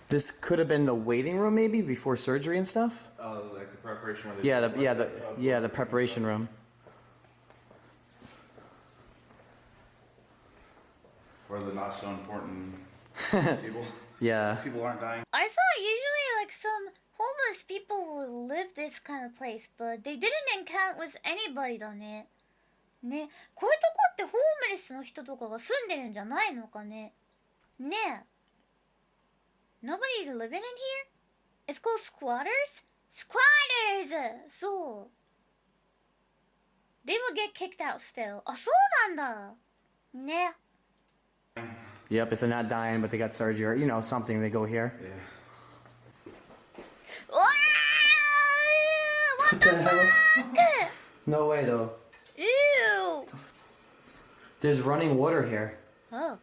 This could have been the waiting room maybe before surgery and stuff. Like the preparation room. The preparation room. Or the not so important people. Yeah. People aren't dying. I thought usually like some homeless people would live this kind of place, but they didn't encounter with anybody だね。ね、こういうとこってホームレスの人とかが住んでるんじゃないのかね。ねえ。Nobody living in here? It's called squatters? Squatters! そう。They will get kicked out still. あ、そうなんだ。ね。Yep, if they're not dying, but they got surgery or, you know, something, they go here. Yeah. What the fuck? No way, though. Ew. There's running water here. Oh.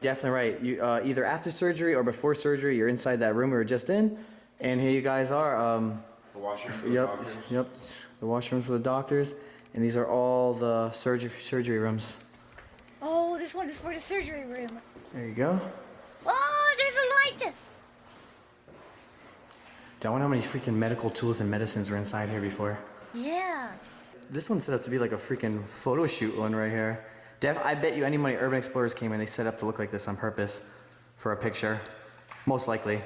Definitely right. You either after surgery or before surgery, you're inside that room we were just in, and here you guys are. The washroom for the Yep, doctors. yep. The washrooms for the doctors, and these are all the surgery rooms. Oh, this one is for the surgery room. There you go. Oh, there's a light. I wonder how many freaking medical tools and medicines were inside here before. Yeah. This one's set up to be like a freaking photo shoot one right here. I bet you any money Urban Explorers came in, they set up to look like this on purpose for a picture. Most likely.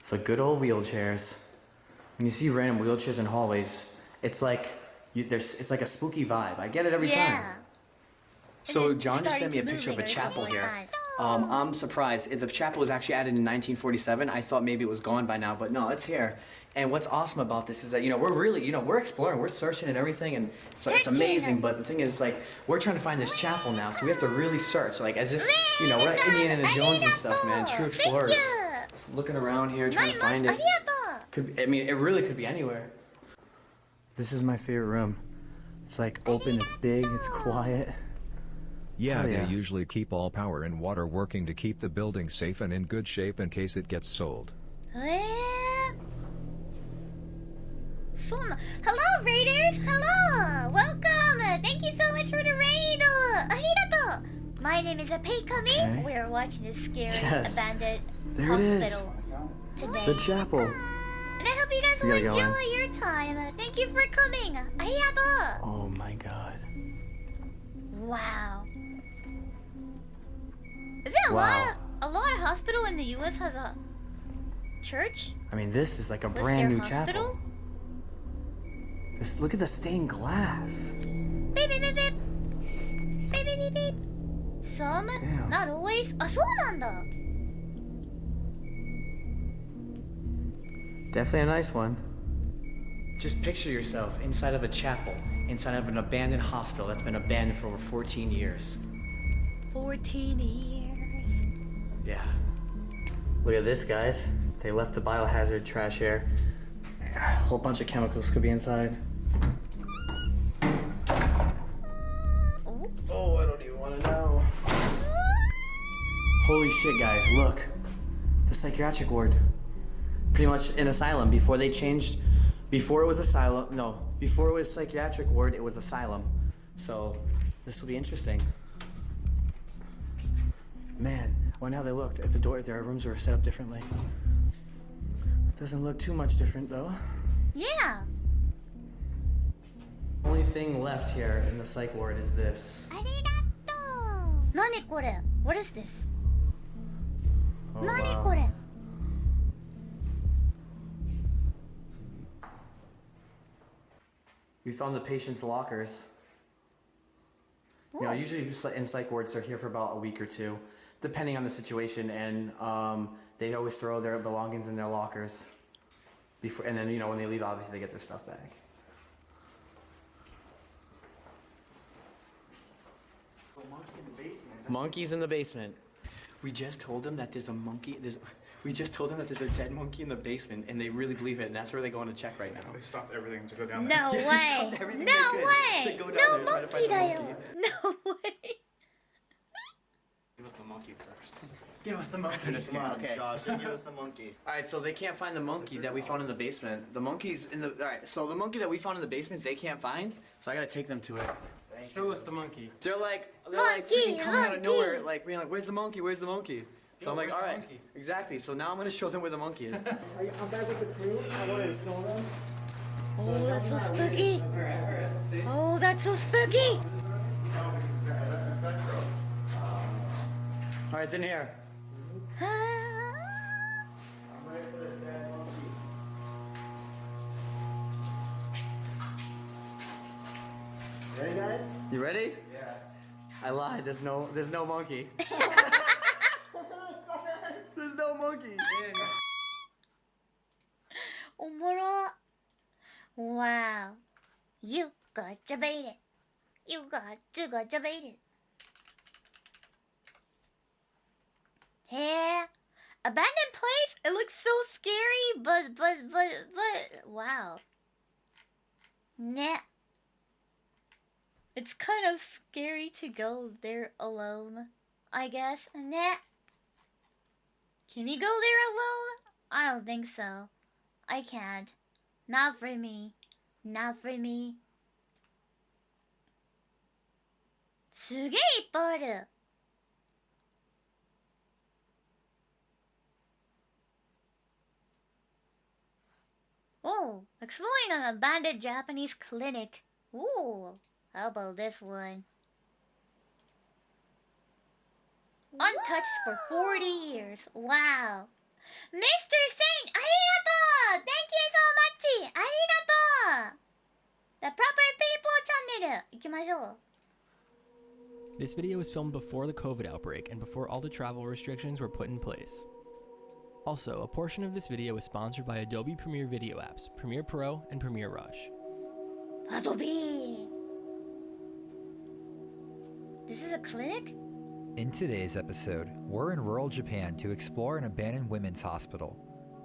The good old wheelchairs. When you see random wheelchairs in hallways, it's like it's like a spooky vibe. I get it every time. So John just sent me a picture of a chapel here. I'm surprised. The chapel was actually added in 1947. I thought maybe it was gone by now, but no, it's here. And what's awesome about this is that, you know, we're really, you know, we're exploring, we're searching and everything, and it's amazing. But the thing is, like, we're trying to find this chapel now, so we have to really search, like, as if, you know, we're like Indiana Jones and stuff, man. True explorers. Just looking around here, trying to find it. I mean, it really could be anywhere. This is my favorite room. It's like open, it's big, it's quiet. Yeah, Oh, yeah. they usually keep all power and water working to keep the building safe and in good shape in case it gets sold. Hello, Raiders! Hello! Welcome! Thank you so much for the raid! Arigato! My name is Pikamee. Okay. We are watching this scary Yes. abandoned There it is. hospital today. The chapel. And I hope you guys We will gotta go enjoy your time. Thank you for coming. Arigato! Oh my god. Wow. Is there Wow. a lot of hospital in the US has a church? I mean, this is like a Was brand there new hospital? chapel. This, look at the stained glass. Beep, beep, beep, beep. Beep, beep, beep, beep. Some, Damn. not always. あ、そうなんだ. Definitely a nice one. Just picture yourself inside of a chapel, inside of an abandoned hospital that's been abandoned for over 14 years. 14 years. Yeah. Look at this, guys. They left the biohazard trash here. A whole bunch of chemicals could be inside. Oh, I don't even want to know. Holy shit, guys, look. The psychiatric ward. Pretty much an asylum. Before they changed, before it was asylum, no, before it was psychiatric ward, it was asylum. So, this will be interesting. Man, I wonder how they looked. If their rooms were set up differently. Doesn't look too much different, though. Yeah. Only thing left here in the psych ward is this. 何これ? What is this? Oh, 何 wow. これ? We found the patient's lockers. You know, usually in psych wards, they're here for about a week or two, depending on the situation, and they always throw their belongings in their lockers. And then, you know, when they leave, obviously they get their stuff back. Monkeys in the basement. We just told them that there's a monkey. We just told them that there's a dead monkey in the basement, and they really believe it, and that's where they go on to check right now. They stopped everything to go down there. No Yeah, they way. stopped everything No they could way. to go down No there and try to find monkey the だよ. monkey. No way. Give us the monkey first. Give us the monkey. Come on, okay. Josh, give us the monkey. All right, so they can't find the monkey that we found in the basement. The monkey's in the. All right, so the monkey that we found in the basement, they can't find. So I gotta take them to it. Show us the monkey. They're like Monkey, freaking coming out of monkey. nowhere, like being like, "Where's the monkey? Where's the monkey?" So Yo, I'm like, where's "All the right, monkey?" exactly." So now I'm gonna show them where the monkey is. I'm back with the crew. I want to show them. Oh, that's so spooky. Oh, that's so spooky. Alright, it's in here. Ready, guys? You ready? Yeah. I lied. There's no monkey. There's no monkey. Omoro. Wow. You got debated. You got debated. Yeah. Abandoned place? It looks so scary, but wow. Nah. It's kind of scary to go there alone, I guess. Nah. Can you go there alone? I don't think so. I can't. Not for me. Not for me. すげえいっぱいある。Oh, exploring an abandoned Japanese clinic. Ooh, how about this one? Untouched for 40 years. Wow. Mr. Saint, ありがとう! Thank you so much! ありがとう! The Proper People Channel 行きましょう。This video was filmed before the COVID outbreak and before all the travel restrictions were put in place. Also, a portion of this video was sponsored by Adobe Premiere Video apps, Premiere Pro and Premiere Rush. Adobe! This is a clinic? In today's episode, we're in rural Japan to explore an abandoned women's hospital.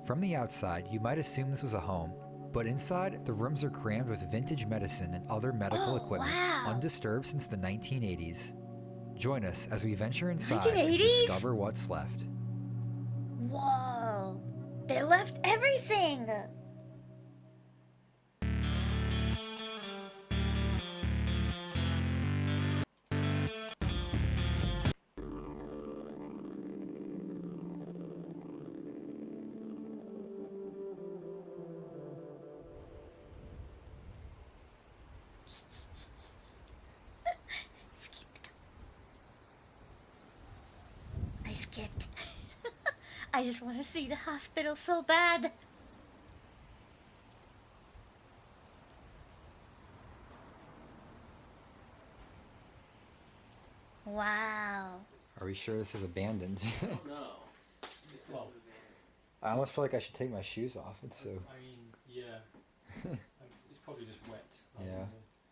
From the outside, you might assume this was a home, but inside, the rooms are crammed with vintage medicine and other medical equipment, undisturbed since the 1980s. Join us as we venture inside and discover what's left. Whoa! They left everything! I skipped. I just want to see the hospital so bad. Wow. Are we sure this is abandoned? No. Well, I almost feel like I should take my shoes off. It's so... I mean, yeah. It's probably just wet. Yeah.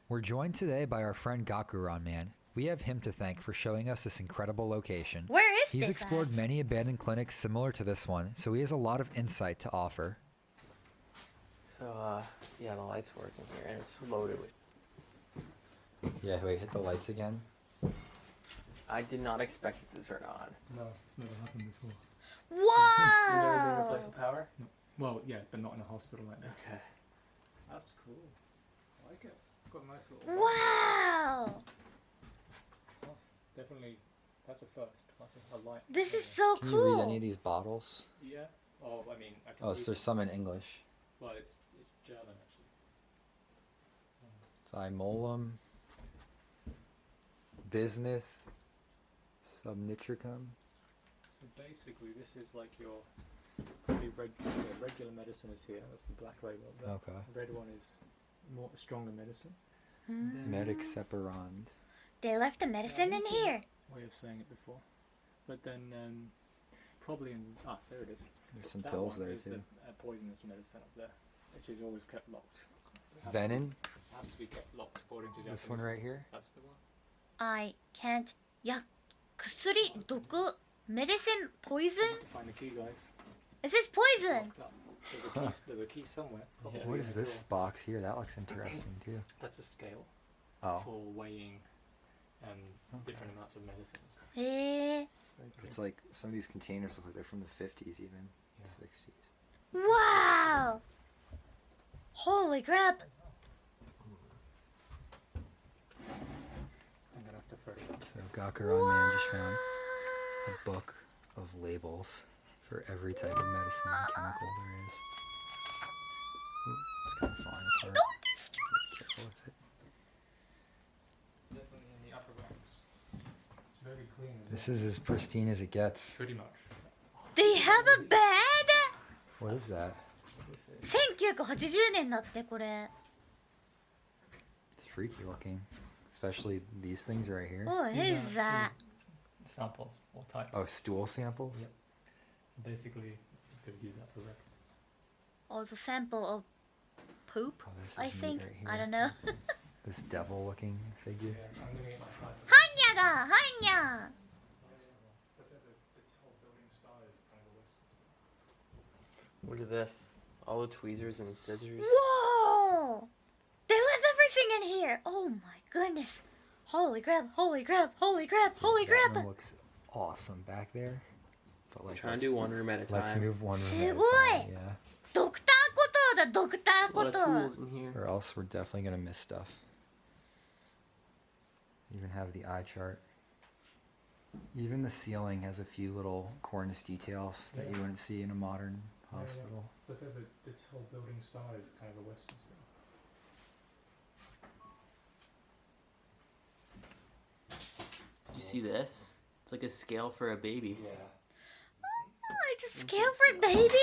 We're joined today by our friend Gakuran Man. We have him to thank for showing us this incredible location. Where is He's this explored at? many abandoned clinics similar to this one, so he has a lot of insight to offer. So, yeah, the light's working here, and it's loaded with... Yeah, wait, hit the lights again. I did not expect it to turn on. No, it's never happened before. Whoa! You've never been in a place with power? No. Well, yeah, but not in a hospital like this. Okay. That's cool. I like it. It's got a nice little... Wow! Oh, definitely, that's a first. Like a light. This is so Can cool. you read any of these bottles? Yeah. Oh, I mean, I can Oh, read so there's it. some in English. Well, it's German actually. Thymolum, bismuth, subnitricum. So basically, this is like your pretty regular medicine is here. That's the black label. The Okay. red one is more stronger medicine. Medixeparand. They left the medicine in here. Way of saying it before, but then probably in there it is. There's some That pills one there is too. The poisonous medicine up there, which is always kept locked. Venin. Has to be kept locked according to Japanese. This one right here. That's the one. I can't. Kusuri, doku, medicine, poison? To find the key, guys. Is this poison? Locked up. There's a key somewhere. Probably What is in the this drawer. box here? That looks interesting too. That's a scale Oh. for weighing different amounts of medicines. Eh. It's like some of these containers look like they're from the 50s even. 60s. Wow! Holy crap! I'm gonna have to throw it. So Gakuran Man just found a book of labels for every type of medicine and chemical there is. Ooh, it's kind of falling apart. Don't destroy Be careful with it. Definitely in the upper ranks. It's very clean. This is as pristine as it gets. Pretty much. They have a bed? What is that? 1980年だってこれ。 It's freaky looking. Especially these things right here. What is that? Samples or types. Oh, stool samples? Yep. So basically, you could use that for reference. Oh, it's a sample of poop, Oh, this I is neat think. right here. I don't know. This devil looking figure. Yeah, I'm gonna get my card. Hanya da! Hanya! I said that its whole building style is kind of a Western style. Look at this. All the tweezers and scissors. Whoa! They left everything in here! Oh my goodness! Holy crap, holy crap, holy crap, holy That crap! room looks awesome back there. But like, Trying to do one room at a time. Let's move one room at a すごい time. Yeah. ドクターコトーだ、ドクター A コ lot ト of ー tools in here. Or else we're definitely gonna miss stuff. Even have the eye chart. Even the ceiling has a few little cornice details that you wouldn't see in a modern hospital. I said that its whole building style is kind of a Western style. Did you see this? It's like a scale for a baby. Yeah. Oh, it's a scale for baby?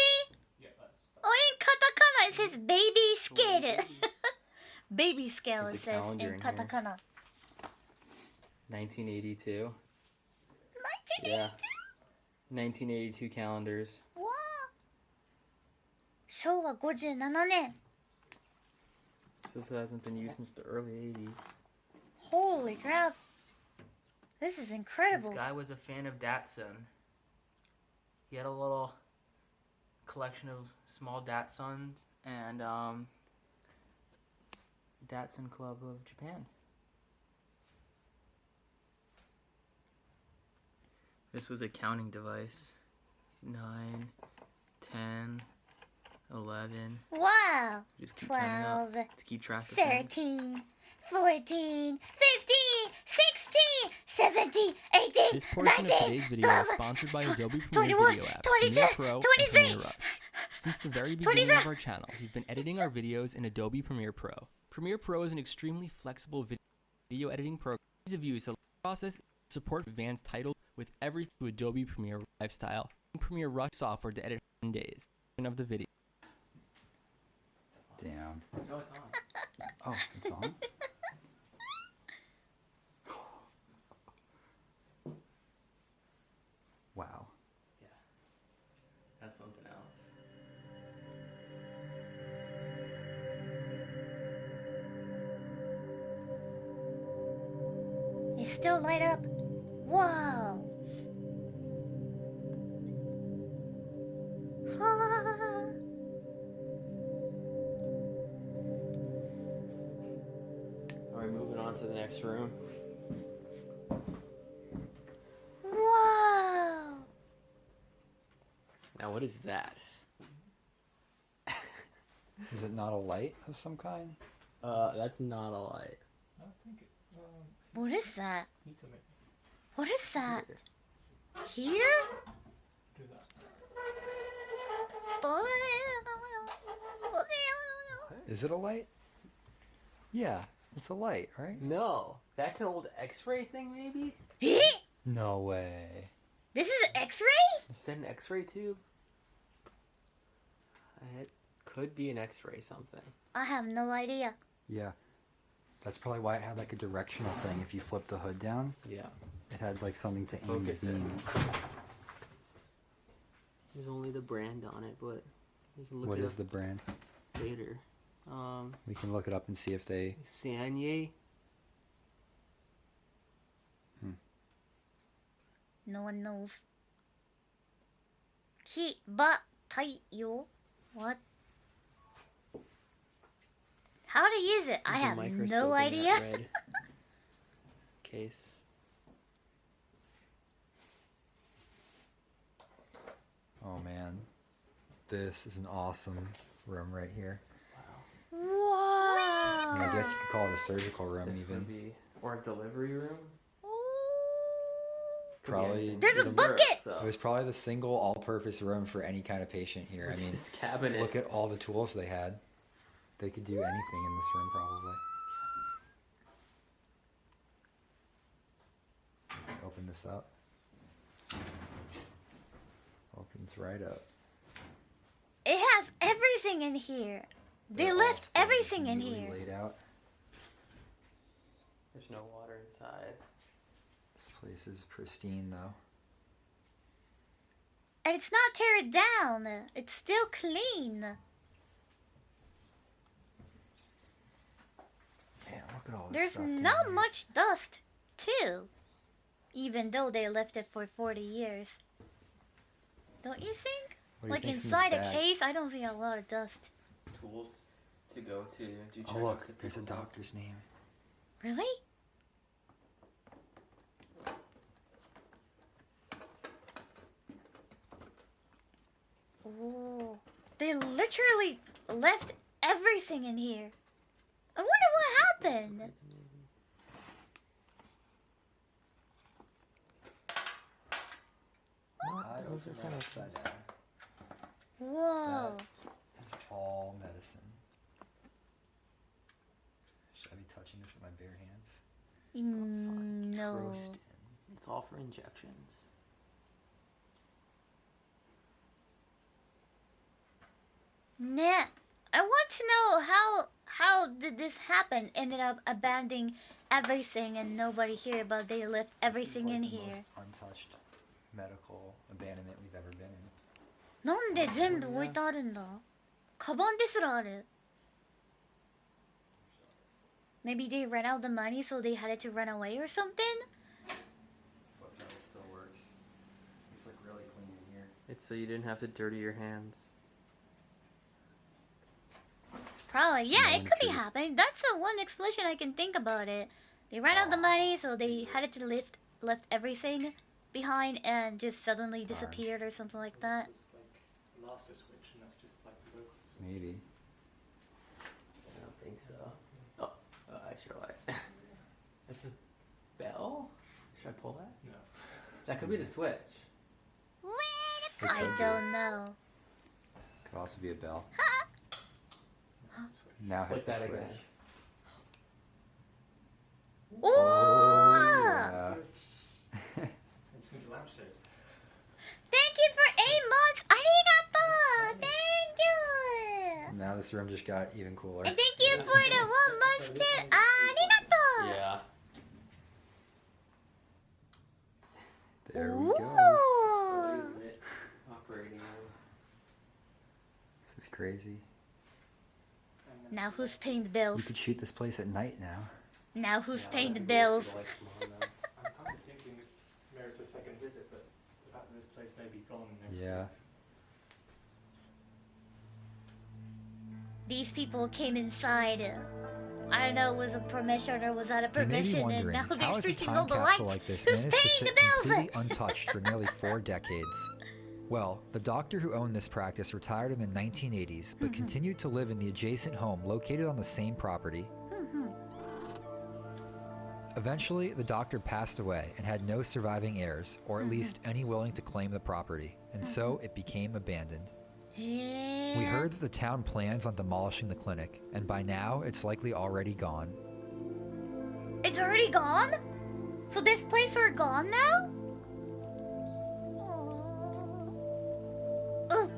Yeah, that's. Oh, in katakana it says baby scale. Baby scale There's a it says calendar in in here. katakana. 1982. 1982? Yeah. 1982 calendars. Wow. 昭和57年. So this hasn't been used since the early 80s. Holy crap. This is incredible. This guy was a fan of Datsun. He had a little collection of small Datsuns and Datsun Club of Japan. This was a counting device. 9, 10, 11. Wow. Just keep counting up 12, to keep track of things. 13, 14, 15, 16, 17, 18, This portion 19, of today's video 12, is sponsored by Adobe Premiere 21, Video app, 22, Premiere Pro, and 23. Premiere Rush. Since the very beginning of our channel, we've been editing our videos in Adobe Premiere Pro. Premiere Pro is an extremely flexible video editing program. Ease of use, allows the process, support advanced titles with everything to Adobe Premiere lifestyle. Premiere Rush software to edit in days of the video. Damn. No, it's on. Oh, it's on? Wow. Yeah. That's something else. It's still light up. Wow. Alright, moving on to the next room. Wow. Now, what is that? Is it not a light of some kind? That's not a light. I think it. What is that? Need to make What is that? Here? do that. Is it a light? Yeah, it's a light, right? No, that's an old X-ray thing, maybe. No way. This is an X-ray? Is that an X-ray tube? It could be an X-ray something. I have no idea. Yeah. That's probably why it had like a directional thing. If you flip the hood down, Yeah. it had like something to aim the Focus it. beam. There's only the brand on it, but you can look What it is up the brand? later. We can look it up and see if they. Sanye. No one knows. Ki ba taiyo. What? How to use it? I There's a have microscope no in that idea. red case. Oh man, this is an awesome room right here. Wow. I mean, I guess you could call it a surgical room This even. would be, or a delivery room. Could be Probably. anything. There's a It's bucket! Europe, so- It was probably the single all-purpose room for any kind of patient here. I Look at mean, this cabinet. look at all the tools they had. They could do anything in this room probably. Open this up. Opens right up. It has everything in here. They They're all left still everything in neatly here. laid out. There's no water inside. This place is pristine though. And it's not teared down. It's still clean. Man, look at all this There's stuff down not here. much dust, too. Even though they left it for 40 years. Don't you think? What do you Like think's in this inside a bag? case, I don't see a lot of dust. Tools to go to do Oh checkups look, at there's a people's houses. doctor's name. Really? Oh, they literally left everything in here. I wonder what happened. Those are kind of upside down. Whoa. It's all medicine. Should I be touching this with my bare hands? No. Roasted. It's all for injections. Nah. I want to know how did this happen? Ended up abandoning everything and nobody here, but they left everything in This is like here. the most untouched medical abandonment we've ever been in. なんで全部置いてあるんだ？カバンですらある。Maybe they ran out of the money, so they had to run away or something? Fuck no, it still works. It's like really clean in here. It's so you didn't have to dirty your hands. Probably, yeah, No it could be truth. happening. That's the one explanation I can think about it. They ran out of the money, so they had to left everything behind and just suddenly disappeared or something like that. It's like master switch, and that's just like the local switch. Maybe. I don't think so. Oh, I sure like. That's a bell? Should I pull that? No. That could be the switch. I don't know. Could also be a bell. Now hit Click the that switch. again. Oh! Yeah. It's in the lampshade. Thank you for 8 months! Arigato! Thank you! Now this room just got even cooler. And thank you for the 1 month too! Arigato! Yeah. There we go. Ooh. Operating room. This is crazy. Now who's paying the bills? You could shoot this place at night now. Now who's Yeah, paying the I think bills? we'll see the lights come on now. I'm kind of thinking this merits a second visit, but the fact that this place may be gone and everything. Yeah. These people came inside. I don't know, was a permission or was that a You may be permission? And wondering, now how they're has a switching all time the capsule lights. like this Who's managed to paying sit the bills? completely untouched for nearly 4 decades? Well, the doctor who owned this practice retired in the 1980s, but continued to live in the adjacent home located on the same property. Eventually, the doctor passed away and had no surviving heirs, or at least any willing to claim the property, and so it became abandoned. We heard that the town plans on demolishing the clinic, and by now, it's likely already gone. It's already gone? So this place are gone now? Ugh.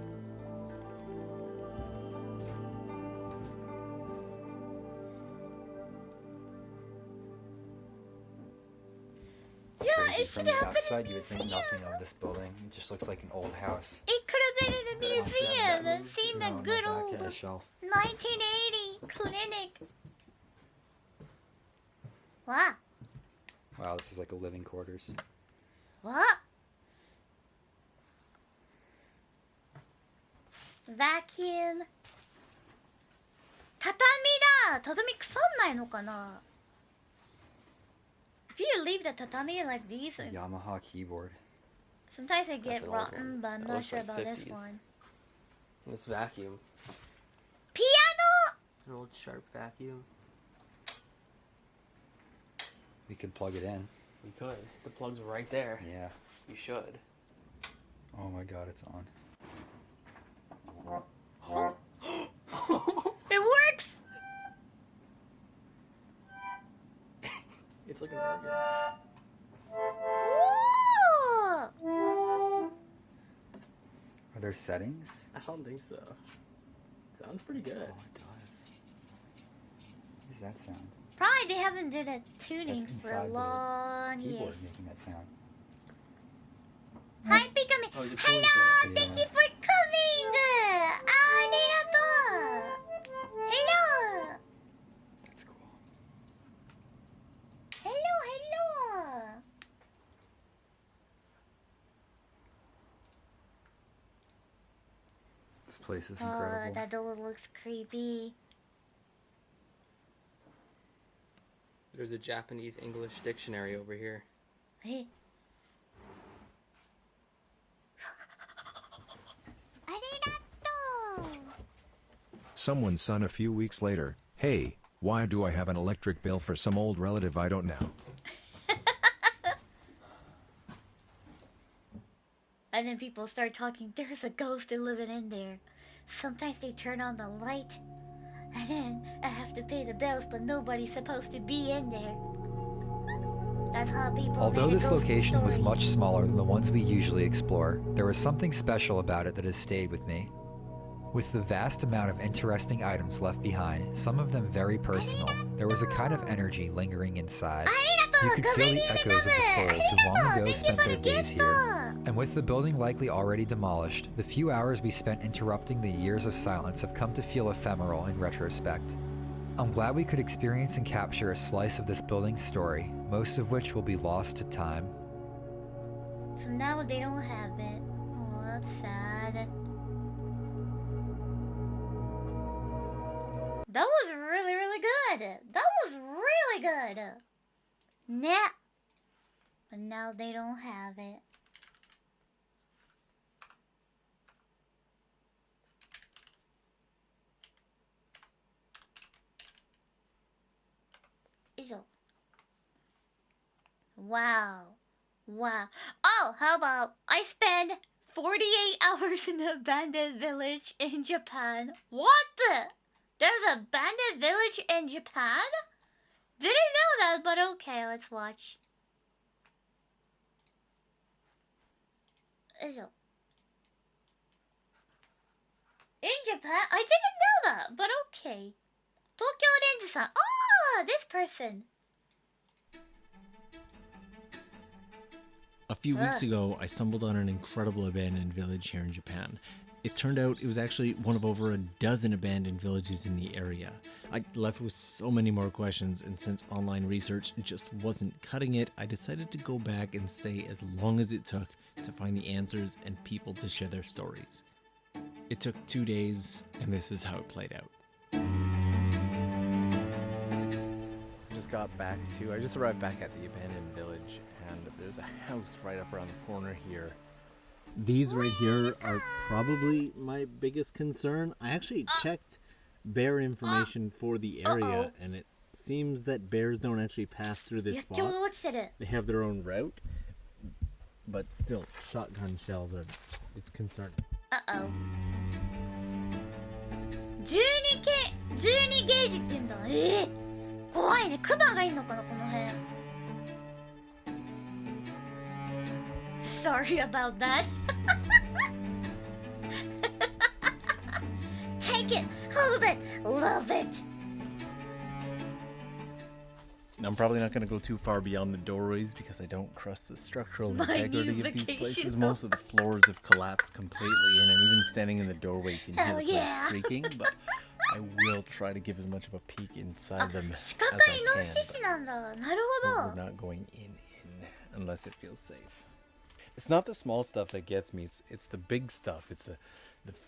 It's Yeah, crazy. it From should the have been outside, in you would the think nothing of this building. It just looks like an old house. It could have been in a museum and seen No, the my good back old hit a shelf. 1980 clinic. What? Wow, this is like a living quarters. What? Vacuum. 畳だ。畳腐んないのかな? If you leave the tatami like these, Yamaha keyboard. sometimes they That's get an old rotten, one. but I'm That not looks sure like about this 50s. one. This vacuum. Piano! An old sharp vacuum. We could plug it in. We could. The plug's right there. Yeah. You should. Oh my god, it's on. It works! It's like an organ. Woo! Are there settings? I don't think so. Sounds pretty good. Oh, it does. What does that sound? Probably they haven't did a tuning That's for a inside long the year. keyboard making that sound. Hi, Pikamee. Oh, is it pulling Hello, for it? thank you for coming. Arigato. Hello. That's cool. Hello. This place is Oh, incredible. that door looks creepy. There's a Japanese English dictionary over here. Hey. Arigato. Someone's son a few weeks later, hey, why do I have an electric bill for some old relative I don't know? And then people start talking, there's a ghost living in there. Sometimes they turn on the light. And then I have to pay the bills, but nobody's supposed to be in there. That's how people Although made a this ghost location was story. much smaller than the ones we usually explore, there was something special about it that has stayed with me. With the vast amount of interesting items left behind, some of them very personal, there was a kind of energy lingering inside. You could feel the echoes of the souls who long ago spent their days here. And with the building likely already demolished, the few hours we spent interrupting the years of silence have come to feel ephemeral in retrospect. I'm glad we could experience and capture a slice of this building's story, most of which will be lost to time. So now they don't have it. Oh, that's sad. That was really, really good. That was really good. Nah. But now they don't have it. Iso. Wow. Wow. Oh, how about I spend 48 hours in an abandoned village in Japan? What the? There's an abandoned village in Japan? Didn't know that, but okay, let's watch. Iso. In Japan? I didn't know that, but okay. Tokyo Renju-san. Oh, this person. A few weeks ago, I stumbled on an incredible abandoned village here in Japan. It turned out it was actually one of over a dozen abandoned villages in the area. I left with so many more questions, and since online research just wasn't cutting it, I decided to go back and stay as long as it took to find the answers and people to share their stories. It took 2 days, and this is how it played out. I just arrived back at the abandoned village, and there's a house right up around the corner here. These right here are probably my biggest concern. I actually checked bear information for the area, and it seems that bears don't actually pass through this spot. They have their own route, but still, shotgun shells are it's concerning. Uh-oh. 12ゲージって言うんだ。怖いね。クマがいんのかな、この辺。Sorry about that. Take it, hold it, love it. I'm probably not going to go too far beyond the doorways because I don't trust the structural integrity of these places. Most of the floors have collapsed completely, and even standing in the doorway you can hear the place creaking, but I will try to give as much of a peek inside them as I can. But we're not going in unless it feels safe. It's not the small stuff that gets me, it's the big stuff. It's the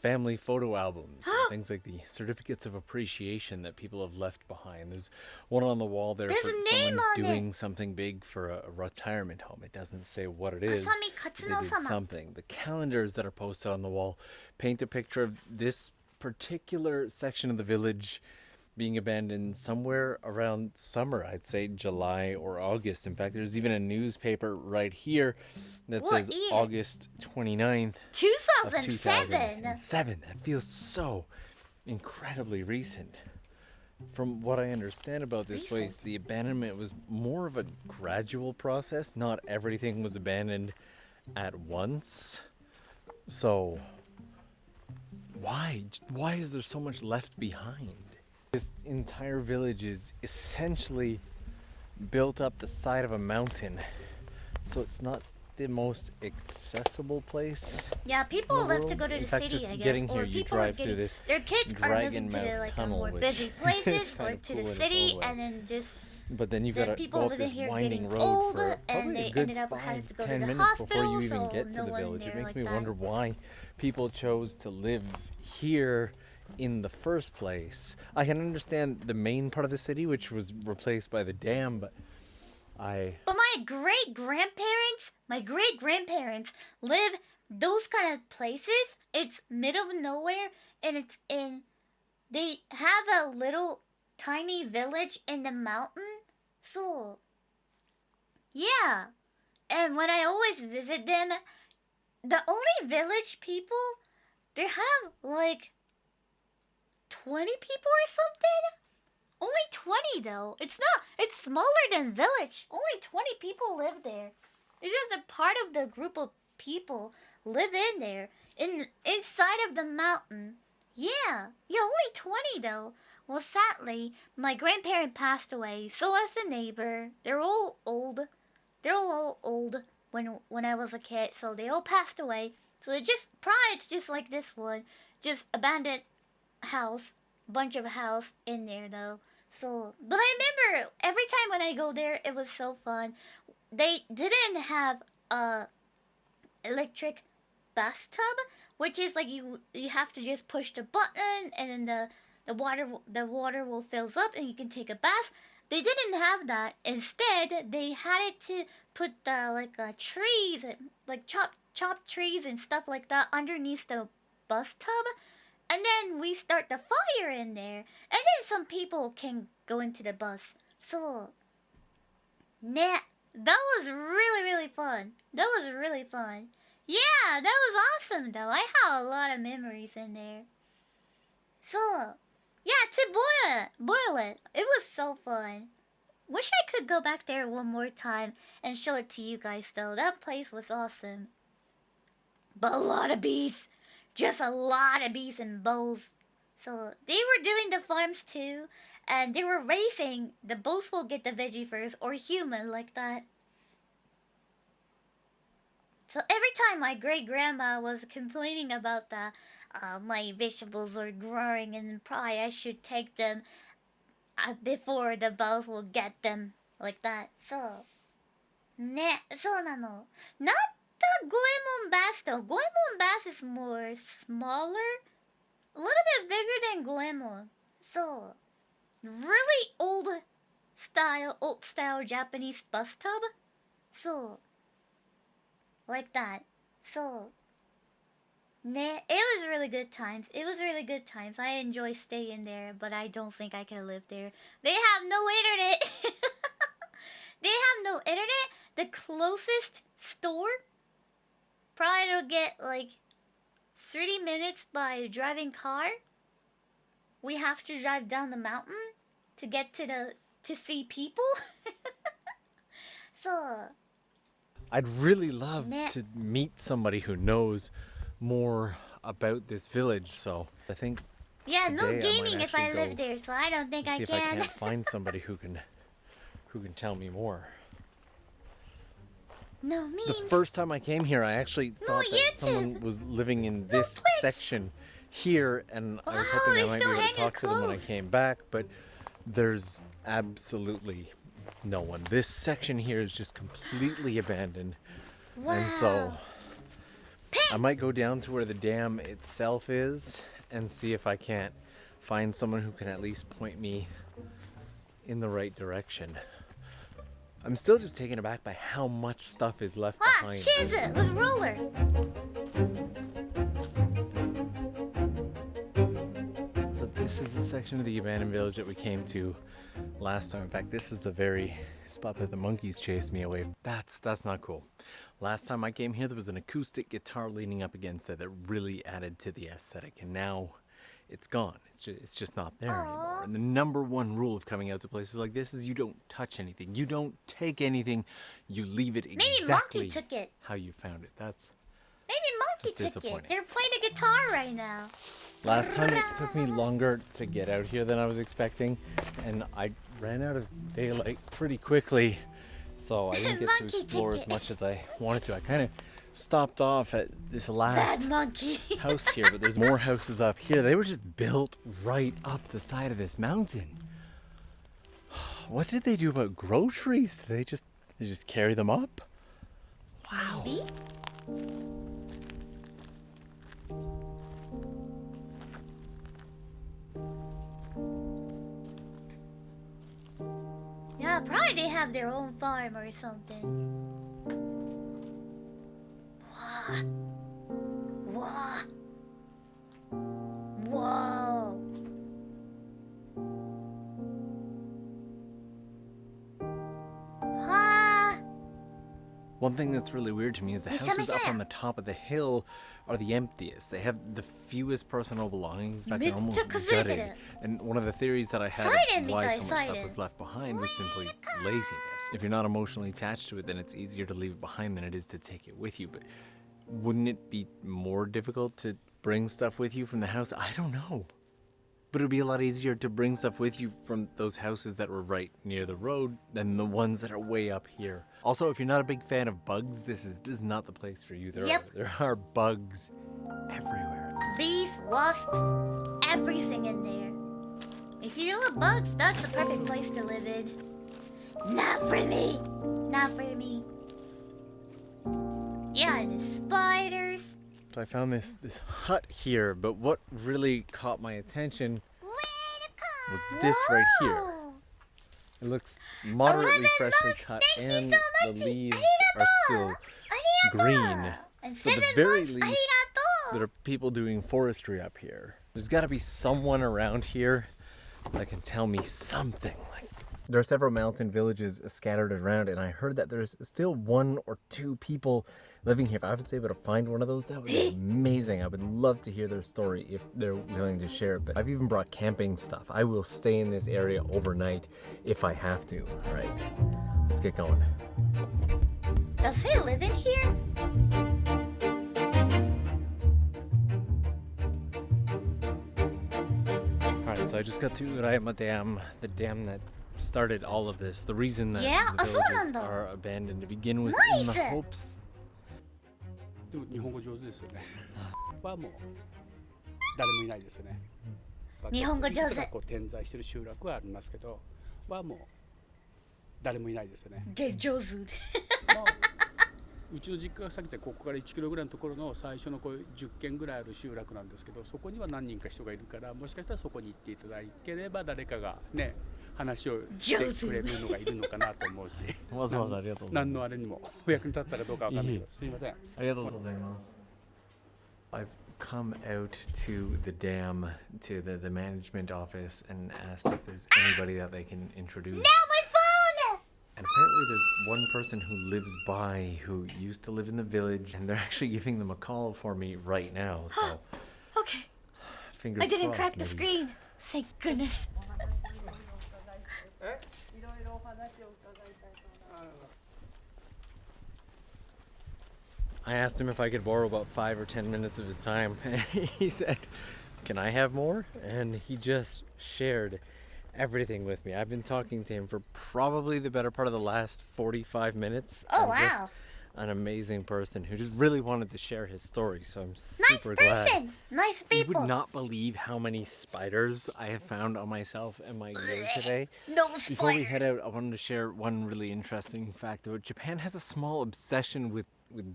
family photo albums and things like the certificates of appreciation that people have left behind. There's one on the wall there for someone doing something big for a retirement home. It doesn't say what it is. They did something. The calendars that are posted on the wall paint a picture of this particular section of the village being abandoned somewhere around summer, I'd say July or August. In fact, there's even a newspaper right here that says August 29th 2007. That feels so incredibly recent. From what I understand about this place, the abandonment was more of a gradual process. Not everything was abandoned at once. So Why? Why is there so much left behind? This entire village is essentially built up the side of a mountain, so it's not the most accessible place. Yeah, people live to go to In the fact, city, just I guess. getting or here, you people drive are getting, through this their kids are moving to dragon the, mouth like tunnel, more which busy is places kind or of to cool the in its city, own way. and then just But then you've the got to people go up living this here winding getting road old, for and probably they a good ended up having to go to 5-10 the minutes before hospital, you even so get to no the one village. It there makes like me that. wonder why people chose to live here in the first place. I can understand the main part of the city, which was replaced by the dam, but But my great grandparents live those kind of places. It's middle of nowhere, and it's in. They have a little tiny village in the mountain, so yeah. And when I always visit them, the only village people they have like 20 people or something. Only 20 though. It's smaller than village. Only 20 people live there. It's just a part of the group of people live in there. Inside of the mountain. Yeah. Yeah, only 20 though. Well, sadly, my grandparent passed away. So as a neighbor. They're all old. They're all old when I was a kid. So they all passed away. So it's just like this one. Just abandoned house. Bunch of house in there though. So, but I remember every time when I go there, it was so fun. They didn't have a electric bathtub, which is like you have to just push the button and then the water will fills up and you can take a bath. They didn't have that. Instead, they had it to put trees, like chop trees and stuff like that underneath the bus tub. And then we start the fire in there. And then some people can go into the bus. So, nah, that was really, really fun. That was really fun. Yeah, that was awesome though. I have a lot of memories in there. So, yeah, to boil it. It was so fun. Wish I could go back there one more time and show it to you guys though. That place was awesome. But a lot of bees. Just a lot of bees and bulls. So they were doing the farms too, and they were racing. The bulls will get the veggie first, or human like that. So every time my great grandma was complaining about my vegetables are growing, and probably I should take them before the bulls will get them like that. So, そうなの. Not the Goemon bass though. Goemon bass is more smaller, a little bit bigger than Goemon. So, really old style Japanese bus tub. So, like that. So, it was really good times. It was really good times. I enjoy staying there, but I don't think I can live there. They have no internet. They have no internet. The closest store probably will get like 30 minutes by driving car. We have to drive down the mountain to get to see people. So I'd really love to meet somebody who knows more about this village, so I think yeah, no today gaming if I go live there, so I don't think I see can. if I can't find somebody who can tell me more. No memes. The first time I came here, I actually thought that someone was living in this section here, and I was hoping I might be able to talk to them when I came back, but there's absolutely no one. This section here is just completely abandoned. Wow. And so I might go down to where the dam itself is and see if I can't find someone who can at least point me in the right direction. I'm still just taken aback by how much stuff is left behind. Cheers it with roller. So this is the section of the abandoned village that we came to last time. In fact, this is the very spot that the monkeys chased me away. That's not cool. Last time I came here, there was an acoustic guitar leaning up against it that really added to the aesthetic, and now it's gone. It's just not there anymore. And the number one rule of coming out to places like this is you don't touch anything. You don't take anything. You leave it exactly Monkey took it. how you found it. That's Maybe Monkey took it. disappointing. They're playing a guitar right now. Last time it took me longer to get out here than I was expecting, and I ran out of daylight pretty quickly, so I didn't get to explore as much as I wanted to. I kind of stopped off at this last house here, but there's more houses up here. They were just built right up the side of this mountain. What did they do about groceries? Did they just carry them up? Wow. Maybe? Yeah, probably they have their own farm or something. Wow. Whoa. One thing that's really weird to me is the houses up on the top of the hill are the emptiest. They have the fewest personal belongings. In fact, they're almost gutted. And one of the theories that I had of why so much stuff was left behind was simply laziness. If you're not emotionally attached to it, then it's easier to leave it behind than it is to take it with you. But wouldn't it be more difficult to bring stuff with you from the house? I don't know. But it would be a lot easier to bring stuff with you from those houses that were right near the road than the ones that are way up here. Also, if you're not a big fan of bugs, this is not the place for you. There are bugs everywhere. Bees, wasps, everything in there. If you love bugs, that's the perfect place to live in. Not for me. Not for me. Yeah, and the spiders. So I found this hut here, but what really caught my attention was this right here. It looks moderately freshly cut, and the leaves are still green. So at the very least, there are people doing forestry up here. There's got to be someone around here that can tell me something. There are several mountain villages scattered around, and I heard that there's still 1 or 2 people living here. If I was able to find one of those, that would be amazing. I would love to hear their story if they're willing to share it. But I've even brought camping stuff. I will stay in this area overnight if I have to. All right, let's get going. Does he live in here? All right, so I just got to Uraima Dam, the dam that started all of this. The reason that the villages are abandoned to begin with, in the hopes. 日本語上手ですよね。はもう誰もいないですよね。日本語上手。いくつかこう点在している集落はありますけど、はもう誰もいないですよね。上手。うちの実家が先でここから1キロぐらいのところの最初のこう10軒ぐらいある集落なんですけど、そこには何人か人がいるから、もしかしたらそこに行っていただければ誰かがね。話をしてくれるのがいるのかなと思うし、わざわざありがとうございます。何のあれにもお役に立ったかどうかわかんないけど、すいません。ありがとうございます。I've come out to the dam, to the management office, and asked if there's anybody that they can introduce. Now my phone! And apparently there's one person who lives by who used to live in the village, and they're actually giving them a call for me right now. So, okay. Fingers I didn't crossed, crack the maybe. screen. Thank goodness. I asked him if I could borrow about 5 or 10 minutes of his time, and he said, "Can I have more?" And he just shared everything with me. I've been talking to him for probably the better part of the last 45 minutes. Oh, and wow. Just an amazing person who just really wanted to share his story, so I'm super glad. Nice people. You would not believe how many spiders I have found on myself and my gear today. No spiders. Before we head out, I wanted to share one really interesting fact about Japan has a small obsession with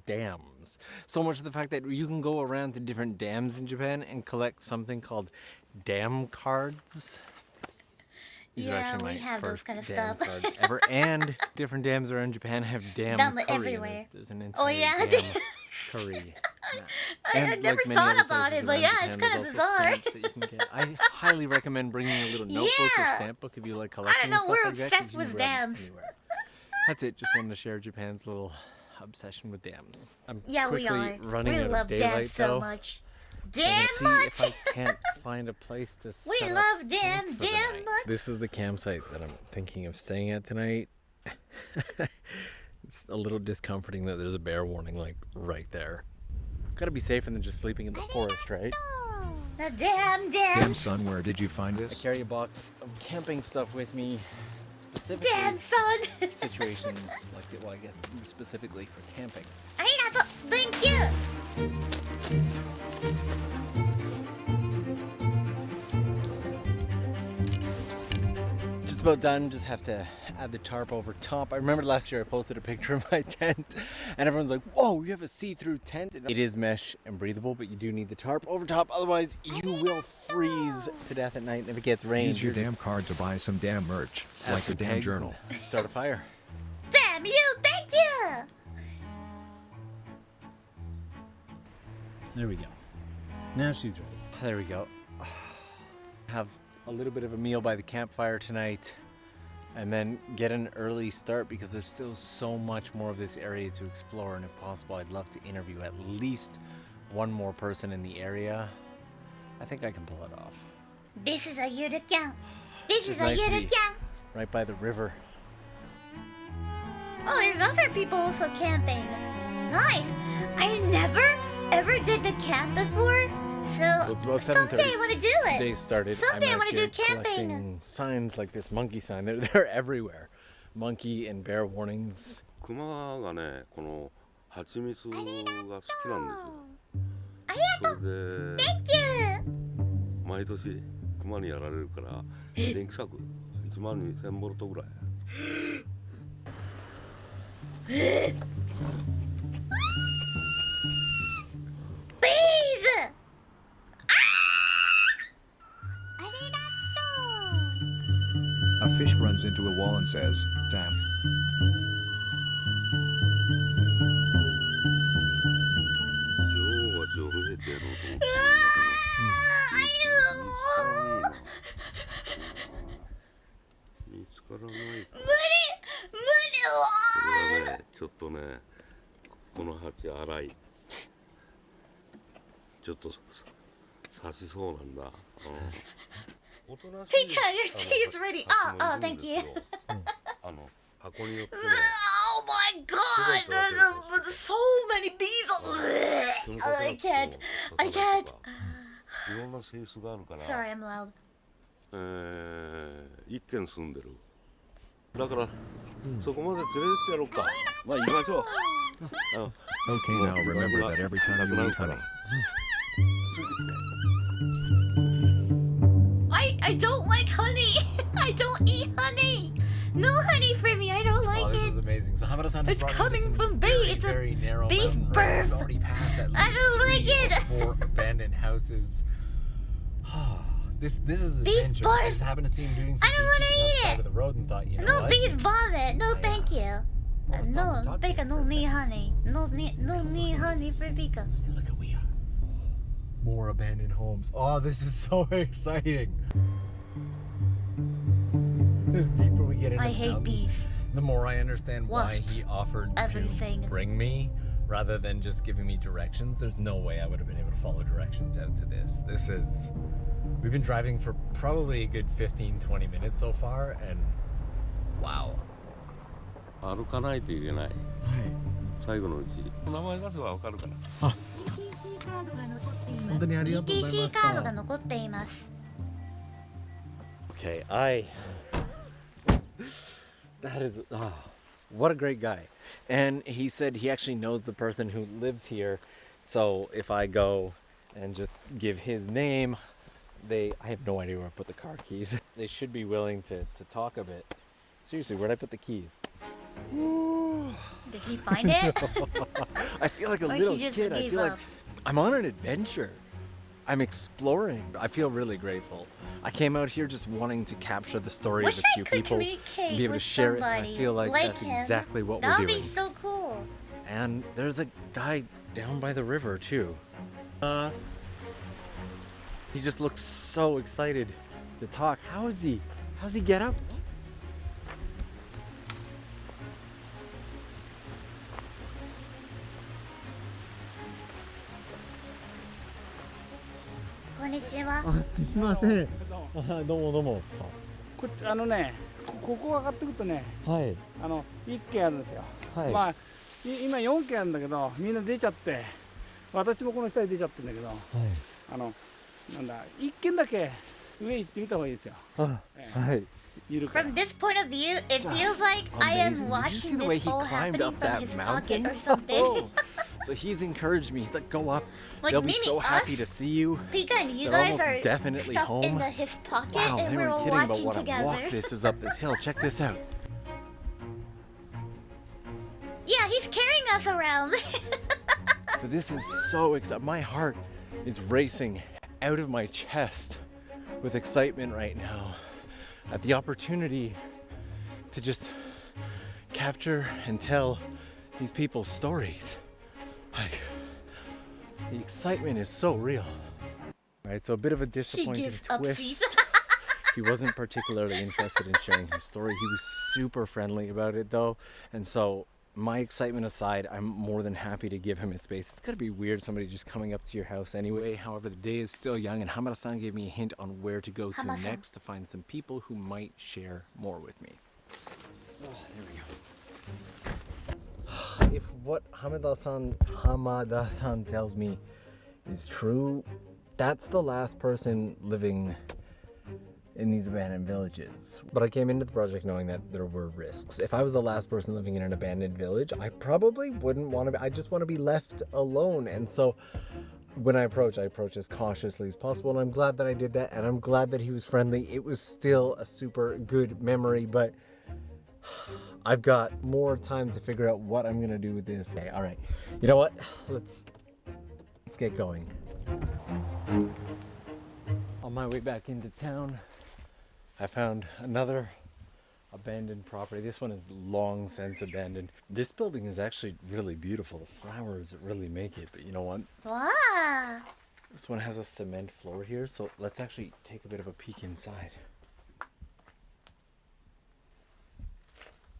dams. So much of the fact that you can go around to different dams in Japan and collect something called dam cards. These are actually my first dam cards ever. And different dams around Japan have dam curry. Everywhere. There's an entire dam curry. I had never thought about it, but yeah, it's kind of bizarre. That you can get. I highly recommend bringing a little notebook or stamp book if you like collecting stuff like that. I don't know, we're obsessed with dams. That's it. Just wanted to share Japan's little obsession with dams. I'm we quickly are. running we out love of daylight dams so though. much. So Damn I'm gonna see if I can't find a place to set We up love damn for the night. much. This is the campsite that I'm thinking of staying at tonight. It's a little discomforting that there's a bear warning like right there. Gotta be safer than just sleeping in the forest, right? The damn. Damn son, where did you find I this? carry a box of camping stuff with me, specifically Damn son. situations like, well, I guess specifically for camping. Arigato. Thank you. Just about done, just have to add the tarp over top. I remember last year I posted a picture of my tent and everyone's like, whoa, you have a see-through tent? It is mesh and breathable, but you do need the tarp over top, otherwise you will freeze to death at night. And if it gets rain, Use your damn card to buy some damn merch, like the damn journal. Start a fire. Damn you. Thank you. There we go. Now she's ready. There we go. Have a little bit of a meal by the campfire tonight and then get an early start because there's still so much more of this area to explore, and if possible I'd love to interview at least one more person in the area. I think I can pull it off. This is a Yuru camp. This is just a nice to Yuru be camp. right by the river. Oh, there's other people also camping. Nice. I never ever did the camp before, So it's about 7:30. someday I want to do it. Day started. Someday I I'm out want to here do camping. collecting signs like this monkey sign. They're everywhere. Monkey and bear warnings. クマがね、この蜂蜜が好きなんですよ。ありがとう。それで Thank you. 毎年クマにやられるから電気柵12000ボルトぐらい。Bees. A fish runs into a wall and says, damn. Mudy! ちょっとね、この蜂荒い。ちょっと刺しそうなんだ。Pika, your tea is ready. Oh, thank you. 箱によってね。 Oh my god! There's so many bees. I can't. いろんな性質があるから。 Sorry, I'm loud. 一軒住んでる。だからそこまで連れてってやろうか。まあ行きましょう。Okay, now remember that every time you eat honey. I don't like honey. I don't eat honey. No honey for me. I don't like This it. is amazing. So Hamada-san has It's brought coming me to from some bee. very, It's a very narrow beef mountain road. birth. We've already passed at least I don't like 3 it. or 4 abandoned houses. This is Beef adventure. I birth. just happened to see him doing some I don't want to beekeeping on the eat side it. of the road and thought, you know No what? bees vomit. No, thank you. No, talk to Pika, no need honey. No need honey for Pika. Look at we are. More abandoned homes. Oh, this is so exciting. The deeper we get into I hate mountains, beef. the more I understand why Wasps. he offered Everything. to bring me rather than just giving me directions. There's no way I would have been able to follow directions out to this. We've been driving for probably a good 15-20 minutes so far, and wow. 歩かないといけない。最後のうち。名前出せばわかるから。ETC カードが残っています。本当にありがとうございました。 ETC カードが残っています。 Okay, that is, what a great guy. And he said he actually knows the person who lives here. So if I go and just give his name, I have no idea where I put the car keys. They should be willing to talk a bit. Seriously, where'd I put the keys? Did he find it? I feel like a Or he little just kid. I gave feel like up? I'm on an adventure. I'm exploring. I feel really grateful. I came out here just wanting to capture the story Wish of a I few could people communicate and be able to with share it. And somebody I feel like that's him. exactly what That we're would doing. be so cool. And there's a guy down by the river too. He just looks so excited to talk. How's he get up? Konnichiwa. すいません。どうもどうも。こっちここ上がってくるとね、はい。1軒あるんですよ。はいまあ今4軒あるんだけど、みんな出ちゃって、私もこの下に出ちゃってるんだけど、なんだ一軒だけ上行ってみた方がいいですよ。はい。From this point of view, it feels like I am Amazing. Did you see watching the way this he all climbed happening up from that his mountain? pocket or something. Oh, so he's encouraged me. He's like, go up. Like, They'll be meaning so happy us, to see you. Pika and you They're guys almost are definitely stuffed home. in his pocket, Wow, and they we're weren't all kidding about watching what together. a walk this is up this hill. Check this out. Yeah, he's carrying us around. But this is so exciting. My heart is racing out of my chest with excitement right now at the opportunity to just capture and tell these people's stories. Like, the excitement is so real. All right, so a bit of a disappointing twist. He wasn't particularly interested in sharing his story. He was super friendly about it though. And so my excitement aside, I'm more than happy to give him his space. It's gotta be weird, somebody just coming up to your house anyway. However, the day is still young, and Hamada-san gave me a hint on where to go to next to find some people who might share more with me. Oh, there we go. If what Hamada-san tells me is true, that's the last person living in these abandoned villages. But I came into the project knowing that there were risks. If I was the last person living in an abandoned village, I probably wouldn't want to I just want to be left alone. And so when I approach as cautiously as possible, and I'm glad that I did that, and I'm glad that he was friendly. It was still a super good memory, but I've got more time to figure out what I'm gonna do with this. Okay, all right, you know what? Let's get going. On my way back into town, I found another abandoned property. This one is long since abandoned. This building is actually really beautiful. The flowers really make it, but you know what? Wow. This one has a cement floor here, so let's actually take a bit of a peek inside.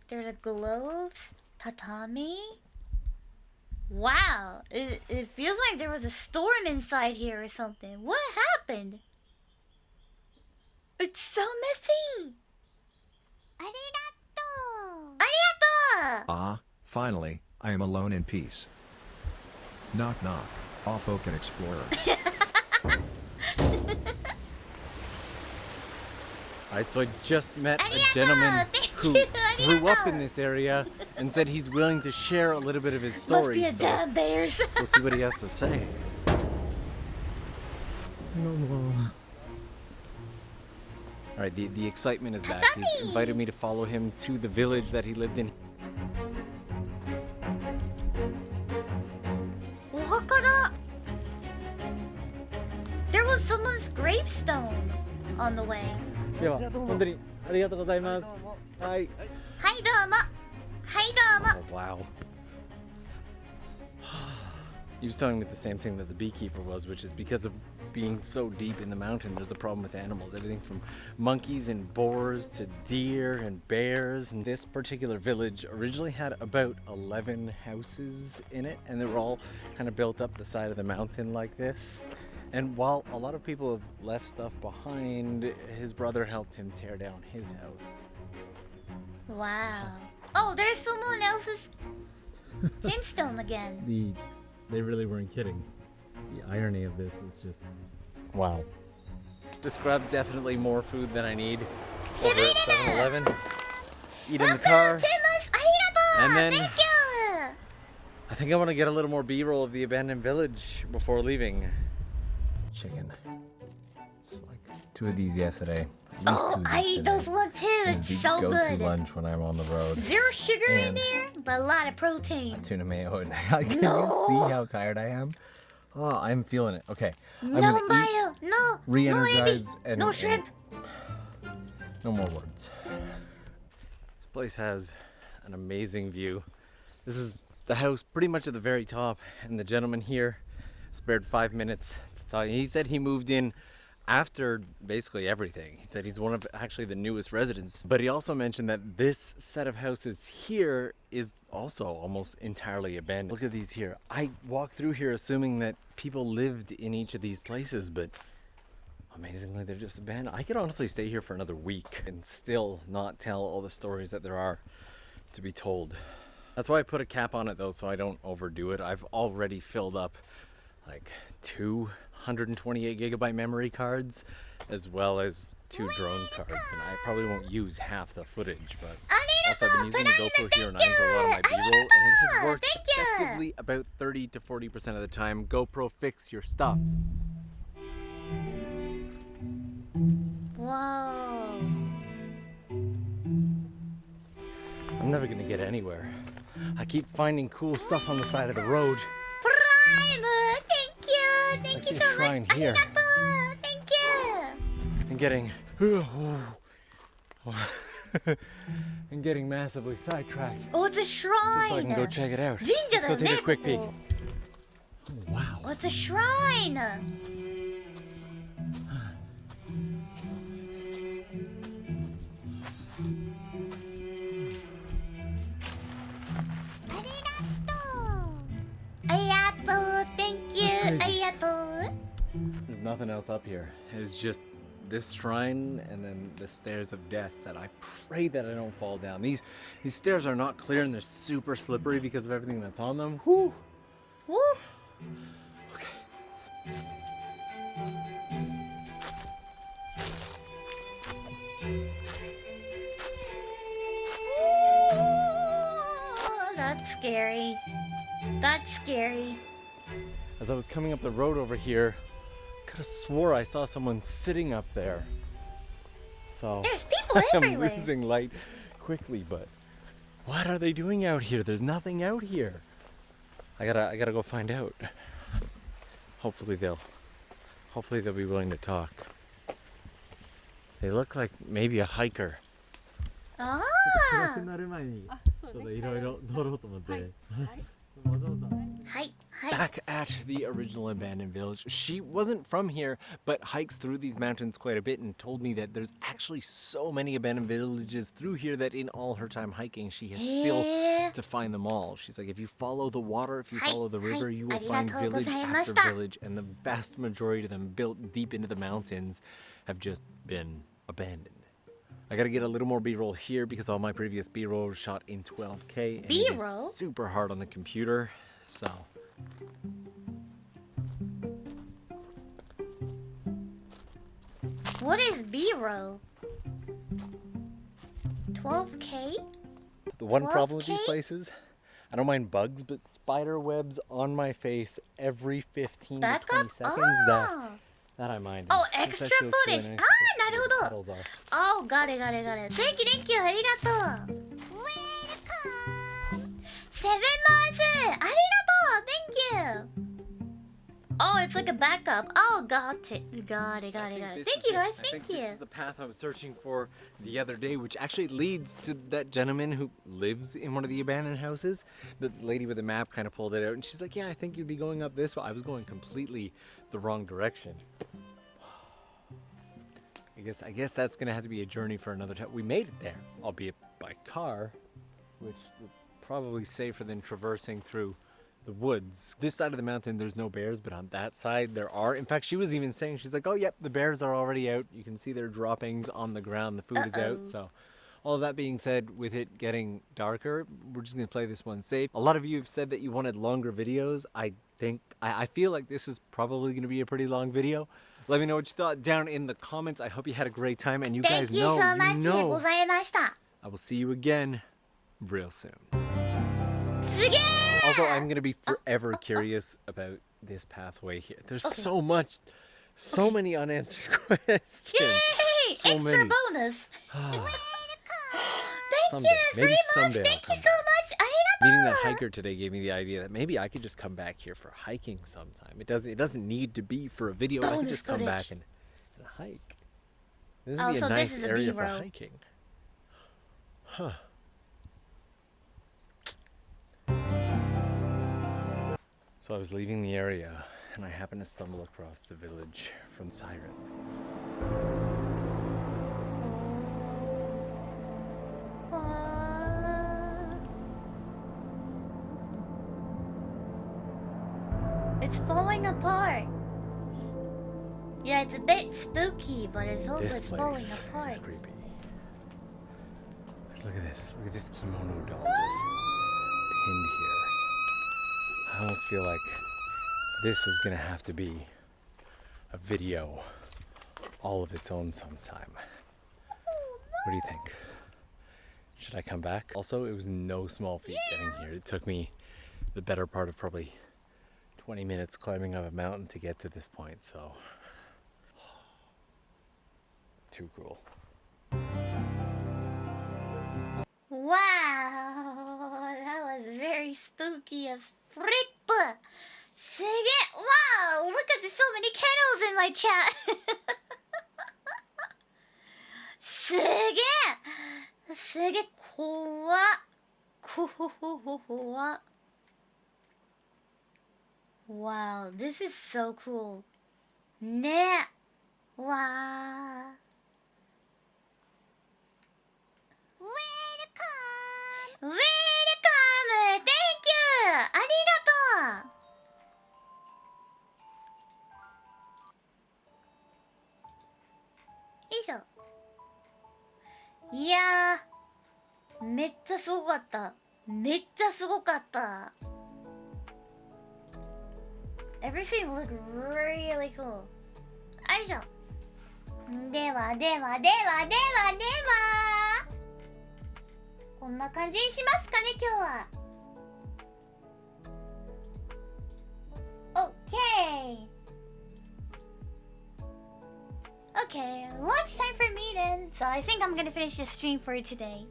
There's a globes, tatami. Wow, it feels like there was a storm inside here or something. What happened? It's so messy. Arigato. Arigato. Ah, finally, I am alone in peace. Knock knock, off Oak and Explorer. Alright, so I just met a gentleman who grew up in this area and said he's willing to share a little bit of his story. Must be a damn bears. Let's go see what he has to say. Alright, the excitement is back. He's invited me to follow him to the village that he lived in. Ohakara. There was someone's gravestone on the way. では、本当にありがとうございます。はい。はいどうも。はいどうも。 Oh, wow. He was telling me the same thing that the beekeeper was, which is because of being so deep in the mountain, there's a problem with animals. Everything from monkeys and boars to deer and bears. And this particular village originally had about 11 houses in it, and they were all kind of built up the side of the mountain like this. And while a lot of people have left stuff behind, his brother helped him tear down his house. Wow. Oh, there's someone else's tombstone again. They really weren't kidding. The irony of this is just wow. Just grabbed definitely more food than I need over at 7-Eleven. Eat in the car. And then I think I want to get a little more B-roll of the abandoned village before leaving. Chicken. It's like 2 of these yesterday. At least 2 of these I eat those one too. It's the so go-to good. lunch when I'm on the road. Zero sugar in And there, but a lot of protein. tuna mayo. And can you see how tired I am? Oh, I'm feeling it. Okay. I'm No gonna mayo. No. re-energize, no, no shrimp. No more words. This place has an amazing view. This is the house pretty much at the very top, and the gentleman here spared 5 minutes to tell you. He said he moved in after basically everything. He said he's one of actually the newest residents, but he also mentioned that this set of houses here is also almost entirely abandoned. Look at these here. I walked through here assuming that people lived in each of these places, but amazingly they're just abandoned. I could honestly stay here for another week and still not tell all the stories that there are to be told. That's why I put a cap on it though, so I don't overdo it. I've already filled up like 228 gigabyte memory cards, as well as 2 drone cards, and I probably won't use half the footage, but also I've been using the GoPro Hero 9 for a lot of my B-roll, and it has worked effectively about 30 to 40% of the time. GoPro, fix your stuff. Whoa. I'm never gonna get anywhere. I keep finding cool stuff on the side of the road. Prime! Thank you! Thank you so shrine much! here. Arigato! Thank you! And getting and getting massively sidetracked. Oh, it's a shrine! Just so I can go check it out. Jinja Let's go take a quick peek. Oh, wow. it's a shrine! Arigato! Thank you! Arigato! There's nothing else up here. It's just this shrine and then the stairs of death that I pray that I don't fall down. These stairs are not clear and they're super slippery because of everything that's on them. Whew. Woo! Oh, that's scary. That's scary. As I was coming up the road over here, I could have swore I saw someone sitting up there. So There's people everywhere. I'm losing light quickly, but what are they doing out here? There's nothing out here. I gotta go find out. Hopefully they'll be willing to talk. They look like maybe a hiker. Ah! Hi, hi. Back at the original abandoned village. She wasn't from here, but hikes through these mountains quite a bit and told me that there's actually so many abandoned villages through here that in all her time hiking, she has still to find them all. She's like, if you follow the water, if you follow the river, you will find village after village, and the vast majority of them built deep into the mountains have just been abandoned. I gotta get a little more B-roll here because all my previous B-roll was shot in 12K and it is super hard on the computer, so. What is B-roll? 12K? The one 12K? problem with these places, I don't mind bugs, but spider webs on my face every 15 to 20 seconds, that I mind. Oh, extra footage! Ah, なるほど. Oh, got it. Thank you, ありがとう. Welcome! 7 months! ありがとう! Thank you! Oh, it's like a backup. Oh, got it. Got it. Thank you, guys. Thank you. This is the path I was searching for the other day, which actually leads to that gentleman who lives in one of the abandoned houses. The lady with the map kind of pulled it out, and she's like, yeah, I think you'd be going up this way. I was going completely the wrong direction. I guess that's gonna have to be a journey for another time. We made it there, albeit by car, which would probably safer than traversing through the woods. This side of the mountain, there's no bears, but on that side there are. In fact, she was even saying, she's like, oh, yep, the bears are already out. You can see their droppings on the ground. The food is out. So all of that being said, with it getting darker, we're just gonna play this one safe. A lot of you have said that you wanted longer videos. I feel like this is probably gonna be a pretty long video. Let me know what you thought down in the comments. I hope you had a great time, and you guys know, I will see you again real soon. Also, I'm gonna be forever curious about this pathway here. There's so many unanswered questions. Yay! So Extra many. bonus. Someday, maybe someday Thank you so much. Meeting that hiker today gave me the idea that maybe I could just come back here for hiking sometime. It doesn't need to be for a video. I could just come back and hike. This would be a nice area for hiking. Huh. So I was leaving the area and I happened to stumble across the village from Siren. It's falling apart. Yeah, it's a bit spooky, but it's also falling apart. Is creepy. Look at this. Look at this kimono doll just pinned here. I almost feel like This is gonna have to be a video all of its own sometime. What do you think? Should I come back? Also, it was no small feat getting here. It took me the better part of probably 20 minutes climbing up a mountain to get to this point, so too cool. Wow, that was very spooky as frick. Wow, look at so many kettles in my chat. すげえすげえ怖っ怖っ Wow, this is so cool. ねえわー Welcome! Welcome! Thank you! ありがとうよいしょいやーめっちゃすごかっためっちゃすごかった Everything looked really cool よいしょではこんな感じにしますかね今日は Okay Okay, lunchtime for me then. So I think I'm gonna finish the stream for today.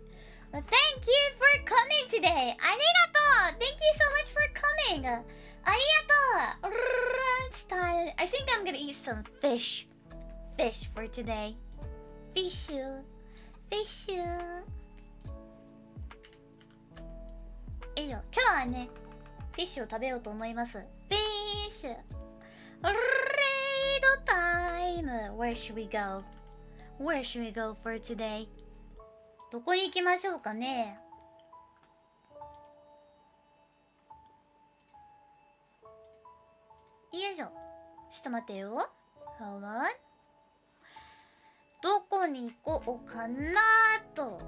Well, thank you for coming today. ありがとう Thank you so much for coming. ありがとう Lunchtime. I think I'm gonna eat some fish. Fish for today. Fish. Fish. 以上、今日はね、フィッシュを食べようと思います。フィッシュ。レイドタイム。Where should we go? Where should we go for today? どこに行きましょうかね。よいしょ。ちょっと待ってよ。Hold on. どこに行こうかなと。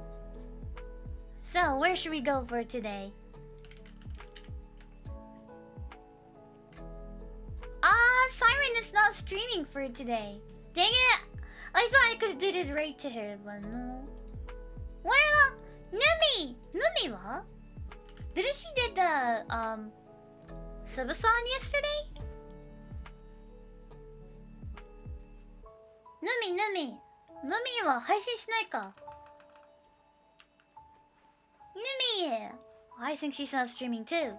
So, where should we go for today? Siren is not streaming for today. Dang it! I thought I could do this right to her, but no. What about Numi? Numi wa? Didn't she did the Subathon yesterday? Numi wa 配信しないか Numi! I think she's not streaming too.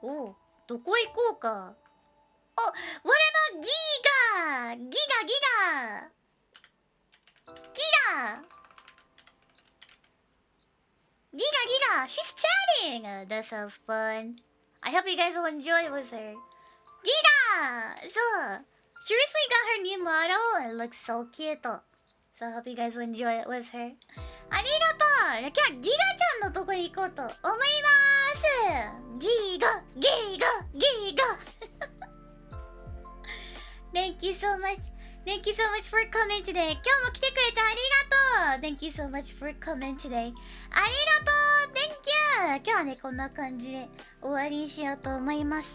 Oh, どこ行こうか Oh, what about Giga? Giga! She's chatting! That sounds fun. I hope you guys will enjoy it with her. Giga! So, she recently got her new model and it looks so cute. So I hope you guys will enjoy it with her. ありがとう今日はギガちゃんのとこに行こうと思いますギガ Thank you so much. Thank you so much for coming today. 今日も来てくれてありがとう Thank you so much for coming today. ありがとう Thank you. 今日はね、こんな感じで終わりにしようと思います。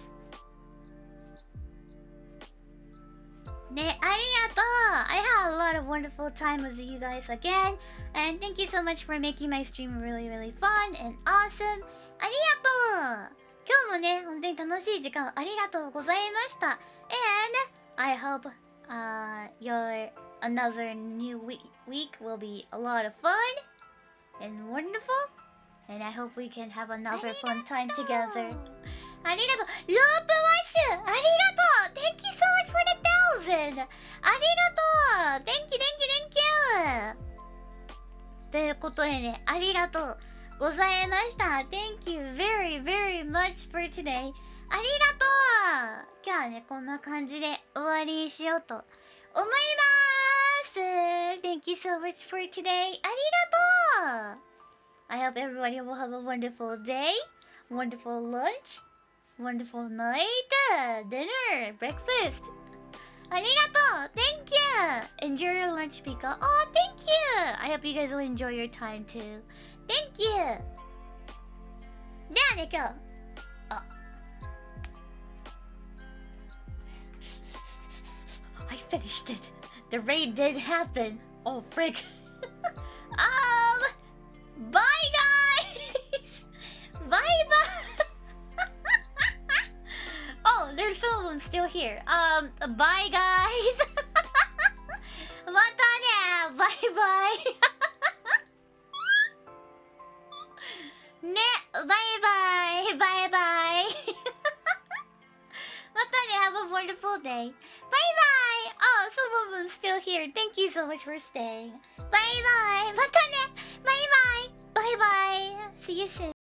ね、ありがとう I had a lot of wonderful time with you guys again. And thank you so much for making my stream really, really fun and awesome. ありがとう今日もね、本当に楽しい時間ありがとうございました。And I hope your another new week will be a lot of fun and wonderful. And I hope we can have another fun time together. ありがとうロープワッシュありがとう Thank you so much for the 1000 ありがとう Thank you ということでね、ありがとうございました Thank you very, very much for today ありがとう今日はね、こんな感じで終わりにしようと思います Thank you so much for today ありがとう I hope everybody will have a wonderful day, wonderful lunch, wonderful night, dinner, breakfast ありがとう Thank you Enjoy your lunch, Pika Oh, thank you I hope you guys will enjoy your time too Thank you ではね、今日 finished it. The raid did happen. Oh, frick. Bye, guys! Bye-bye! Oh, there's some of them still here. Bye, guys! Matane! Bye-bye! Bye-bye! Bye-bye! Matane, have a wonderful day. Bye-bye! Oh, some of them still here. Thank you so much for staying. Bye-bye! Matane! Bye-bye! Bye-bye! See you soon.